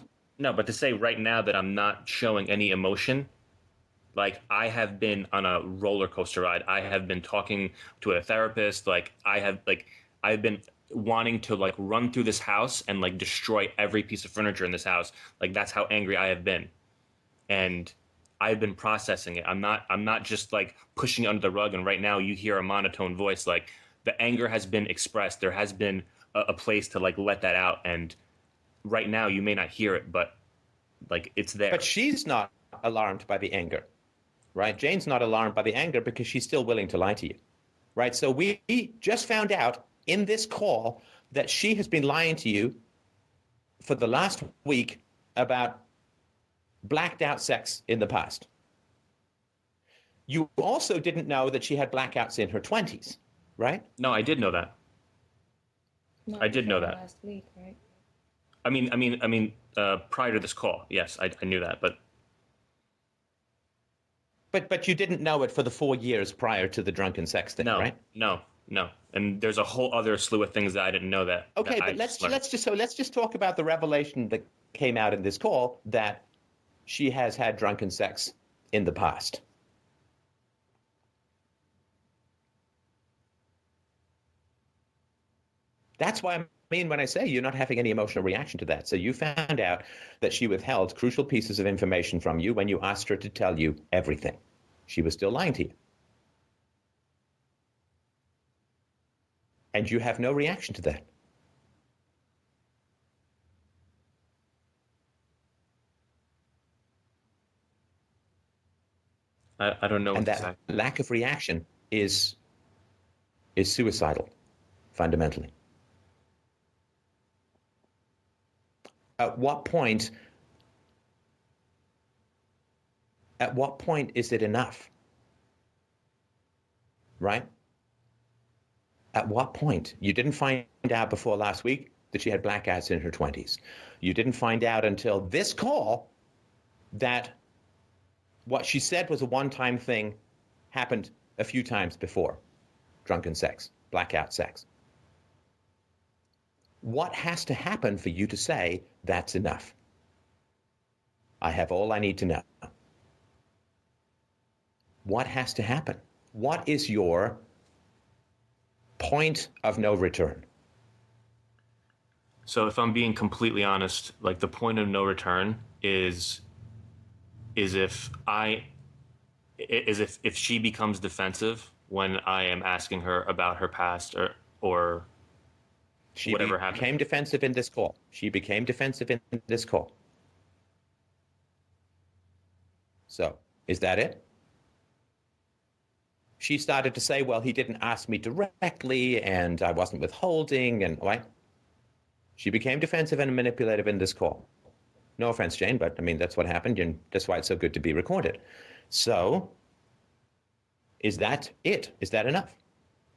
but to say right now that I'm not showing any emotion, like I have been on a roller coaster ride. I have been talking to a therapist. Like I've been wanting to like run through this house and like destroy every piece of furniture in this house. Like that's how angry I have been. And I've been processing it. I'm not just like pushing it under the rug. And right now you hear a monotone voice. Like the anger has been expressed. There has been a place to like let that out. And right now you may not hear it, but like it's there. But she's not alarmed by the anger, right? Jane's not alarmed by the anger because she's still willing to lie to you, right? So we just found out in this call that she has been lying to you for the last week about blacked out sex in the past. You also didn't know that she had blackouts in her 20s, right? No, I did know that. I did know that. Last week, right? I mean, prior to this call, yes, I knew that, But you didn't know it for the 4 years prior to the drunken sex thing, right? No. And there's a whole other slew of things that I didn't know that. Okay, but let's just talk about the revelation that came out in this call that she has had drunken sex in the past. That's why I mean when I say you're not having any emotional reaction to that. So you found out that she withheld crucial pieces of information from you when you asked her to tell you everything. She was still lying to you. And you have no reaction to that. I don't know And what to that say. lack of reaction is suicidal, fundamentally. At what point is it enough? Right? At what point? You didn't find out before last week that she had blackouts in her 20s. You didn't find out until this call that what she said was a one-time thing happened a few times before. Drunken sex, blackout sex. What has to happen for you to say that's enough? I have all I need to know. What has to happen? What is your point of no return? So if I'm being completely honest, like the point of no return is if she becomes defensive when I am asking her about her past or whatever happened. She became defensive in this call. She became defensive in this call. So, is that it? She started to say, well, he didn't ask me directly and I wasn't withholding and right? She became defensive and manipulative in this call. No offense, Jane, but I mean, that's what happened and that's why it's so good to be recorded. So, is that it? Is that enough?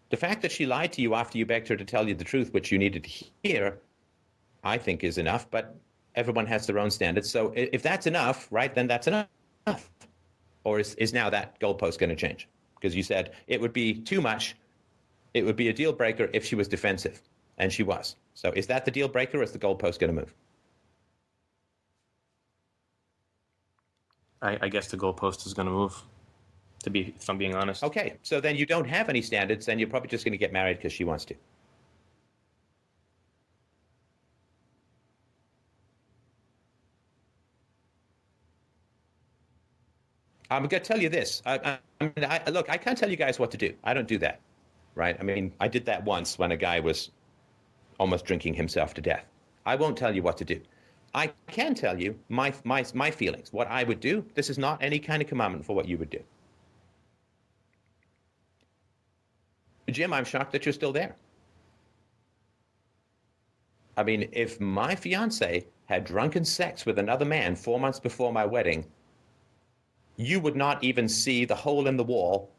The fact that she lied to you after you begged her to tell you the truth, which you needed to hear, I think is enough, but everyone has their own standards. So if that's enough, right, then that's enough. Or is now that goalpost going to change? Because you said it would be too much. It would be a deal breaker if she was defensive, and she was. So is that the deal breaker, or is the goalpost going to move? I guess the goalpost is going to move, if I'm being honest. Okay, so then you don't have any standards, then you're probably just going to get married because she wants to. I'm going to tell you this. Look, I can't tell you guys what to do. I don't do that, right? I mean, I did that once when a guy was almost drinking himself to death. I won't tell you what to do. I can tell you my feelings, what I would do. This is not any kind of commandment for what you would do. Jim, I'm shocked that you're still there. I mean, if my fiance had drunken sex with another man 4 months before my wedding, you would not even see the hole in the wall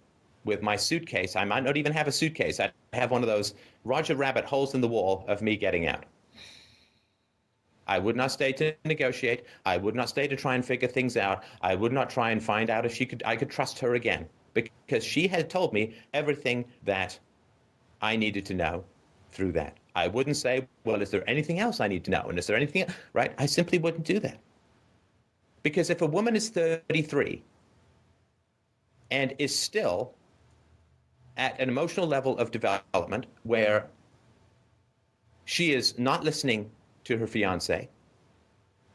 with my suitcase. I might not even have a suitcase. I'd have one of those Roger Rabbit holes in the wall of me getting out. I would not stay to negotiate. I would not stay to try and figure things out. I would not try and find out if I could trust her again, because she had told me everything that I needed to know through that. I wouldn't say, well, is there anything else I need to know? And is there anything, right? I simply wouldn't do that. Because if a woman is 33 and is still at an emotional level of development where she is not listening to her fiance,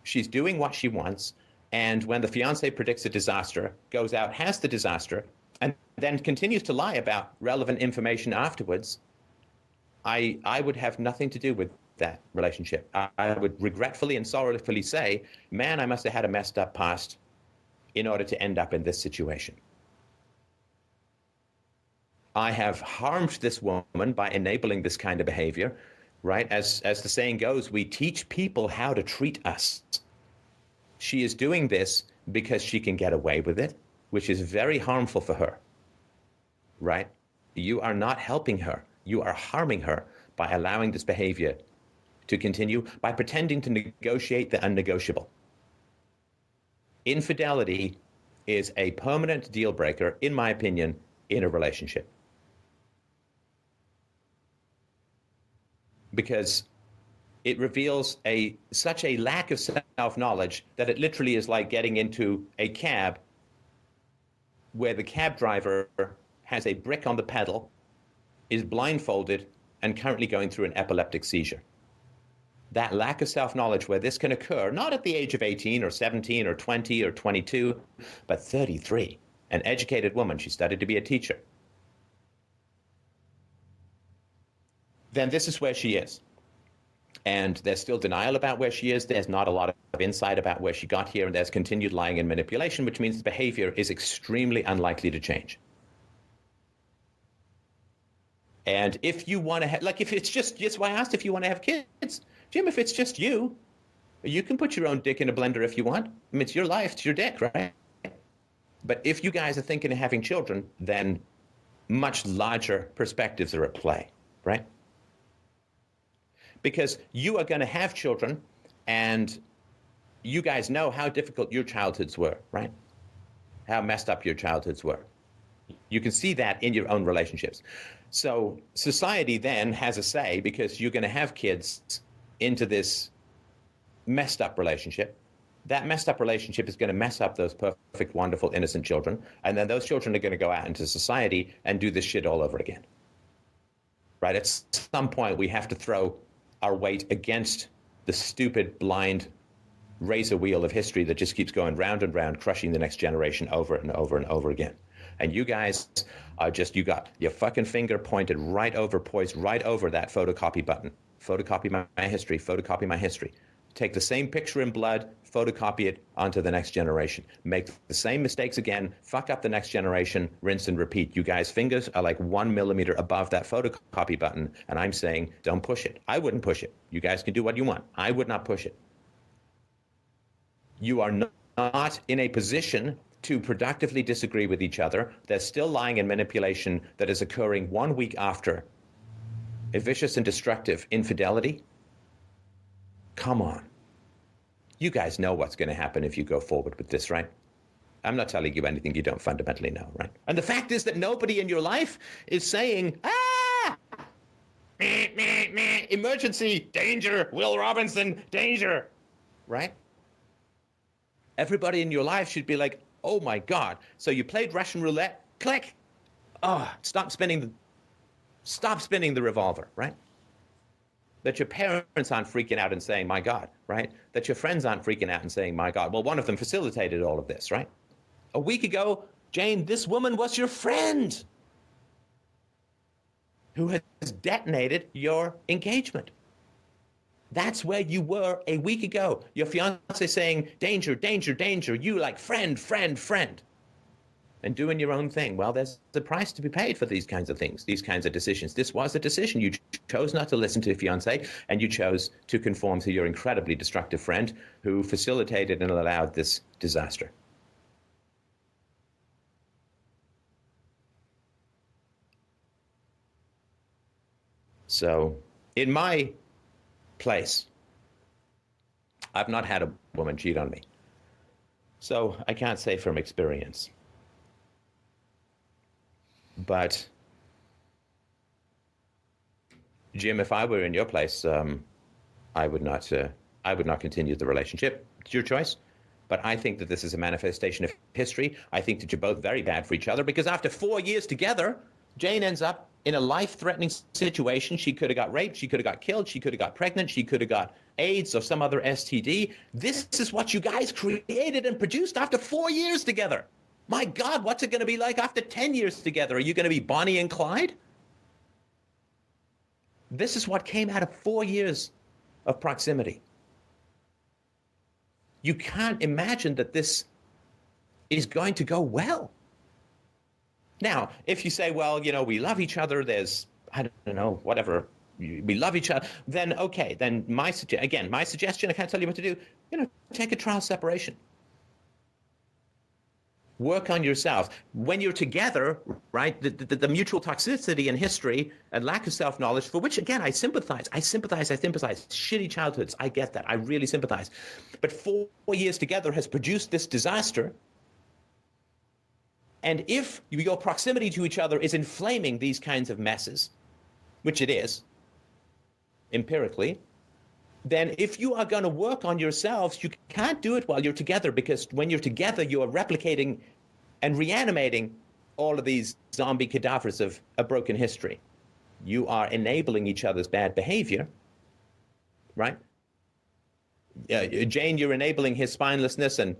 she's doing what she wants, and when the fiance predicts a disaster, goes out, has the disaster, and then continues to lie about relevant information afterwards, I would have nothing to do with that relationship. I would regretfully and sorrowfully say, man, I must have had a messed up past in order to end up in this situation. I have harmed this woman by enabling this kind of behavior, right? As the saying goes, we teach people how to treat us. She is doing this because she can get away with it, which is very harmful for her, right? You are not helping her. You are harming her by allowing this behavior to continue, by pretending to negotiate the unnegotiable. Infidelity is a permanent deal breaker, in my opinion, in a relationship. Because it reveals such a lack of self-knowledge that it literally is like getting into a cab where the cab driver has a brick on the pedal, is blindfolded, and currently going through an epileptic seizure. That lack of self-knowledge where this can occur, not at the age of 18 or 17 or 20 or 22, but 33, an educated woman, she studied to be a teacher. Then this is where she is. And there's still denial about where she is. There's not a lot of insight about where she got here, and there's continued lying and manipulation, which means the behavior is extremely unlikely to change. And if you want to have, like, if it's just, that's why I asked if you want to have kids. Jim, if it's just you can put your own dick in a blender if you want. I mean, it's your life, it's your dick, right? But if you guys are thinking of having children, then much larger perspectives are at play, right? Because you are going to have children, and you guys know how difficult your childhoods were, right? How messed up your childhoods were. You can see that in your own relationships. So society then has a say, because you're going to have kids into this messed up relationship. That messed up relationship is going to mess up those perfect, wonderful, innocent children. And then those children are going to go out into society and do this shit all over again. Right? At some point, we have to throw our weight against the stupid, blind razor wheel of history that just keeps going round and round, crushing the next generation over and over and over again. And you guys are just, you got your fucking finger pointed right over, poised right over that photocopy button. Photocopy my history, photocopy my history. Take the same picture in blood, photocopy it onto the next generation. Make the same mistakes again, fuck up the next generation, rinse and repeat. You guys' fingers are like 1 millimeter above that photocopy button, and I'm saying don't push it. I wouldn't push it. You guys can do what you want. I would not push it. You are not in a position to productively disagree with each other. There's still lying and manipulation that is occurring 1 week after a vicious and destructive infidelity. Come on. You guys know what's going to happen if you go forward with this, right? I'm not telling you anything you don't fundamentally know, right? And the fact is that nobody in your life is saying, meh, meh, meh, emergency, danger, Will Robinson, danger, right? Everybody in your life should be like, oh my God. So you played Russian roulette, click. Oh, stop spinning the revolver, right? That your parents aren't freaking out and saying, my God, right? That your friends aren't freaking out and saying, my God. Well, one of them facilitated all of this, right? A week ago, Jane, this woman was your friend who has detonated your engagement. That's where you were a week ago. Your fiance saying, danger, danger, danger. You like friend, friend, friend. And doing your own thing. Well, there's a price to be paid for these kinds of things, these kinds of decisions. This was a decision. You chose not to listen to your fiance, and you chose to conform to your incredibly destructive friend who facilitated and allowed this disaster. So, in my place, I've not had a woman cheat on me. So, I can't say from experience. But, Jim, if I were in your place, I would not continue the relationship. It's your choice. But I think that this is a manifestation of history. I think that you're both very bad for each other, because after 4 years together, Jane ends up in a life-threatening situation. She could have got raped. She could have got killed. She could have got pregnant. She could have got AIDS or some other STD. This is what you guys created and produced after 4 years together. My God, what's it going to be like after 10 years together? Are you going to be Bonnie and Clyde? This is what came out of 4 years of proximity. You can't imagine that this is going to go well. Now, if you say, well, you know, we love each other, there's, I don't know, whatever, we love each other, then okay, then my suggestion, I can't tell you what to do, you know, take a trial separation. Work on yourself. When you're together, right, the mutual toxicity in history and lack of self-knowledge, for which, again, I sympathize. Shitty childhoods, I get that. I really sympathize. But 4 years together has produced this disaster. And if your proximity to each other is inflaming these kinds of messes, which it is, empirically, then if you are going to work on yourselves, you can't do it while you're together, because when you're together, you are replicating and reanimating all of these zombie cadavers of a broken history. You are enabling each other's bad behavior, right? Jane, you're enabling his spinelessness, and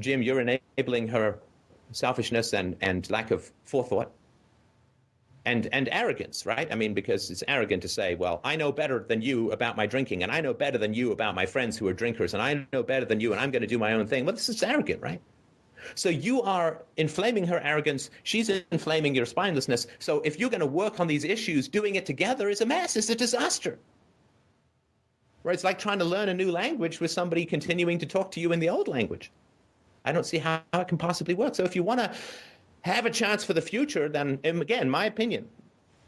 Jim, you're enabling her selfishness and lack of forethought. And arrogance, right? I mean, because it's arrogant to say, well, I know better than you about my drinking, and I know better than you about my friends who are drinkers, and I know better than you, and I'm going to do my own thing. Well, this is arrogant, right? So you are inflaming her arrogance. She's inflaming your spinelessness. So if you're going to work on these issues, doing it together is a mess. It's a disaster. Right? It's like trying to learn a new language with somebody continuing to talk to you in the old language. I don't see how it can possibly work. So if you want to have a chance for the future, then, again, my opinion,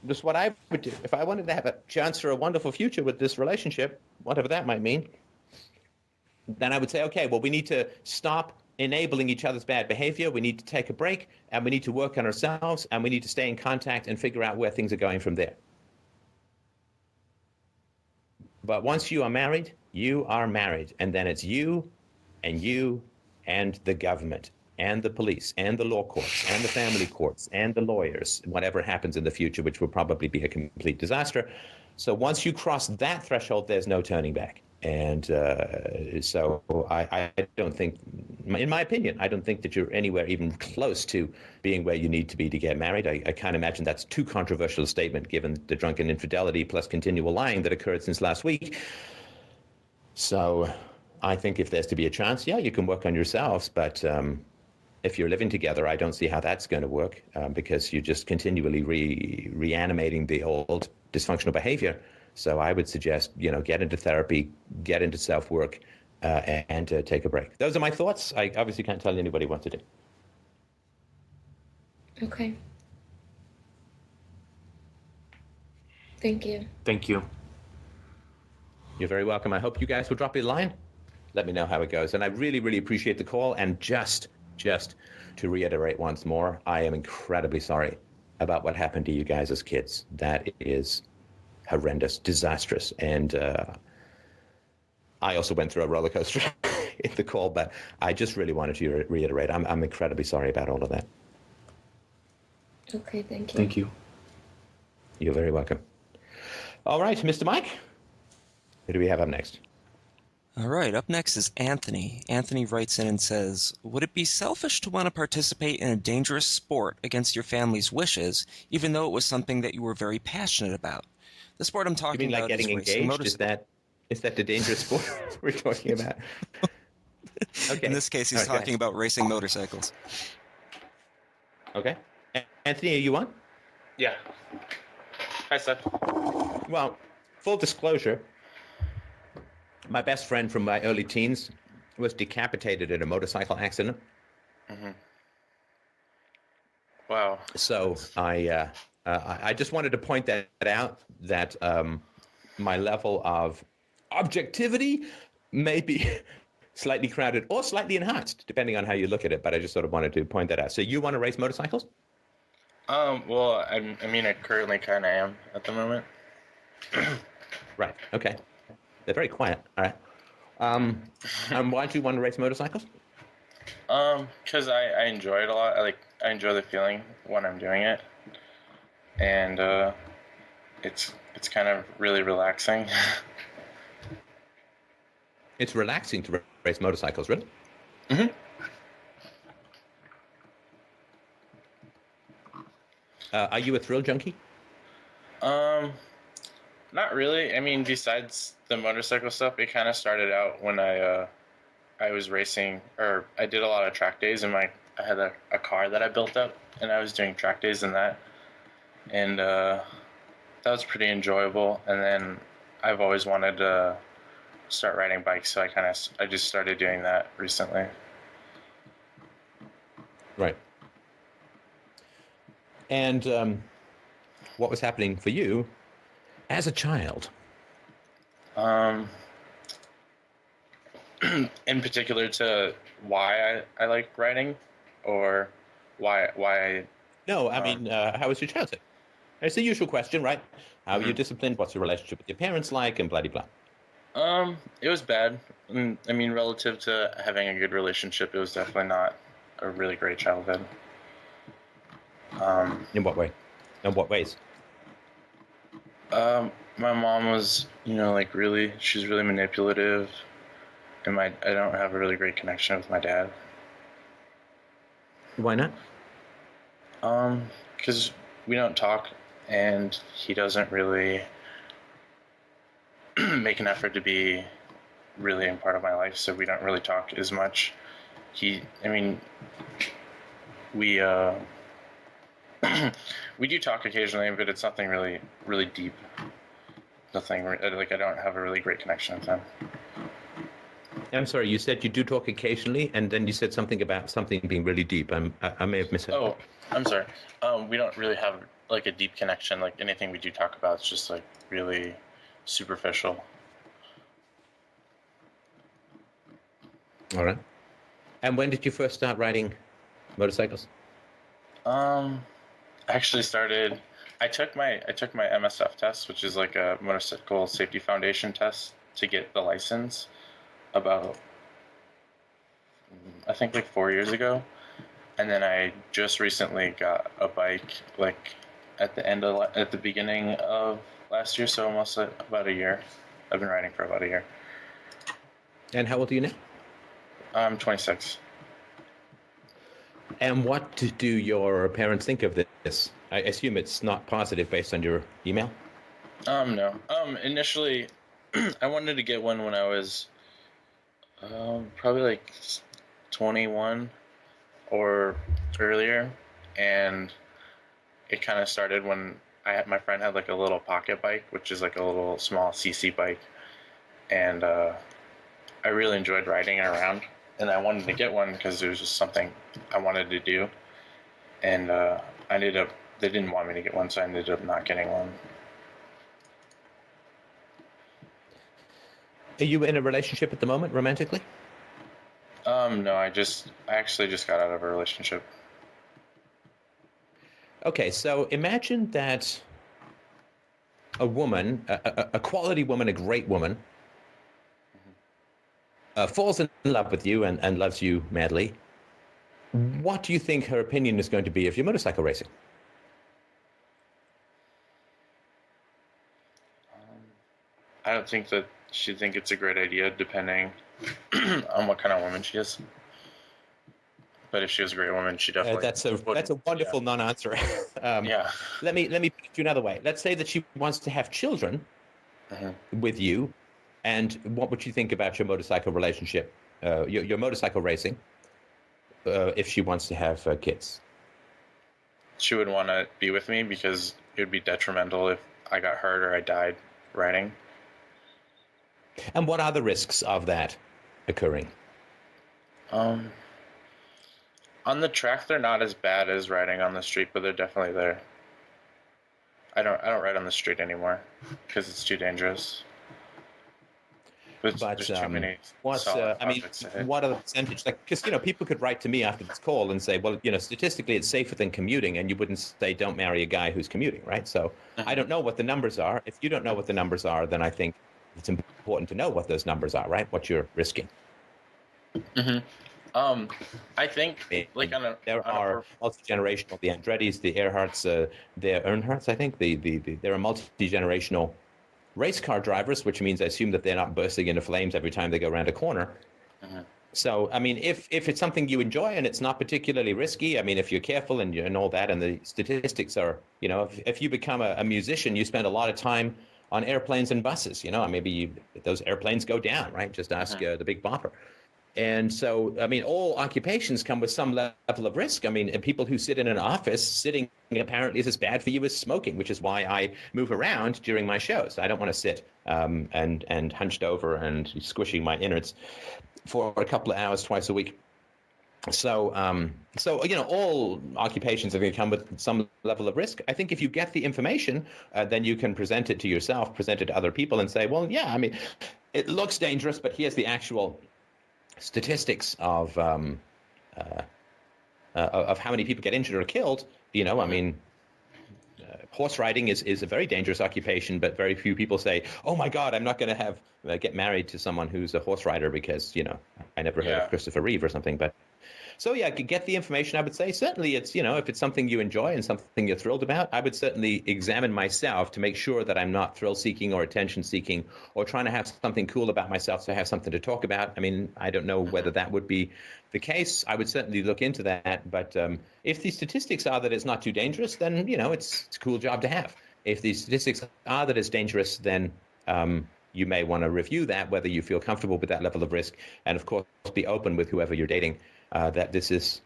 just what I would do. If I wanted to have a chance for a wonderful future with this relationship, whatever that might mean, then I would say, okay, well, we need to stop enabling each other's bad behavior. We need to take a break, and we need to work on ourselves, and we need to stay in contact and figure out where things are going from there. But once you are married, and then it's you and the government and the police and the law courts and the family courts and the lawyers, whatever happens in the future, which will probably be a complete disaster. So once you cross that threshold, there's no turning back. And so I don't think, in my opinion, I don't think that you're anywhere even close to being where you need to be to get married. I can't imagine that's too controversial a statement given the drunken infidelity plus continual lying that occurred since last week. So I think if there's to be a chance, yeah, you can work on yourselves. But if you're living together, I don't see how that's going to work because you're just continually reanimating the old dysfunctional behavior. So I would suggest, get into therapy, get into self-work, and take a break. Those are my thoughts. I obviously can't tell anybody what to do. Okay. Thank you. Thank you. You're very welcome. I hope you guys will drop me a line. Let me know how it goes. And I really, really appreciate the call. And just to reiterate once more, I am incredibly sorry about what happened to you guys as kids. That is horrendous, disastrous. And I also went through a roller coaster in the call, but I just really wanted to reiterate, I'm incredibly sorry about all of that. Okay, thank you. Thank you. You're very welcome. All right, Mr. Mike, who do we have up next? All right, up next is Anthony. Anthony writes in and says, would it be selfish to want to participate in a dangerous sport against your family's wishes, even though it was something that you were very passionate about? The sport I'm talking you mean about like getting is engaged? Is that the dangerous sport we're talking about? Okay. In this case, he's talking about racing motorcycles. Okay. Anthony, are you on? Yeah. Hi, Steph. Well, full disclosure, my best friend from my early teens was decapitated in a motorcycle accident. Mm-hmm. Wow. So I just wanted to point that out, that my level of objectivity may be slightly crowded or slightly enhanced, depending on how you look at it. But I just sort of wanted to point that out. So you want to race motorcycles? Well, I mean, I currently kind of am at the moment. Right. Okay. They're very quiet. All right. And why do you want to race motorcycles? Because I enjoy it a lot. I enjoy the feeling when I'm doing it, and it's kind of really relaxing. It's relaxing to race motorcycles, really? Mm-hmm. Are you a thrill junkie? Not really. I mean, besides the motorcycle stuff, it kind of started out when I was racing, or I did a lot of track days, and I had a car that I built up, and I was doing track days in that, and that was pretty enjoyable. And then I've always wanted to start riding bikes, so I just started doing that recently. Right. And what was happening for you as a child? In particular to why I like riding, or why No, I mean, how was your childhood? It's the usual question, right? How are you disciplined? What's your relationship with your parents like? And blah, blah, blah. It was bad. I mean, relative to having a good relationship, it was definitely not a really great childhood. In what way? In what ways? My mom was, like she's really manipulative, and I don't have a really great connection with my dad. Why not? Because we don't talk, and he doesn't really make an effort to be really a part of my life, so we don't really talk as much. I mean, we we do talk occasionally, but it's nothing really, really deep. Nothing like I don't have a really great connection with him. I'm sorry, you said you do talk occasionally, and then you said something about something being really deep. I may have misheard. Oh, I'm sorry. We don't really have like a deep connection. Like anything we do talk about is just like really superficial. All right. And when did you first start riding motorcycles? I actually started. I took my MSF test, which is like a motorcycle safety foundation test to get the license, about I think like 4 years ago, and then I just recently got a bike like at the beginning of last year, so almost about a year. I've been riding for about a year. And how old are you now? I'm 26. And what do your parents think of this? I assume it's not positive based on your email. No. Initially, I wanted to get one when I was probably like 21 or earlier, and it kind of started when my friend had like a little pocket bike, which is like a little small CC bike, and I really enjoyed riding it around, and I wanted to get one because it was just something I wanted to do, and they didn't want me to get one, so I ended up not getting one. Are you in a relationship at the moment, romantically? No, I actually just got out of a relationship. Okay, so imagine that a woman, a quality woman, a great woman, falls in love with you and loves you madly. What do you think her opinion is going to be of your motorcycle racing? I don't think that she'd think it's a great idea, depending on what kind of woman she is. But if she was a great woman, she definitely. That's a wonderful non-answer. Yeah. Let me put it to you another way. Let's say that she wants to have children with you, and what would you think about your motorcycle relationship, your motorcycle racing, if she wants to have kids? She would want to be with me because it would be detrimental if I got hurt or I died riding. And what are the risks of that occurring? On the track, they're not as bad as riding on the street, but they're definitely there. I don't ride on the street anymore because it's too dangerous. But there's too many. What are the percentage? Like, because people could write to me after this call and say, well, statistically, it's safer than commuting, and you wouldn't say don't marry a guy who's commuting, right? So I don't know what the numbers are. If you don't know what the numbers are, then I think it's important to know what those numbers are, right? What you're risking. I think like there are multi-generational, the Andretti's, the Earharts, the Earnhardts, I think there are multi-generational race car drivers, which means I assume that they're not bursting into flames every time they go around a corner. So, I mean, if it's something you enjoy and it's not particularly risky, I mean, if you're careful and all that, and the statistics are, if you become a musician, you spend a lot of time on airplanes and buses, maybe those airplanes go down, right? Just ask the Big Bopper. And so, I mean, all occupations come with some level of risk. I mean, people who sit in an office, sitting apparently is as bad for you as smoking, which is why I move around during my shows. I don't want to sit and hunched over and squishing my innards for a couple of hours twice a week. So, all occupations are going to come with some level of risk. I think if you get the information, then you can present it to yourself, present it to other people, and say, well, yeah, I mean, it looks dangerous, but here's the actual statistics of how many people get injured or killed. I mean, horse riding is a very dangerous occupation, but very few people say, "Oh my God, I'm not going to have get married to someone who's a horse rider because I never heard of Christopher Reeve or something." But so yeah, get the information. I would say certainly it's if it's something you enjoy and something you're thrilled about, I would certainly examine myself to make sure that I'm not thrill seeking or attention seeking or trying to have something cool about myself to have something to talk about. I mean, I don't know whether that would be the case. I would certainly look into that. But if the statistics are that it's not too dangerous, then it's a cool job to have. If the statistics are that it's dangerous, then you may want to review that, whether you feel comfortable with that level of risk, and of course be open with whoever you're dating that this is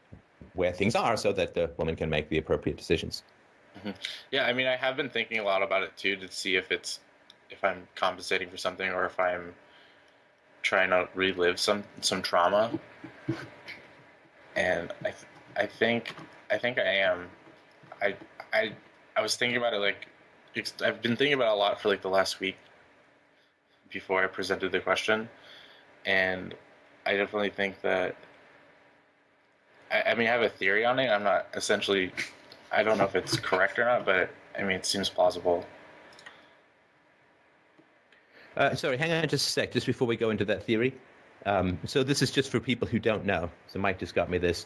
where things are, so that the woman can make the appropriate decisions. Mm-hmm. Yeah, I mean, I have been thinking a lot about it too, to see if I'm compensating for something or if I'm trying to relive some trauma. And I think I am. I was thinking about it, like I've been thinking about it a lot for like the last week before I presented the question, and I definitely think that. I mean, I have a theory on it. I'm not essentially. I don't know if it's correct or not, but I mean, it seems plausible. Sorry, hang on just a sec, just before we go into that theory. So this is just for people who don't know. So Mike just got me this.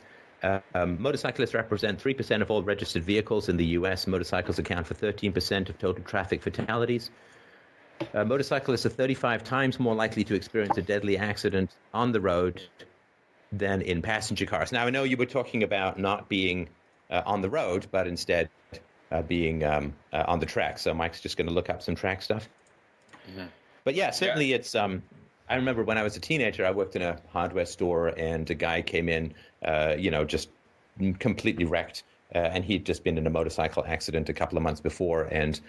Motorcyclists represent 3% of all registered vehicles in the U.S. Motorcycles account for 13% of total traffic fatalities. Motorcyclists are 35 times more likely to experience a deadly accident on the road than in passenger cars. Now, I know you were talking about not being on the road, but instead being on the track. So Mike's just going to look up some track stuff. Mm-hmm. But yeah, certainly it's... I remember when I was a teenager, I worked in a hardware store, and a guy came in, just completely wrecked. And he'd just been in a motorcycle accident a couple of months before, and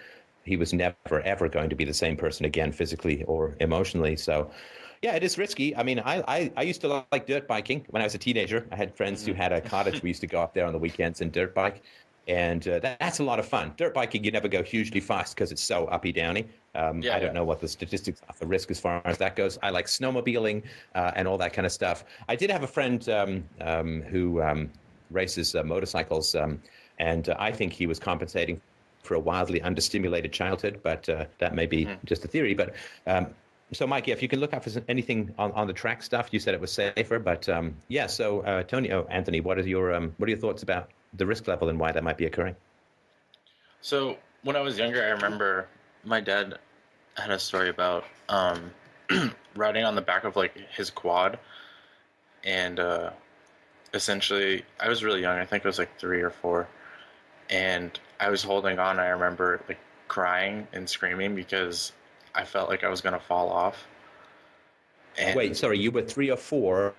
he was never, ever going to be the same person again, physically or emotionally. So... yeah, it is risky. I mean, I used to like dirt biking when I was a teenager. I had friends who had a cottage. We used to go up there on the weekends and dirt bike. And that's a lot of fun. Dirt biking, you never go hugely fast because it's so uppy downy. I don't know what the statistics are for risk as far as that goes. I like snowmobiling and all that kind of stuff. I did have a friend who races motorcycles, and I think he was compensating for a wildly understimulated childhood, but that may be just a theory. But so, Mike, yeah, if you can look up for anything on the track stuff, you said it was safer, but yeah. So, Anthony, what are your thoughts about the risk level and why that might be occurring? So, when I was younger, I remember my dad had a story about riding on the back of like his quad, and essentially, I was really young. I think I was like 3 or 4, and I was holding on. I remember like crying and screaming because I felt like I was going to fall off. And wait, sorry, you were 3 or 4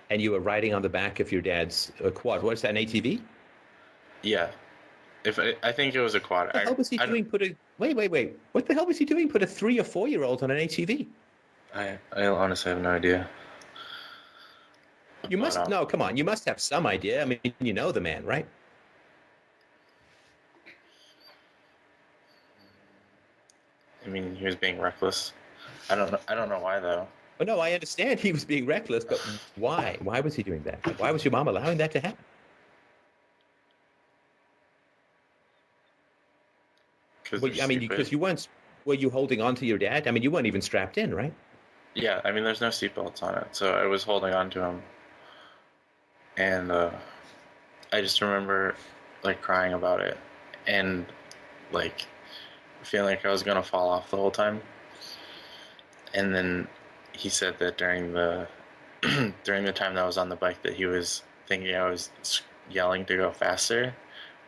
and you were riding on the back of your dad's quad. What's that, an ATV? Yeah. I think it was a quad. What the hell was he doing? Wait. What the hell was he doing? Put a 3 or 4-year-old on an ATV? I honestly have no idea. You must no, come on. You must have some idea. I mean, you know the man, right? I mean, he was being reckless. I don't know why though. Oh, no, I understand he was being reckless, but why? Why was he doing that? Why was your mom allowing that to happen? I mean, because you weren't. Were you holding on to your dad? I mean, you weren't even strapped in, right? Yeah, I mean, there's no seatbelts on it, so I was holding on to him, and I just remember like crying about it, and like feeling like I was gonna fall off the whole time. And then he said that during the during the time that I was on the bike, that he was thinking I was yelling to go faster,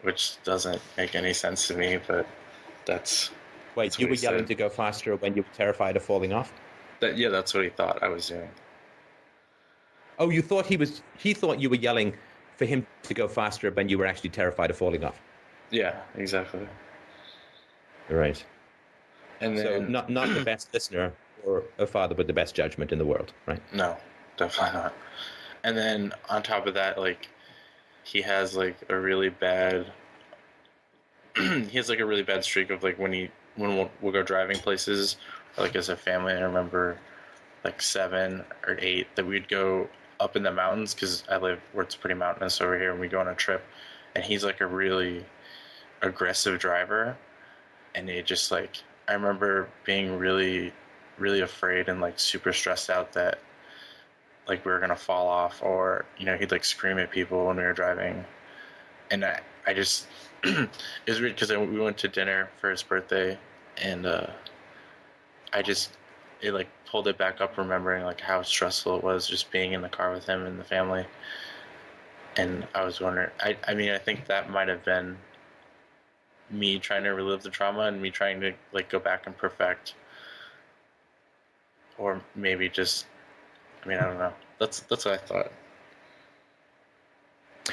which doesn't make any sense to me, but that's... Wait, you were yelling to go faster when you were terrified of falling off? Yeah, that's what he thought I was doing. Oh, you thought he thought you were yelling for him to go faster when you were actually terrified of falling off? Yeah, exactly. Right. And then, so not the best listener or a father with the best judgment in the world, right? No, definitely not. And then on top of that, like, he has like a really bad streak of like when we'll go driving places, or, like as a family. I remember like 7 or 8 that we'd go up in the mountains, because I live where it's pretty mountainous over here, and we go on a trip, and he's like a really aggressive driver, and it just like I remember being really, really afraid and like super stressed out that like we were gonna fall off, or he'd like scream at people when we were driving, and I just it was weird because we went to dinner for his birthday, and I just it like pulled it back up, remembering like how stressful it was just being in the car with him and the family. And I was wondering, I mean, I think that might have been me trying to relive the trauma and me trying to like go back and perfect, or maybe just, I mean, I don't know. That's what I thought.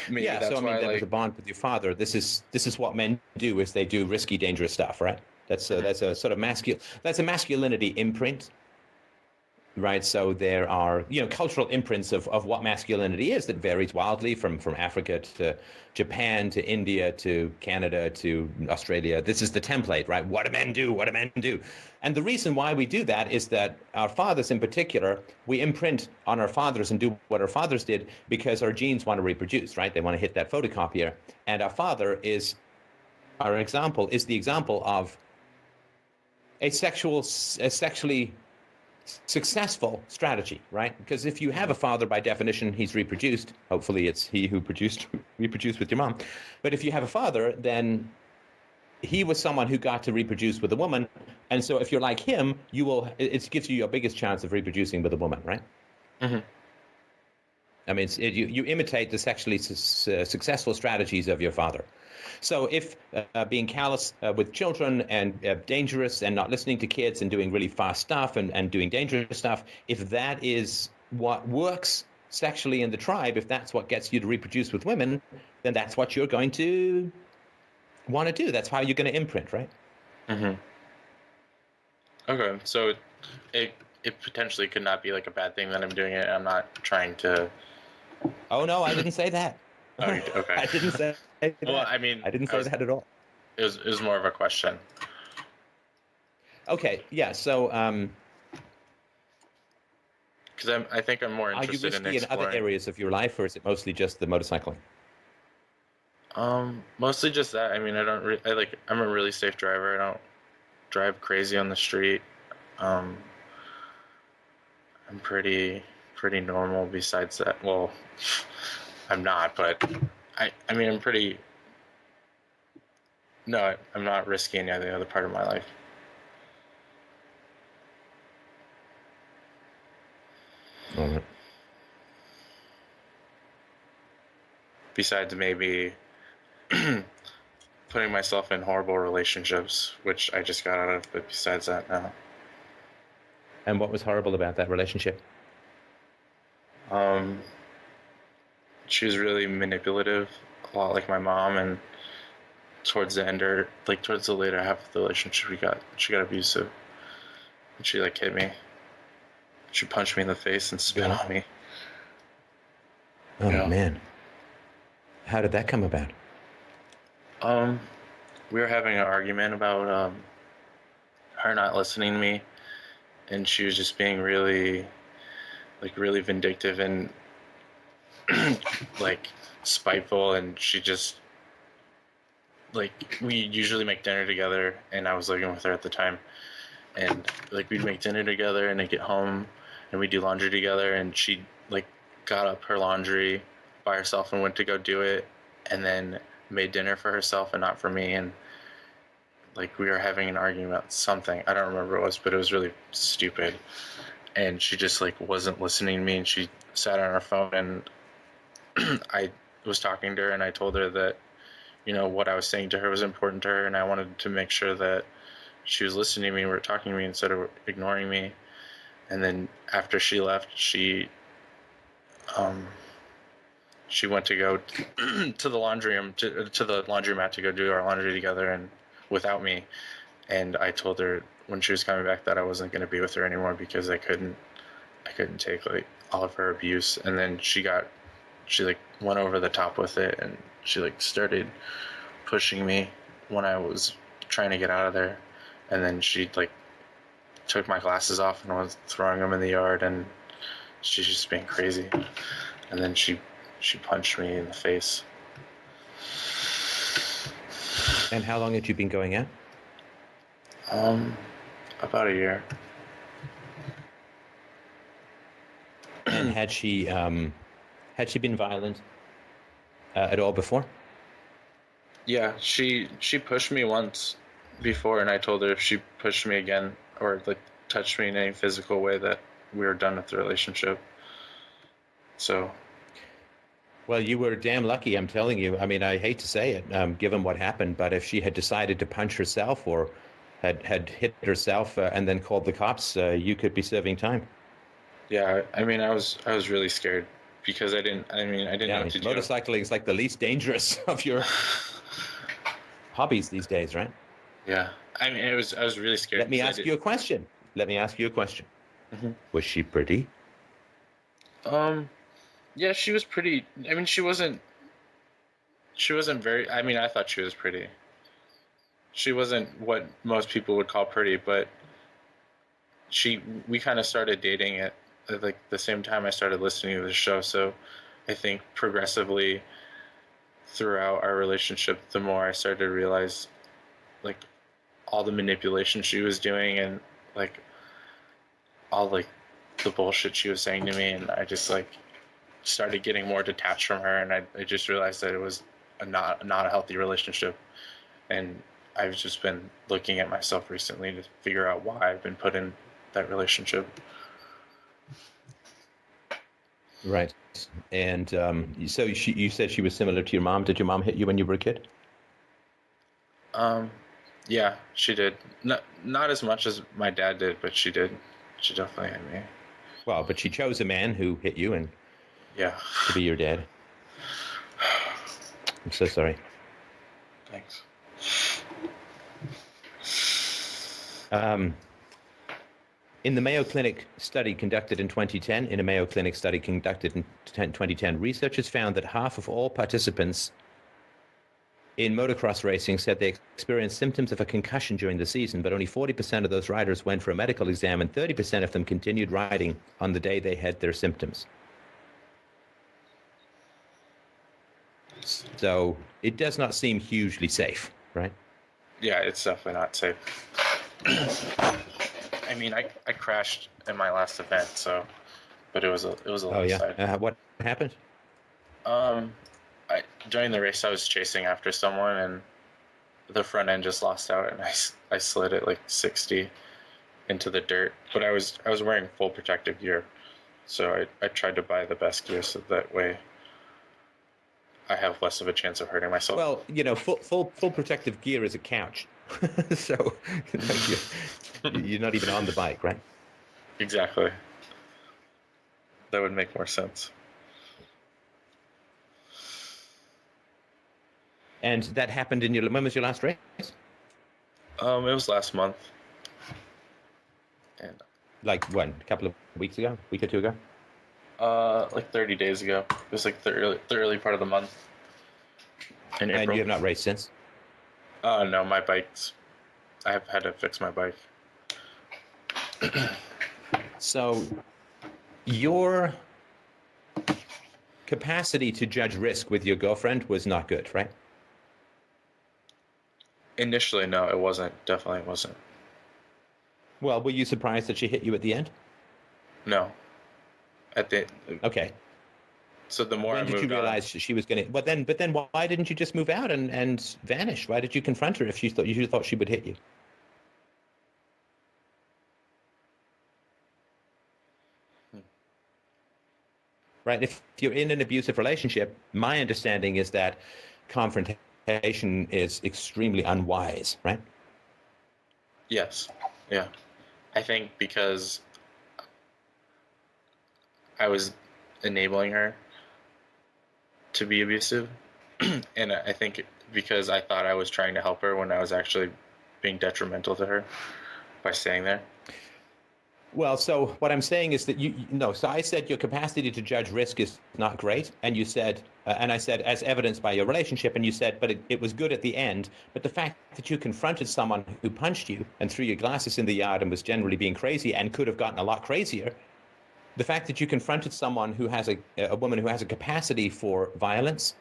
Maybe Yeah, that's so I mean, why, there was like, a bond with your father. This is what men do, is they do risky, dangerous stuff, right? That's a sort of masculinity imprint, right? So there are, cultural imprints of what masculinity is that varies wildly from Africa to Japan to India to Canada to Australia. This is the template, right? What do men do? What do men do? And the reason why we do that is that our fathers in particular, we imprint on our fathers and do what our fathers did because our genes want to reproduce, right? They want to hit that photocopier. And our example is the example of a sexually successful strategy, right? Because if you have a father, by definition, he's reproduced. Hopefully it's he who reproduced with your mom. But if you have a father, then he was someone who got to reproduce with a woman. And so if you're like him, it gives you your biggest chance of reproducing with a woman, right? mm-hmm. I mean, you imitate the sexually successful strategies of your father. So if being callous with children and dangerous and not listening to kids and doing really fast stuff and doing dangerous stuff, if that is what works sexually in the tribe, if that's what gets you to reproduce with women, then that's what you're going to want to do. That's how you're going to imprint, right? Mm-hmm. Okay, so it potentially could not be like a bad thing that I'm doing it. I'm not trying to. Oh no, I didn't say that. Oh, okay. I didn't say that. Well, I mean, I didn't say that at all. It was more of a question. Okay, yeah. So, because I think I'm more are you interested in risky in exploring. other areas of your life, or is it mostly just the motorcycling? Mostly just that. I mean, I'm a really safe driver. I don't drive crazy on the street. I'm pretty normal besides that. Well, I'm not, but I mean, I'm pretty. No, I'm not risky in any other part of my life. All right. Besides maybe putting myself in horrible relationships, which I just got out of, but besides that, no. And what was horrible about that relationship? She was really manipulative, a lot like my mom, and towards the end, or like towards the later half of the relationship, she got abusive. And she like hit me. She punched me in the face and spit on me. Oh man. How did that come about? We were having an argument about her not listening to me, and she was just being really vindictive and like spiteful, and she just like, we usually make dinner together, and I was living with her at the time, and like we'd make dinner together and I'd get home and we'd do laundry together, and she like got up her laundry by herself and went to go do it, and then made dinner for herself and not for me. And like we were having an argument about something, I don't remember what it was, but it was really stupid, and she just like wasn't listening to me, and she sat on her phone, and I was talking to her, and I told her that what I was saying to her was important to her, and I wanted to make sure that she was listening to me, or talking to me instead of ignoring me. And then after she left, she went to go to the laundry room, to the laundromat to go do our laundry together, and without me. And I told her when she was coming back that I wasn't going to be with her anymore because I couldn't take like all of her abuse. And then she like went over the top with it, and she like started pushing me when I was trying to get out of there. And then she like took my glasses off and was throwing them in the yard, and she's just being crazy. And then she punched me in the face. And how long had you been going out? About a year. And had she been violent at all before? Yeah, she pushed me once before, and I told her if she pushed me again or like touched me in any physical way that we were done with the relationship. So, Well, you were damn lucky, I'm telling you. I mean, I hate to say it, given what happened, but if she had decided to punch herself or had hit herself and then called the cops, you could be serving time. yeah, I mean, I was really scared because I didn't know what to do. Motorcycling is like the least dangerous of your hobbies these days, right? Yeah, I mean, I was really scared. Let me ask you a question. Mhm. Was she pretty? Yeah, she was pretty. I mean, she wasn't very. I mean, I thought she was pretty. She wasn't what most people would call pretty, but we kind of started dating at like the same time I started listening to the show. So I think progressively throughout our relationship, the more I started to realize like all the manipulation she was doing and like all like the bullshit she was saying to me, and I just like started getting more detached from her, and I just realized that it was not a healthy relationship, and I've just been looking at myself recently to figure out why I've been put in that relationship. Right. And so you said she was similar to your mom. Did your mom hit you when you were a kid? Yeah, she did. Not as much as my dad did, but she did. She definitely hit me. Well, but she chose a man who hit you and Yeah. to be your dad. I'm so sorry. Thanks. In the Mayo Clinic study conducted in 2010, researchers found that half of all participants in motocross racing said they experienced symptoms of a concussion during the season, but only 40% of those riders went for a medical exam, and 30% of them continued riding on the day they had their symptoms. So it does not seem hugely safe, right? Yeah, it's definitely not safe. I mean, I crashed in my last event, so, but it was a Oh, yeah. side. What happened? During the race, I was chasing after someone, and the front end just lost out, and I slid at like 60 into the dirt. But I was wearing full protective gear, so I tried to buy the best gear so that way I have less of a chance of hurting myself. Well, you know, full protective gear is a couch, so you know, you're not even on the bike, right? Exactly. That would make more sense. And that happened when was your last race? It was last month. And Like when? A couple of weeks ago? Week or two ago? like 30 days ago. It was like the early part of the month. In April. And you have not raced since? No, my bike's. I have had to fix my bike. So your capacity to judge risk with your girlfriend was not good, right? Initially, no, it wasn't. Definitely wasn't. Well, were you surprised that she hit you at the end? No. Okay. So the more When I did moved you realize she was going to? But then, why didn't you just move out and vanish? Why did you confront her if you thought she would hit you? Right. If you're in an abusive relationship, my understanding is that confrontation is extremely unwise, right? Yes. Yeah. I think because I was enabling her to be abusive, and I think because I thought I was trying to help her when I was actually being detrimental to her by staying there. Well, so what I'm saying is that so I said your capacity to judge risk is not great, and you said, and I said as evidenced by your relationship, and you said, but it was good at the end. But the fact that you confronted someone who punched you and threw your glasses in the yard and was generally being crazy and could have gotten a lot crazier, the fact that you confronted someone who has a woman who has a capacity for violence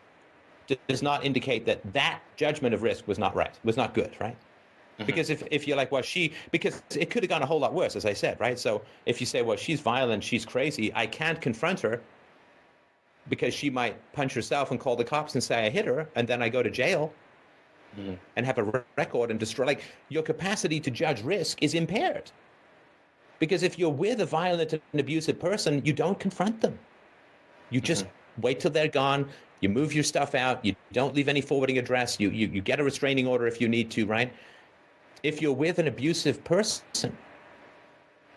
does not indicate that that judgment of risk was not right, was not good, right? Because if you're like, well, because it could have gone a whole lot worse, as I said, right? So if you say, well, she's violent, she's crazy, I can't confront her because she might punch herself and call the cops and say I hit her, and then I go to jail and have a record and destroy. Like, your capacity to judge risk is impaired. Because if you're with a violent and abusive person, you don't confront them. You just wait till they're gone. You move your stuff out. You don't leave any forwarding address. You get a restraining order if you need to, right? If you're with an abusive person,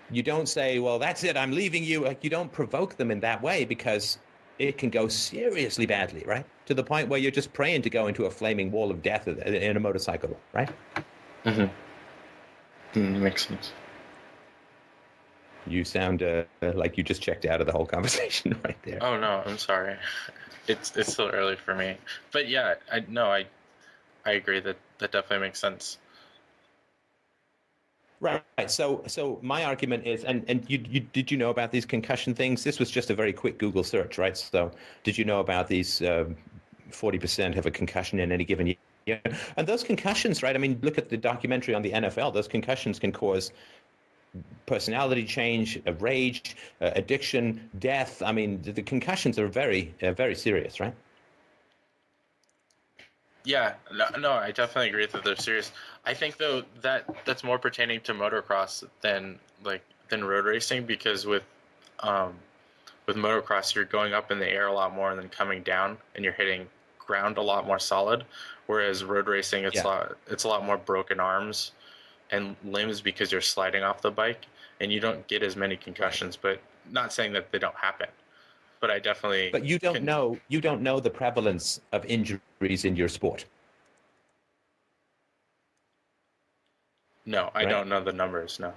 you don't say, well, that's it, I'm leaving you. Like, you don't provoke them in that way, because it can go seriously badly, right? To the point where you're just praying to go into a flaming wall of death in a motorcycle, right? Makes sense. You sound like you just checked out of the whole conversation right there. Oh no, I'm sorry. It's still early for me. But yeah, I agree that definitely makes sense. Right. So my argument is, and you did you know about these concussion things? This was just a very quick Google search, right? So did you know about these 40% have a concussion in any given year? And those concussions, right? I mean, look at the documentary on the NFL. Those concussions can cause personality change, rage, addiction, death. I mean, the concussions are very, very serious, right? Yeah, no, I definitely agree that they're serious. I think though that's more pertaining to motocross than road racing, because with motocross you're going up in the air a lot more and then coming down, and you're hitting ground a lot more solid, whereas road racing it's a lot more broken arms and limbs because you're sliding off the bike, and you don't get as many concussions. But not saying that they don't happen. But I definitely. But you don't know the prevalence of injuries in your sport. No, I don't know the numbers. No.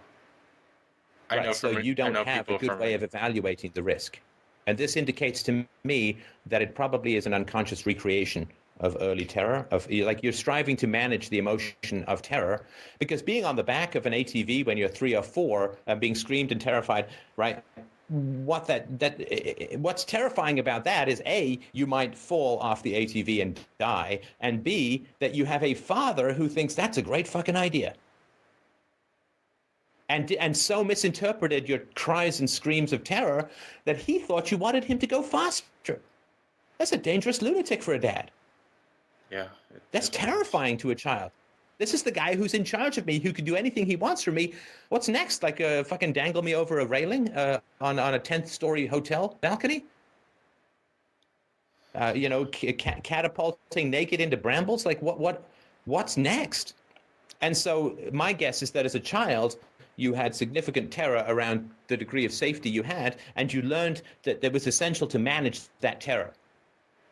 I know so you don't have a good way of evaluating the risk, and this indicates to me that it probably is an unconscious recreation of early terror. Of like, you're striving to manage the emotion of terror, because being on the back of an ATV when you're 3 or 4 and being screamed and terrified, right? What's terrifying about that is, A, you might fall off the ATV and die, and B, that you have a father who thinks that's a great fucking idea, and so misinterpreted your cries and screams of terror that he thought you wanted him to go faster. That's a dangerous lunatic for a dad. Yeah, that's terrifying to a child. This is the guy who's in charge of me, who can do anything he wants from me. What's next? Like, fucking dangle me over a railing on a 10th-story hotel balcony? Catapulting naked into brambles? Like, what's next? And so my guess is that as a child, you had significant terror around the degree of safety you had, and you learned that it was essential to manage that terror.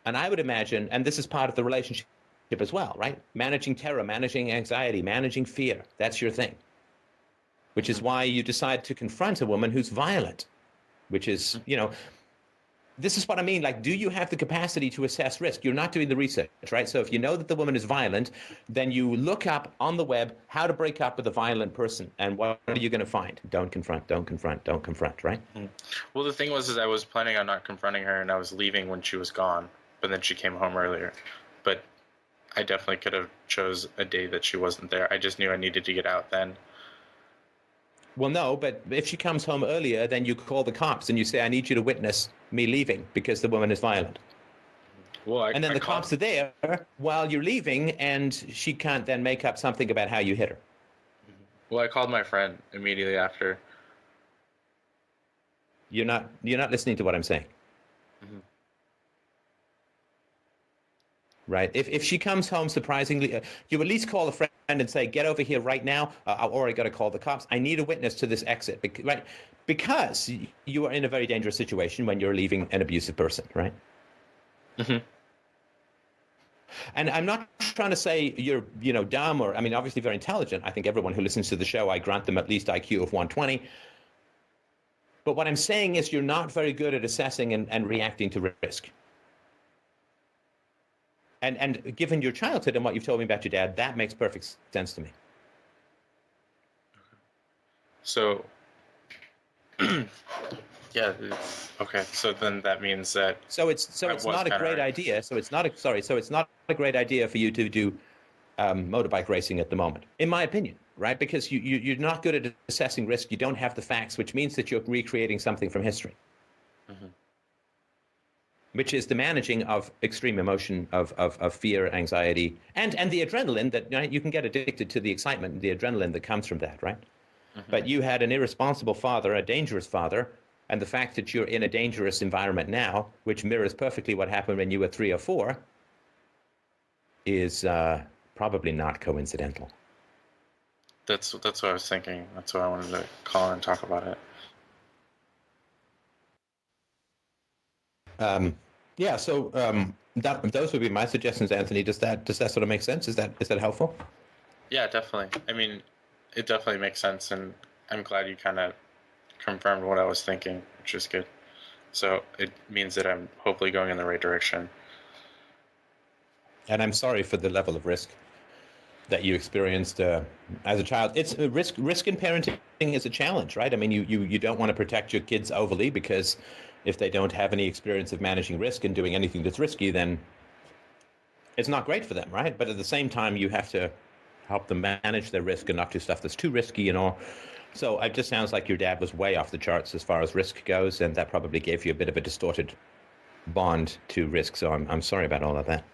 And I would imagine, and this is part of the relationship as well, right? Managing terror, managing anxiety, managing fear. That's your thing. Which is why you decide to confront a woman who's violent, which is, this is what I mean. Like, do you have the capacity to assess risk? You're not doing the research, right? So if you know that the woman is violent, then you look up on the web how to break up with a violent person. And what are you going to find? Don't confront, don't confront, don't confront, right? Well, the thing was I was planning on not confronting her, and I was leaving when she was gone. But then she came home earlier. But I definitely could have chose a day that she wasn't there. I just knew I needed to get out then. Well, no, but if she comes home earlier, then you call the cops and you say, I need you to witness me leaving because the woman is violent. Well, and then the cops are there while you're leaving, and she can't then make up something about how you hit her. Well, I called my friend immediately after. You're not listening to what I'm saying. Right. If she comes home surprisingly, you at least call a friend and say, get over here right now, or I got to call the cops. I need a witness to this exit, right? Because you are in a very dangerous situation when you're leaving an abusive person, right? And I'm not trying to say you're, dumb or, obviously very intelligent. I think everyone who listens to the show, I grant them at least IQ of 120. But what I'm saying is you're not very good at assessing and reacting to risk. And given your childhood and what you've told me about your dad, that makes perfect sense to me. So Yeah. Okay. So then that means that So it's not a great idea. So it's not a great idea for you to do motorbike racing at the moment, in my opinion, right? Because you're not good at assessing risk. You don't have the facts, which means that you're recreating something from history, which is the managing of extreme emotion, of fear, anxiety, and the adrenaline that you can get addicted to the excitement and the adrenaline that comes from that, right? But you had an irresponsible father, a dangerous father, and the fact that you're in a dangerous environment now, which mirrors perfectly what happened when you were 3 or 4, is probably not coincidental. That's what I was thinking. That's why I wanted to call and talk about it. Yeah. So those would be my suggestions, Anthony. Does that sort of make sense? Is that helpful? Yeah, definitely. I mean, it definitely makes sense, and I'm glad you kind of confirmed what I was thinking, which is good. So it means that I'm hopefully going in the right direction. And I'm sorry for the level of risk that you experienced as a child. It's a risk in parenting is a challenge, right? I mean, you don't want to protect your kids overly, because if they don't have any experience of managing risk and doing anything that's risky, then it's not great for them, right? But at the same time, you have to help them manage their risk and not do stuff that's too risky and all. So it just sounds like your dad was way off the charts as far as risk goes, and that probably gave you a bit of a distorted bond to risk. So I'm sorry about all of that.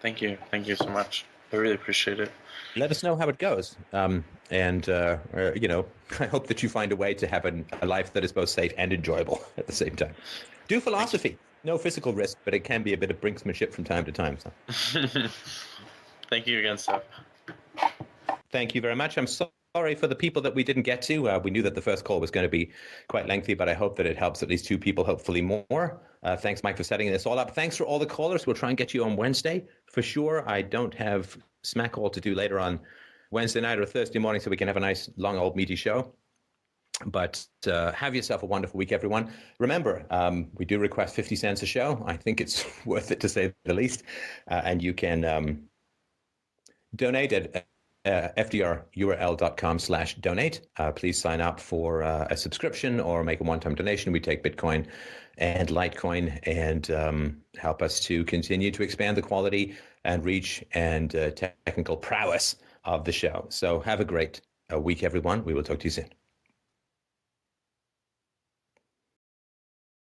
Thank you so much. I really appreciate it. Let us know how it goes, and I hope that you find a way to have a life that is both safe and enjoyable at the same time. Do philosophy. No physical risk, but it can be a bit of brinksmanship from time to time. So. Thank you again, Steph. Thank you very much. I'm sorry for the people that we didn't get to. We knew that the first call was going to be quite lengthy, but I hope that it helps at least 2 people, hopefully more. Thanks, Mike, for setting this all up. Thanks for all the callers. We'll try and get you on Wednesday for sure. I don't have smack all to do later on Wednesday night or Thursday morning, so we can have a nice, long, old, meaty show. But have yourself a wonderful week, everyone. Remember, we do request 50 cents a show. I think it's worth it, to say the least. And you can donate at fdrurl.com/donate. Please sign up for a subscription or make a one-time donation. We take Bitcoin and Litecoin, and help us to continue to expand the quality and reach and technical prowess of the show. So have a great week, everyone. We will talk to you soon.